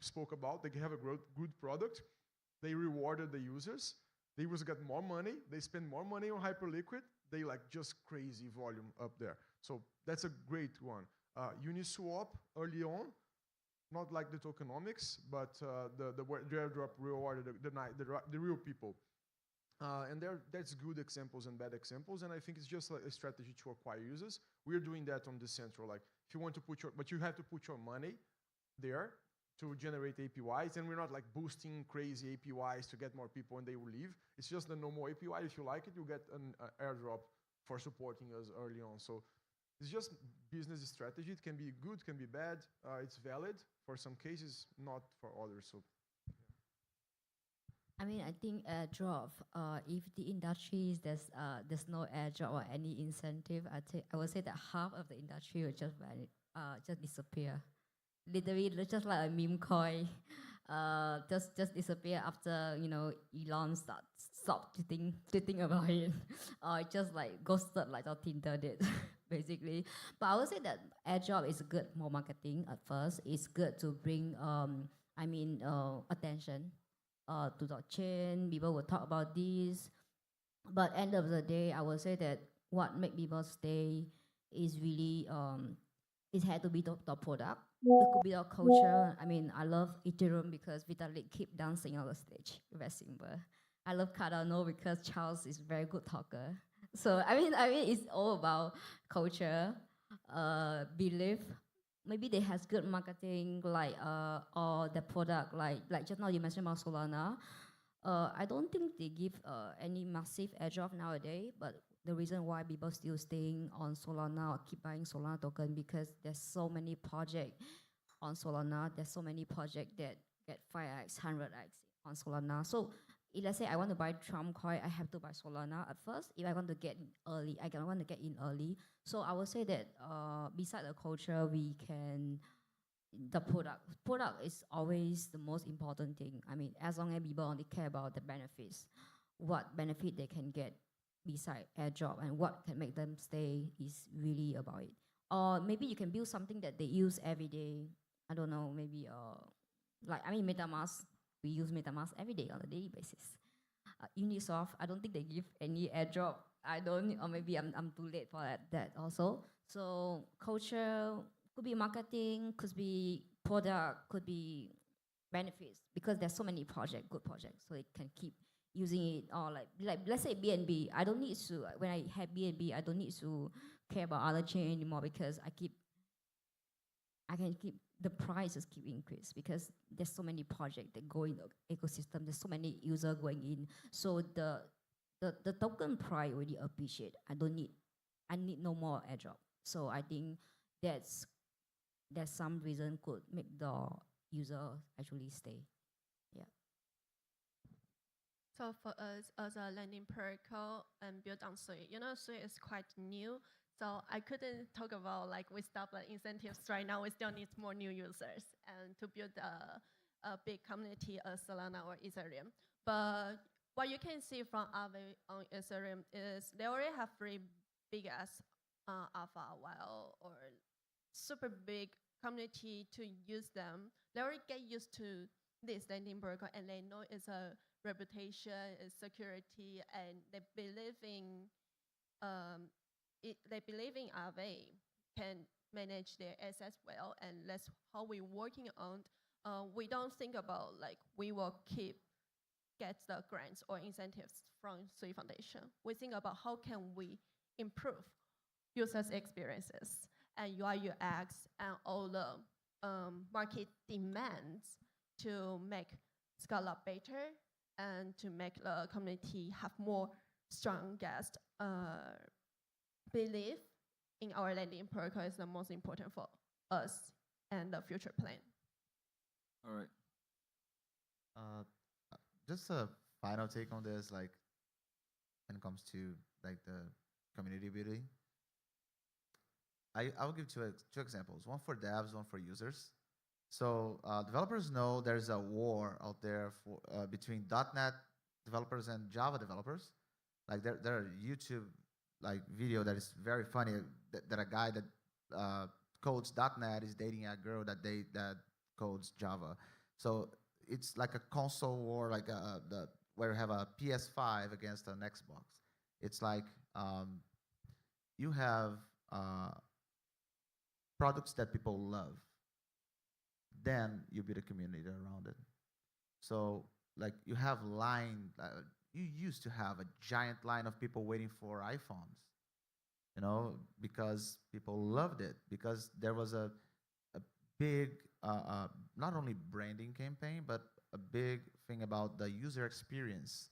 spoke about, they have a good product, they rewarded the users, they was got more money, they spend more money on Hyperliquid, they like just crazy volume up there. So that's a great one. Uniswap early on, not like the tokenomics, but the airdrop rewarded the real people. And that's good examples and bad examples, and I think it's just like a strategy to acquire users. We're doing that on Decentral. Like if you want to but you have to put your money there to generate APYs, and we're not like boosting crazy APYs to get more people and they will leave. It's just the normal APY. If you like it, you get an airdrop for supporting us early on. So it's just business strategy. It can be good, can be bad. It's valid for some cases, not for others. So I mean, I think airdrop. If the industry there's no airdrop or any incentive, I would say that half of the industry will just disappear. Literally, just like a meme coin, just disappear after Elon stop tweeting about it, or just like ghosted like how Tinder did, basically. But I would say that airdrop is good for marketing at first. It's good to bring attention to the chain. People will talk about this, but end of the day, I would say that what make people stay is really it had to be the product. It could be the culture. I mean, I love Ethereum because Vitalik keep dancing on the stage. Very simple. I love Cardano because Charles is very good talker. So I mean, it's all about culture, belief. Maybe they has good marketing, like or the product, like just now you mentioned about Solana. I don't think they give any massive airdrop nowadays, but the reason why people still staying on Solana or keep buying Solana token because there's so many projects on Solana. There's so many projects that get 5x, 100x on Solana. So if let's say I want to buy Trump coin, I have to buy Solana at first. If I want to get in early, want to get in early. So I would say that beside the culture, the product is always the most important thing. I mean, as long as people only care about the benefits, what benefit they can get beside airdrop and what can make them stay is really about it. Or maybe you can build something that they use every day. I don't know, maybe MetaMask, we use MetaMask every day on a daily basis. Unisoft, I don't think they give any airdrop. I don't, or maybe I'm too late for that also. So culture could be marketing, could be product, could be benefits, because there's so many good projects, so it can keep using it. Or like let's say BNB, I don't need to, when I have BNB, I don't need to care about other chain anymore because the prices keep increase because there's so many projects that go in the ecosystem. There's so many users going in, so the token price already appreciate. I need no more airdrop. So I think that's some reason could make the user actually stay. Yeah. So for us as a lending protocol and built on Sui, Sui is quite new. So I couldn't talk about like we stop the incentives right now. We still need more new users and to build a big community of Solana or Ethereum. But what you can see from Aave on Ethereum is they already have pretty big as alpha while or super big community to use them. They already get used to this lending protocol and they know it's a reputation, it's security, and they believe in Aave can manage their assets well, and that's how we're working on. We don't think about like we will get the grants or incentives from Sui Foundation. We think about how can we improve users' experiences and UI UX and all the market demands to make Scala better and to make the community have more strongest belief in our lending protocol is the most important for us and the future plan. All right. Just a final take on this, like when it comes to like the community building. I'll give two examples, one for devs, one for users. So developers know there's a war out there between .NET developers and Java developers. Like there are YouTube like video that is very funny that a guy that codes .NET is dating a girl that codes Java. So it's like a console war, like where you have a PS5 against an Xbox. It's like you have products that people love. Then you build a community around it. So like you have you used to have a giant line of people waiting for iPhones, because people loved it, because there was a big not only branding campaign, but a big thing about the user experience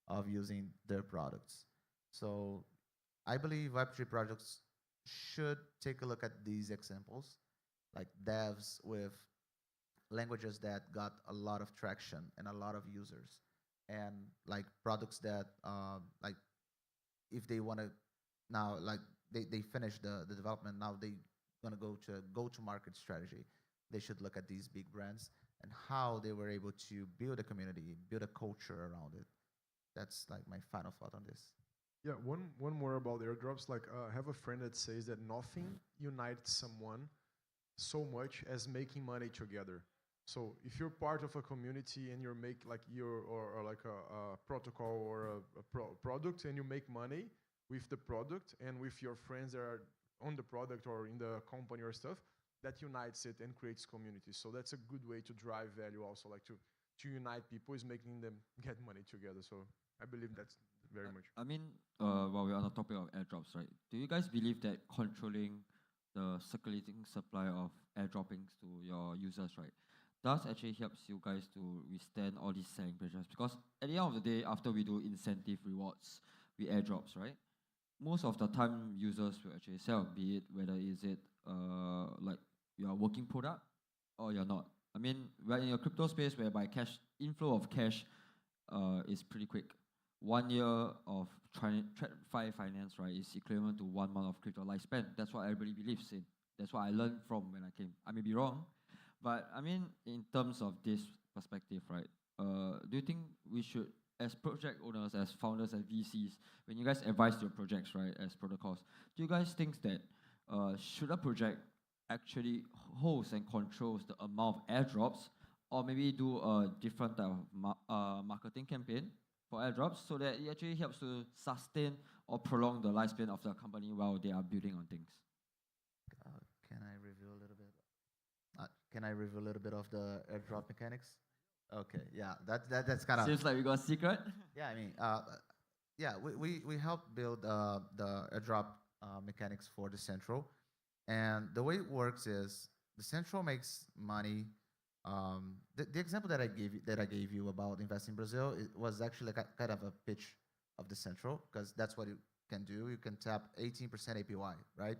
of using their products. So I believe Web3 projects should take a look at these examples, like devs with languages that got a lot of traction and a lot of users, and like products that like if they want to now like they finish the development, now they gonna go to market strategy. They should look at these big brands and how they were able to build a community, build a culture around it. That's like my final thought on this. Yeah, one more about airdrops. Like, I have a friend that says that nothing unites someone so much as making money together. So if you're part of a community and you're or like a protocol or a product, and you make money with the product and with your friends that are on the product or in the company or stuff, that unites it and creates community. So that's a good way to drive value also, like to unite people is making them get money together. So I believe that's very much. I mean, while we're on the topic of airdrops, right? Do you guys believe that controlling the circulating supply of airdroppings to your users, right, does actually helps you guys to withstand all these selling pressures? Because at the end of the day, after we do incentive rewards, we airdrops, right? Most of the time, users will actually sell, be it whether is it like your working product or you're not. I mean, we're in a crypto space whereby cash inflow of cash is pretty quick. 1 year of TradFi finance, right, is equivalent to 1 month of crypto lifespan. That's what everybody believes in. That's what I learned from when I came. I may be wrong, but I mean, in terms of this perspective, right, do you think we should, as project owners, as founders, as VCs, when you guys advise your projects, right, as protocols, do you guys think that should a project actually holds and controls the amount of airdrops, or maybe do a different type of marketing campaign for airdrops so that it actually helps to sustain or prolong the lifespan of the company while they are building on things? Can I review a little bit? Can I review a little bit of the airdrop mechanics? Okay, yeah, that's kind of seems like we got a secret. Yeah, I mean, yeah, we helped build the airdrop mechanics for the central, and the way it works is the central makes money. The example that I gave you about investing in Brazil, it was actually like kind of a pitch of the central, because that's what you can do. You can tap 18% APY, right?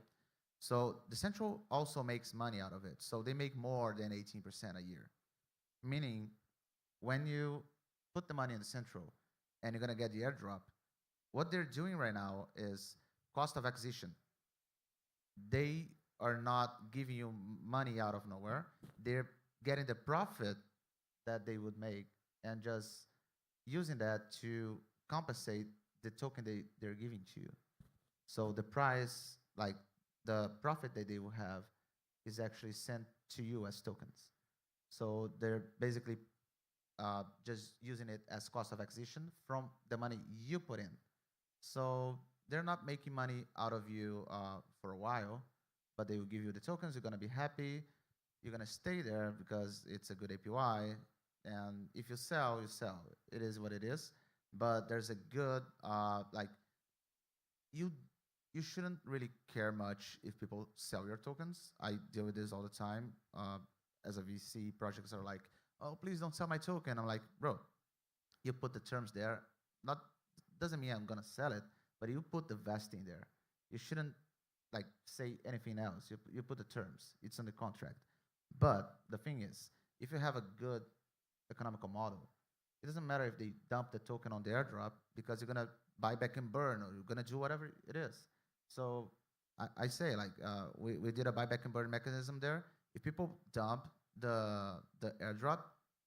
So the central also makes money out of it. So they make more than 18% a year, meaning when you put the money in the central and you're gonna get the airdrop, what they're doing right now is cost of acquisition. They are not giving you money out of nowhere. They're getting the profit that they would make and just using that to compensate the token they're giving to you. So the price, like the profit that they will have, is actually sent to you as tokens. So they're basically just using it as cost of acquisition from the money you put in. So they're not making money out of you for a while, but they will give you the tokens. You're gonna be happy. You're gonna stay there because it's a good APY. And if you sell, you sell. It is what it is. But there's a good like you shouldn't really care much if people sell your tokens. I deal with this all the time. As a VC, projects are like, oh, please don't sell my token. I'm like, bro, you put the terms there. Not doesn't mean I'm gonna sell it, but you put the vesting there. You shouldn't like say anything else. You put the terms. It's in the contract. But the thing is, if you have a good economical model, it doesn't matter if they dump the token on the airdrop, because you're gonna buy back and burn, or you're gonna do whatever it is. So I say, like, we did a buyback and burn mechanism there. If people dump the airdrop,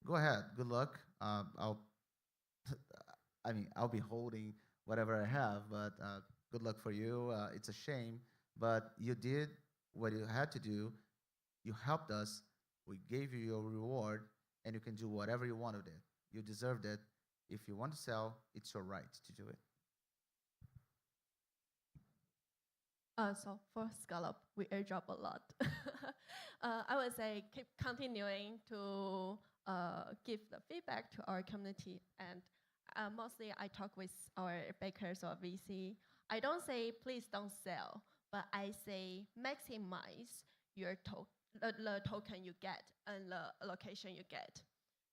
go ahead, good luck. I'll I'll be holding whatever I have, but good luck for you. It's a shame, but you did what you had to do. You helped us. We gave you your reward, and you can do whatever you want with it. You deserved it. If you want to sell, it's your right to do it. So for Scallop, we airdrop a lot. I would say keep continuing to give the feedback to our community, and mostly I talk with our backers or VC. I don't say please don't sell, but I say maximize your the token you get and the allocation you get.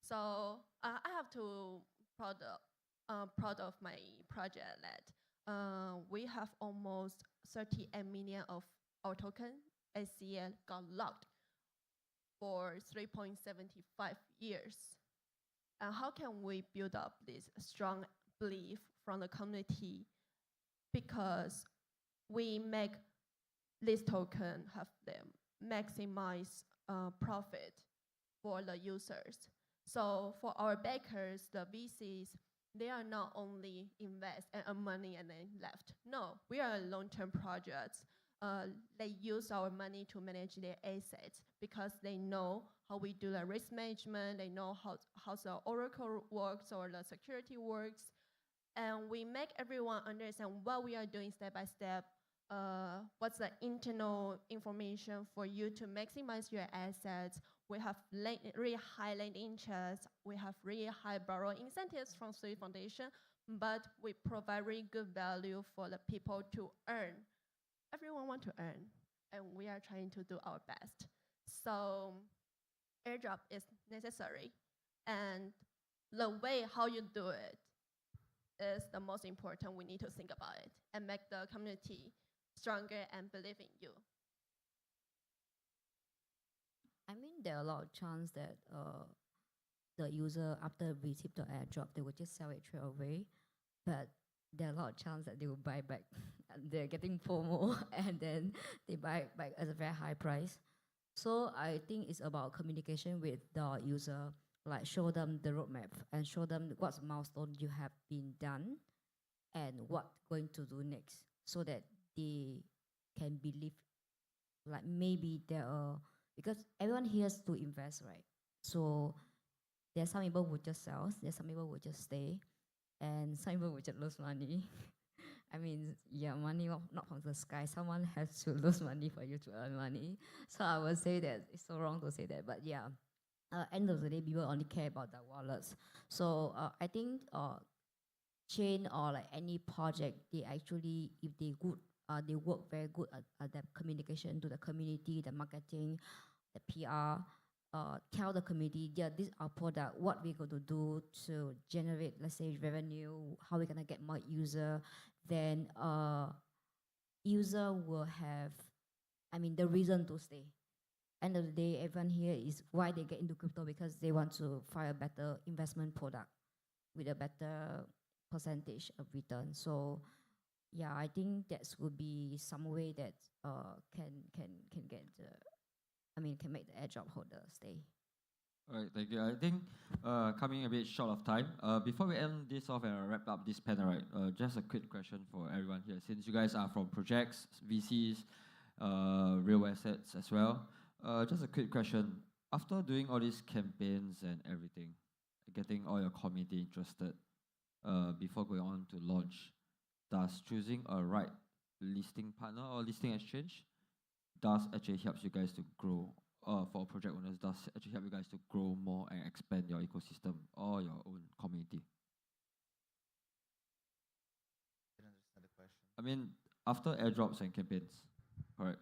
So I have to proud of my project that we have almost 38 million of our token SCL got locked for 3.75 years. And how can we build up this strong belief from the community? Because we make this token have them maximize profit for the users. So for our backers, the VCs, they are not only invest and earn money and then left. No, we are long-term projects. They use our money to manage their assets because they know how we do the risk management, they know how the Oracle works or the security works, and we make everyone understand what we are doing step by step, what's the internal information for you to maximize your assets. We have really high land interest, we have really high borrow incentives from Sui Foundation, but we provide really good value for the people to earn. Everyone wants to earn, and we are trying to do our best. So airdrop is necessary, and the way how you do it is the most important. We need to think about it and make the community stronger and believe in you. I mean, there are a lot of chance that the user, after receive the airdrop, they will just sell it straight away. But there are a lot of chance that they will buy back. And they're getting FOMO, and then they buy it back at a very high price. So I think it's about communication with the user, like show them the roadmap and show them what milestone you have been done and what going to do next, so that they can believe, like maybe there are, because everyone here has to invest, right? So there's some people who just sell, there's some people who just stay, and some people will just lose money. I mean, yeah, money not from the sky. Someone has to lose money for you to earn money. So I would say that it's so wrong to say that. But yeah, end of the day, people only care about the wallets. So I think chain or like any project, they actually, if they good, they work very good at the communication to the community, the marketing, the PR. Tell the community, yeah, this is our product, what we're going to do to generate, let's say, revenue, how we're going to get more user, then user will have, I mean, the reason to stay. End of the day, everyone here is why they get into crypto, because they want to find a better investment product with a better percentage of return. So yeah, I think that would be some way that can get the, I mean, can make the airdrop holder stay. All right, thank you. I think coming a bit short of time, before we end this off and wrap up this panel, right, just a quick question for everyone here. Since you guys are from projects, VCs, real assets as well, just a quick question. After doing all these campaigns and everything, getting all your community interested, before going on to launch, does choosing a right listing partner or listing exchange does actually helps you guys to grow, for project owners, does actually help you guys to grow more and expand your ecosystem or your own community? I didn't understand the question. I mean, after airdrops and campaigns, correct,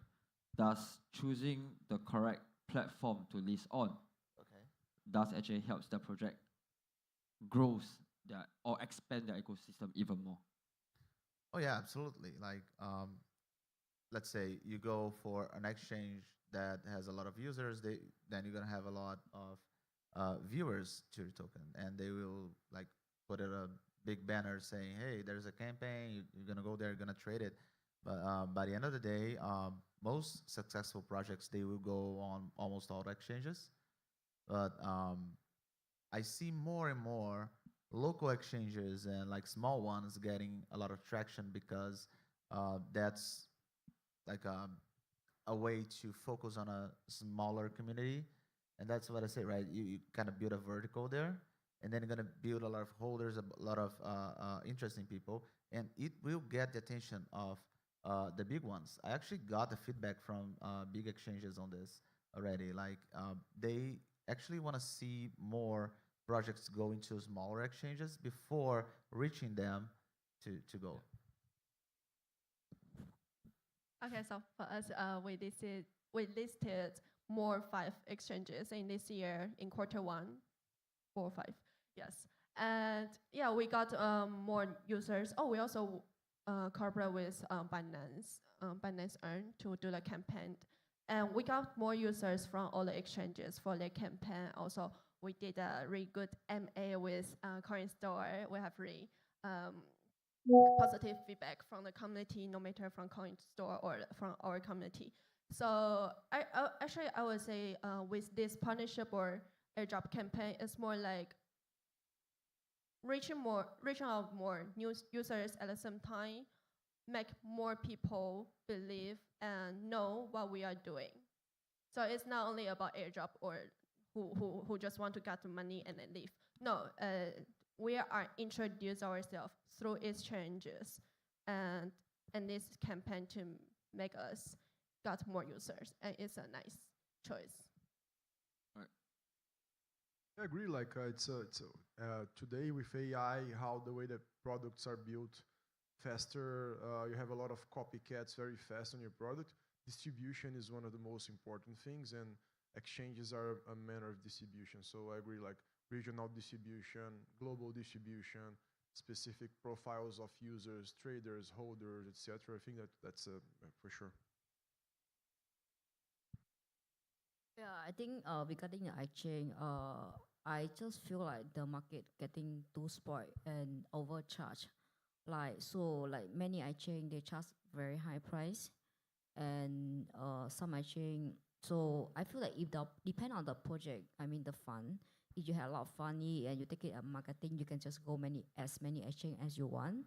does choosing the correct platform to list on, Okay. does actually helps the project grows their or expand their ecosystem even more? Oh yeah, absolutely. Like, let's say you go for an exchange that has a lot of users, then you're gonna have a lot of viewers to your token, and they will like put it a big banner saying, "Hey, there's a campaign. You're gonna go there, you're gonna trade it." But by the end of the day, most successful projects, they will go on almost all exchanges. But I see more and more local exchanges and like small ones getting a lot of traction, because that's like a way to focus on a smaller community. And that's what I say, right? You kind of build a vertical there, and then you're going to build a lot of holders, a lot of interesting people, and it will get the attention of the big ones. I actually got the feedback from big exchanges on this already. Like, they actually want to see more projects go into smaller exchanges before reaching them to go. Okay, so for us, we listed more 5 exchanges in this year in Q1, 4 or 5, yes. And yeah, we got more users. Oh, we also cooperate with Binance Earn to do the campaign. And we got more users from all the exchanges for the campaign. Also, we did a really good MA with Coinstore. We have really positive feedback from the community, no matter from Coinstore or from our community. So actually, I would say with this partnership or airdrop campaign, it's more like reaching out more new users at the same time, make more people believe and know what we are doing. So it's not only about airdrop or who just want to get the money and then leave. No, we are introduce ourselves through exchanges and this campaign to make us get more users, and it's a nice choice. I agree. Like today with AI, how the way that products are built faster, you have a lot of copycats very fast on your product. Distribution is one of the most important things, and exchanges are a manner of distribution. So I agree, like regional distribution, global distribution, specific profiles of users, traders, holders, etc. I think that's for sure. Yeah, I think regarding the exchange, I just feel like the market getting too spoiled and overcharged. Like many exchange they charge very high price, and some exchange. So I feel like if the depend on the project, I mean the fund. If you have a lot of money and you take it at marketing, you can just go as many exchange as you want.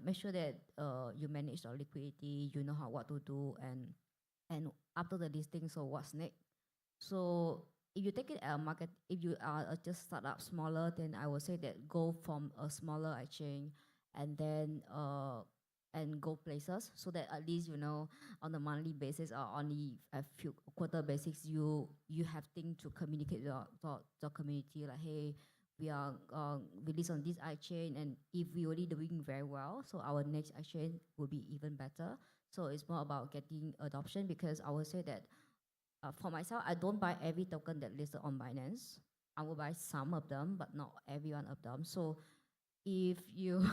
Make sure that you manage the liquidity, you know what to do, and after the listing, so what's next? So if you take it at a market, if you are just start up smaller, then I would say that go from a smaller exchange and then and go places, so that at least on a monthly basis or only a few quarter basis, you have things to communicate with the community, like, hey, we are released on this exchange, and if we already doing very well, so our next exchange will be even better. So it's more about getting adoption, because I would say that for myself, I don't buy every token that listed on Binance. I will buy some of them, but not every one of them. So if you,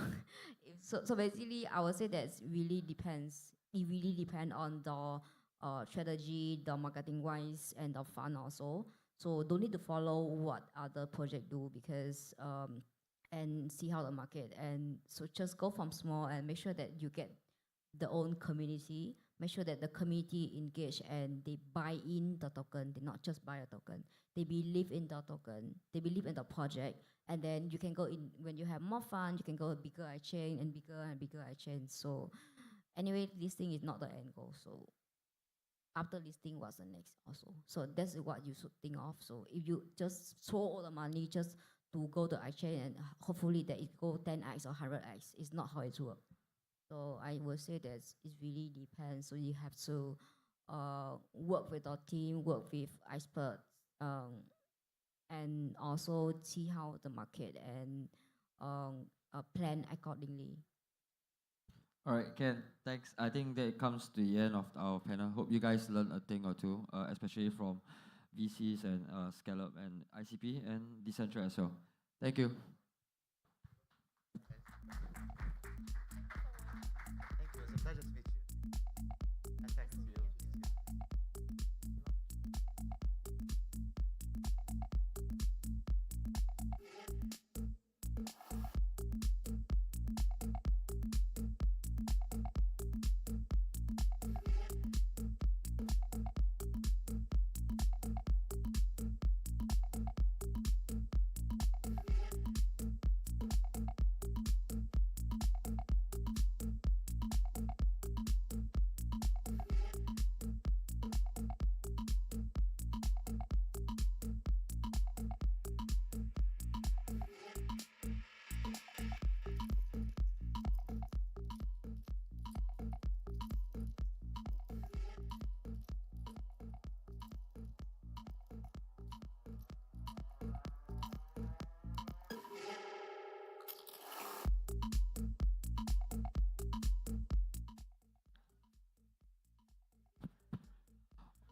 so basically, I would say that really depends. It really depends on the strategy, the marketing wise, and the fund also. So don't need to follow what other project do, because and see how the market, and so just go from small and make sure that you get the own community. Make sure that the community engage and they buy in the token. They not just buy a token. They believe in the token. They believe in the project. And then you can go in, when you have more fun, you can go a bigger exchange and bigger exchange. So anyway, listing is not the end goal. So after listing, what's the next also? So that's what you should think of. So if you just throw all the money just to go to exchange and hopefully that it go 10x or 100x, it's not how it works. So I would say that it really depends. So you have to work with our team, work with experts, and also see how the market and plan accordingly. All right, Ken, thanks. I think that comes to the end of our panel. Hope you guys learned a thing or two, especially from VCs and Scallop and ICP and Decentral as well. Thank you. Pleasure to meet you. And thanks to you.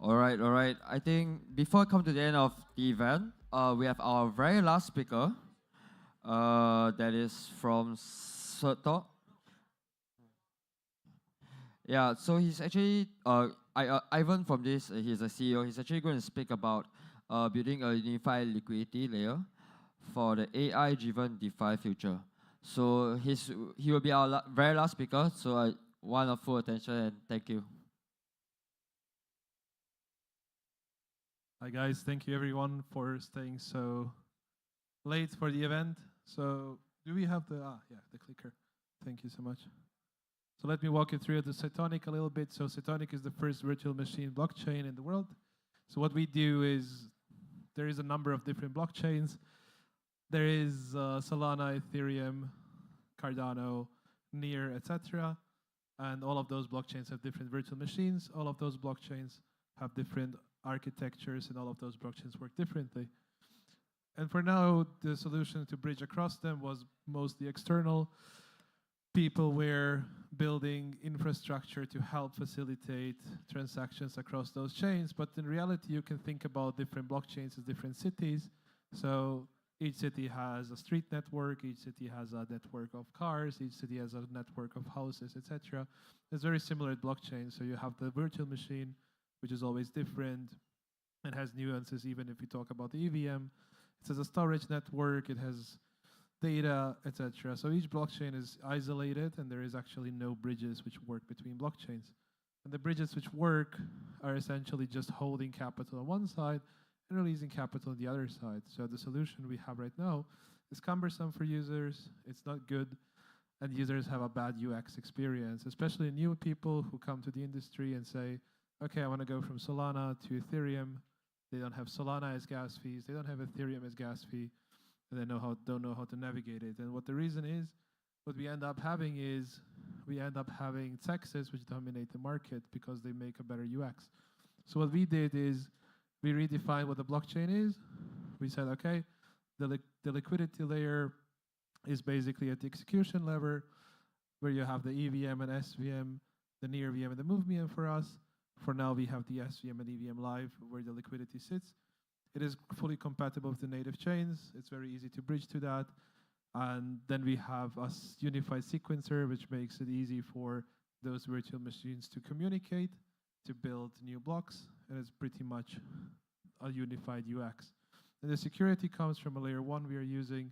All right, all right. I think before I come to the end of the event, we have our very last speaker. That is from Sertok. Yeah, so he's actually Ivan from this. He's a CEO. He's actually going to speak about building a unified liquidity layer for the AI-driven DeFi future. So he will be our very last speaker. So I want your full attention and thank you. Hi guys, thank you everyone for staying so late for the event. So do we have the clicker? Thank you so much. So let me walk you through the Cytonic a little bit. So Cytonic is the first virtual machine blockchain in the world. So what we do is there is a number of different blockchains. There is Solana, Ethereum, Cardano, Near, etc. And all of those blockchains have different virtual machines. All of those blockchains have different architectures, and all of those blockchains work differently. And for now, the solution to bridge across them was mostly external. People were building infrastructure to help facilitate transactions across those chains. But in reality, you can think about different blockchains as different cities. So each city has a street network, each city has a network of cars, each city has a network of houses, etc. It's very similar to blockchain. So you have the virtual machine, which is always different and has nuances even if you talk about the EVM. It has a storage network, it has data, etc. So each blockchain is isolated, and there is actually no bridges which work between blockchains. And the bridges which work are essentially just holding capital on one side and releasing capital on the other side. So the solution we have right now is cumbersome for users, it's not good, and users have a bad UX experience, especially new people who come to the industry and say, okay, I want to go from Solana to Ethereum. They don't have Solana as gas fees. They don't have Ethereum as gas fee. And they don't know how to navigate it. And what the reason is, what we end up having is, we end up having taxes which dominate the market because they make a better UX. So what we did is, we redefined what the blockchain is. We said, okay, the liquidity layer is basically at the execution level, where you have the EVM and SVM, the near VM and the move VM for us. For now, we have the SVM and EVM live where the liquidity sits. It is fully compatible with the native chains. It's very easy to bridge to that. And then we have a unified sequencer, which makes it easy for those virtual machines to communicate, to build new blocks, and it's pretty much a unified UX. And the security comes from a layer 1 we are using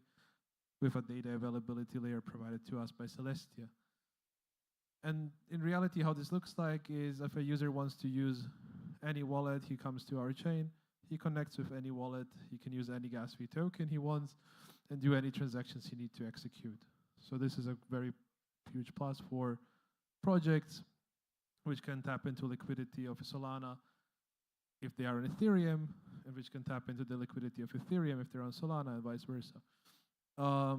with a data availability layer provided to us by Celestia. And in reality, how this looks like is if a user wants to use any wallet, he comes to our chain, he connects with any wallet, he can use any gas fee token he wants, and do any transactions he needs to execute. So this is a very huge plus for projects which can tap into liquidity of Solana if they are on Ethereum, and which can tap into the liquidity of Ethereum if they're on Solana, and vice versa.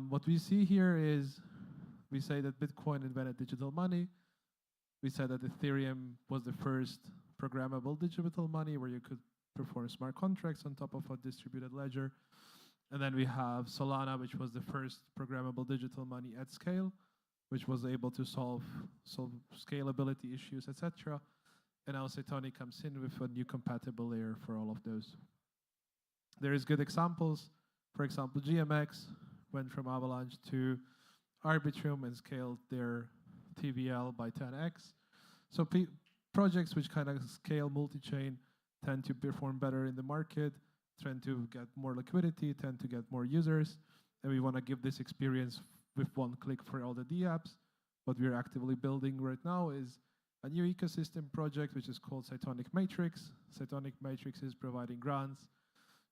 What we see here is, we say that Bitcoin invented digital money. We said that Ethereum was the first programmable digital money where you could perform smart contracts on top of a distributed ledger. And then we have Solana, which was the first programmable digital money at scale, which was able to solve scalability issues, etc. And now Cytonic comes in with a new compatible layer for all of those. There is good examples. For example, GMX went from Avalanche to Arbitrum and scaled their TVL by 10x. So projects which kind of scale multi-chain tend to perform better in the market, tend to get more liquidity, tend to get more users, and we want to give this experience with one click for all the dApps. What we're actively building right now is a new ecosystem project which is called Cytonic Matrix. Cytonic Matrix is providing grants,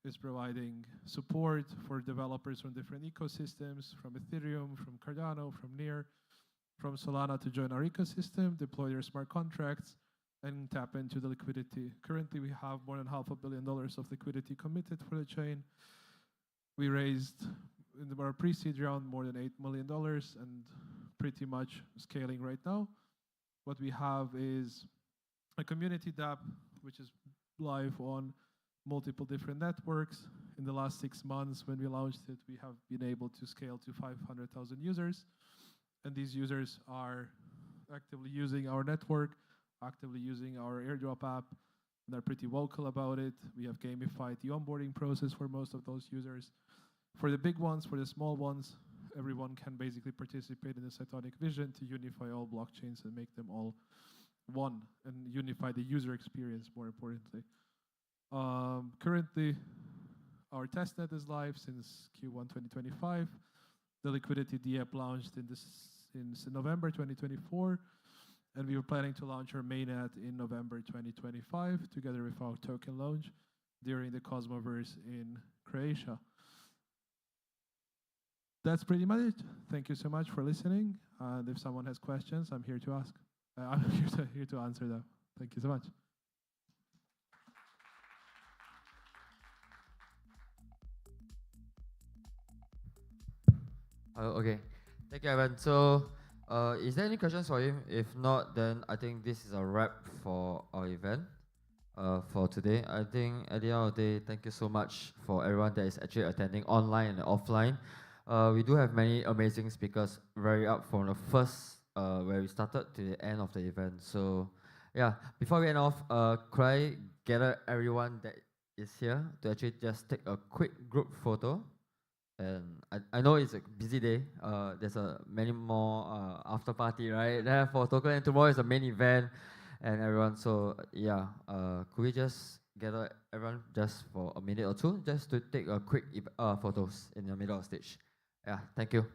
is providing support for developers from different ecosystems, from Ethereum, from Cardano, from Near, from Solana to join our ecosystem, deploy their smart contracts, and tap into the liquidity. Currently, we have more than $500 million of liquidity committed for the chain. We raised in our pre-seed round more than $8 million and pretty much scaling right now. What we have is a community dApp, which is live on multiple different networks. In the last 6 months, when we launched it, we have been able to scale to 500,000 users. And these users are actively using our network, actively using our airdrop app, They're pretty vocal about it. We have gamified the onboarding process for most of those users. For the big ones, for the small ones, everyone can basically participate in the Cytonic vision to unify all blockchains and make them all one and unify the user experience, more importantly. Currently, our testnet is live since Q1 2025. The liquidity DApp launched in November 2024, and we were planning to launch our mainnet in November 2025, together with our token launch during the Cosmoverse in Croatia. That's pretty much it. Thank you so much for listening. And if someone has questions, I'm here to ask. I'm here to answer them. Thank you so much. Okay. Thank you, Evan. So, is there any questions for him? If not, then I think this is a wrap for our event for today. I think at the end of the day, thank you so much for everyone that is actually attending online and offline. We do have many amazing speakers very up from the first where we started to the end of the event. So, yeah, before we end off, could I gather everyone that is here to actually just take a quick group photo? And I know it's a busy day. There's many more after party, right? There for Token, and tomorrow is the main event, and everyone. So yeah, could we just gather everyone just for a minute or two, just to take a quick photos in the middle of stage? Yeah, thank you.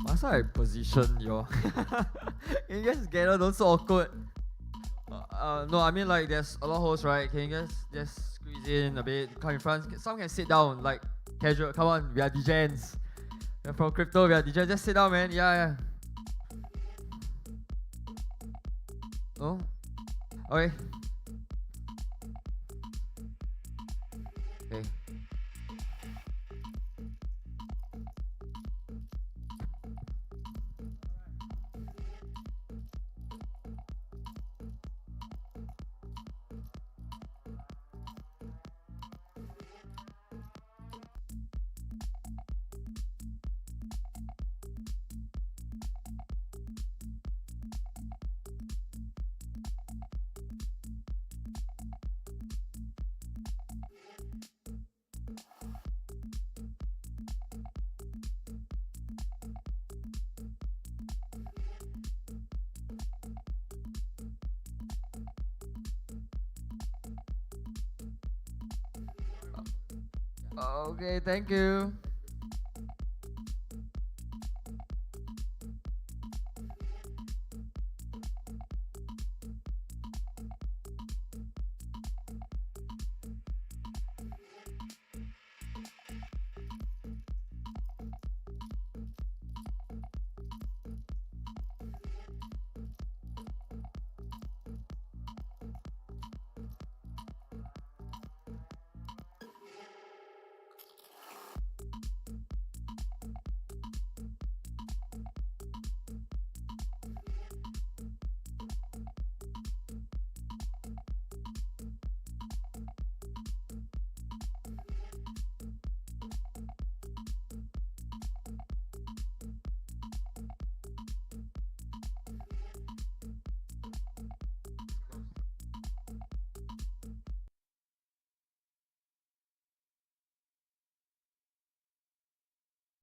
Must I position your? Can you guys gather? Don't so awkward. No, I mean like there's a lot of hosts, right? Can you guys just squeeze in a bit? Come in front. Some can sit down, like casual. Come on, we are DJs. We're from crypto. We are DJs. Just sit down, man. Yeah. No. Okay. Okay. Okay, thank you.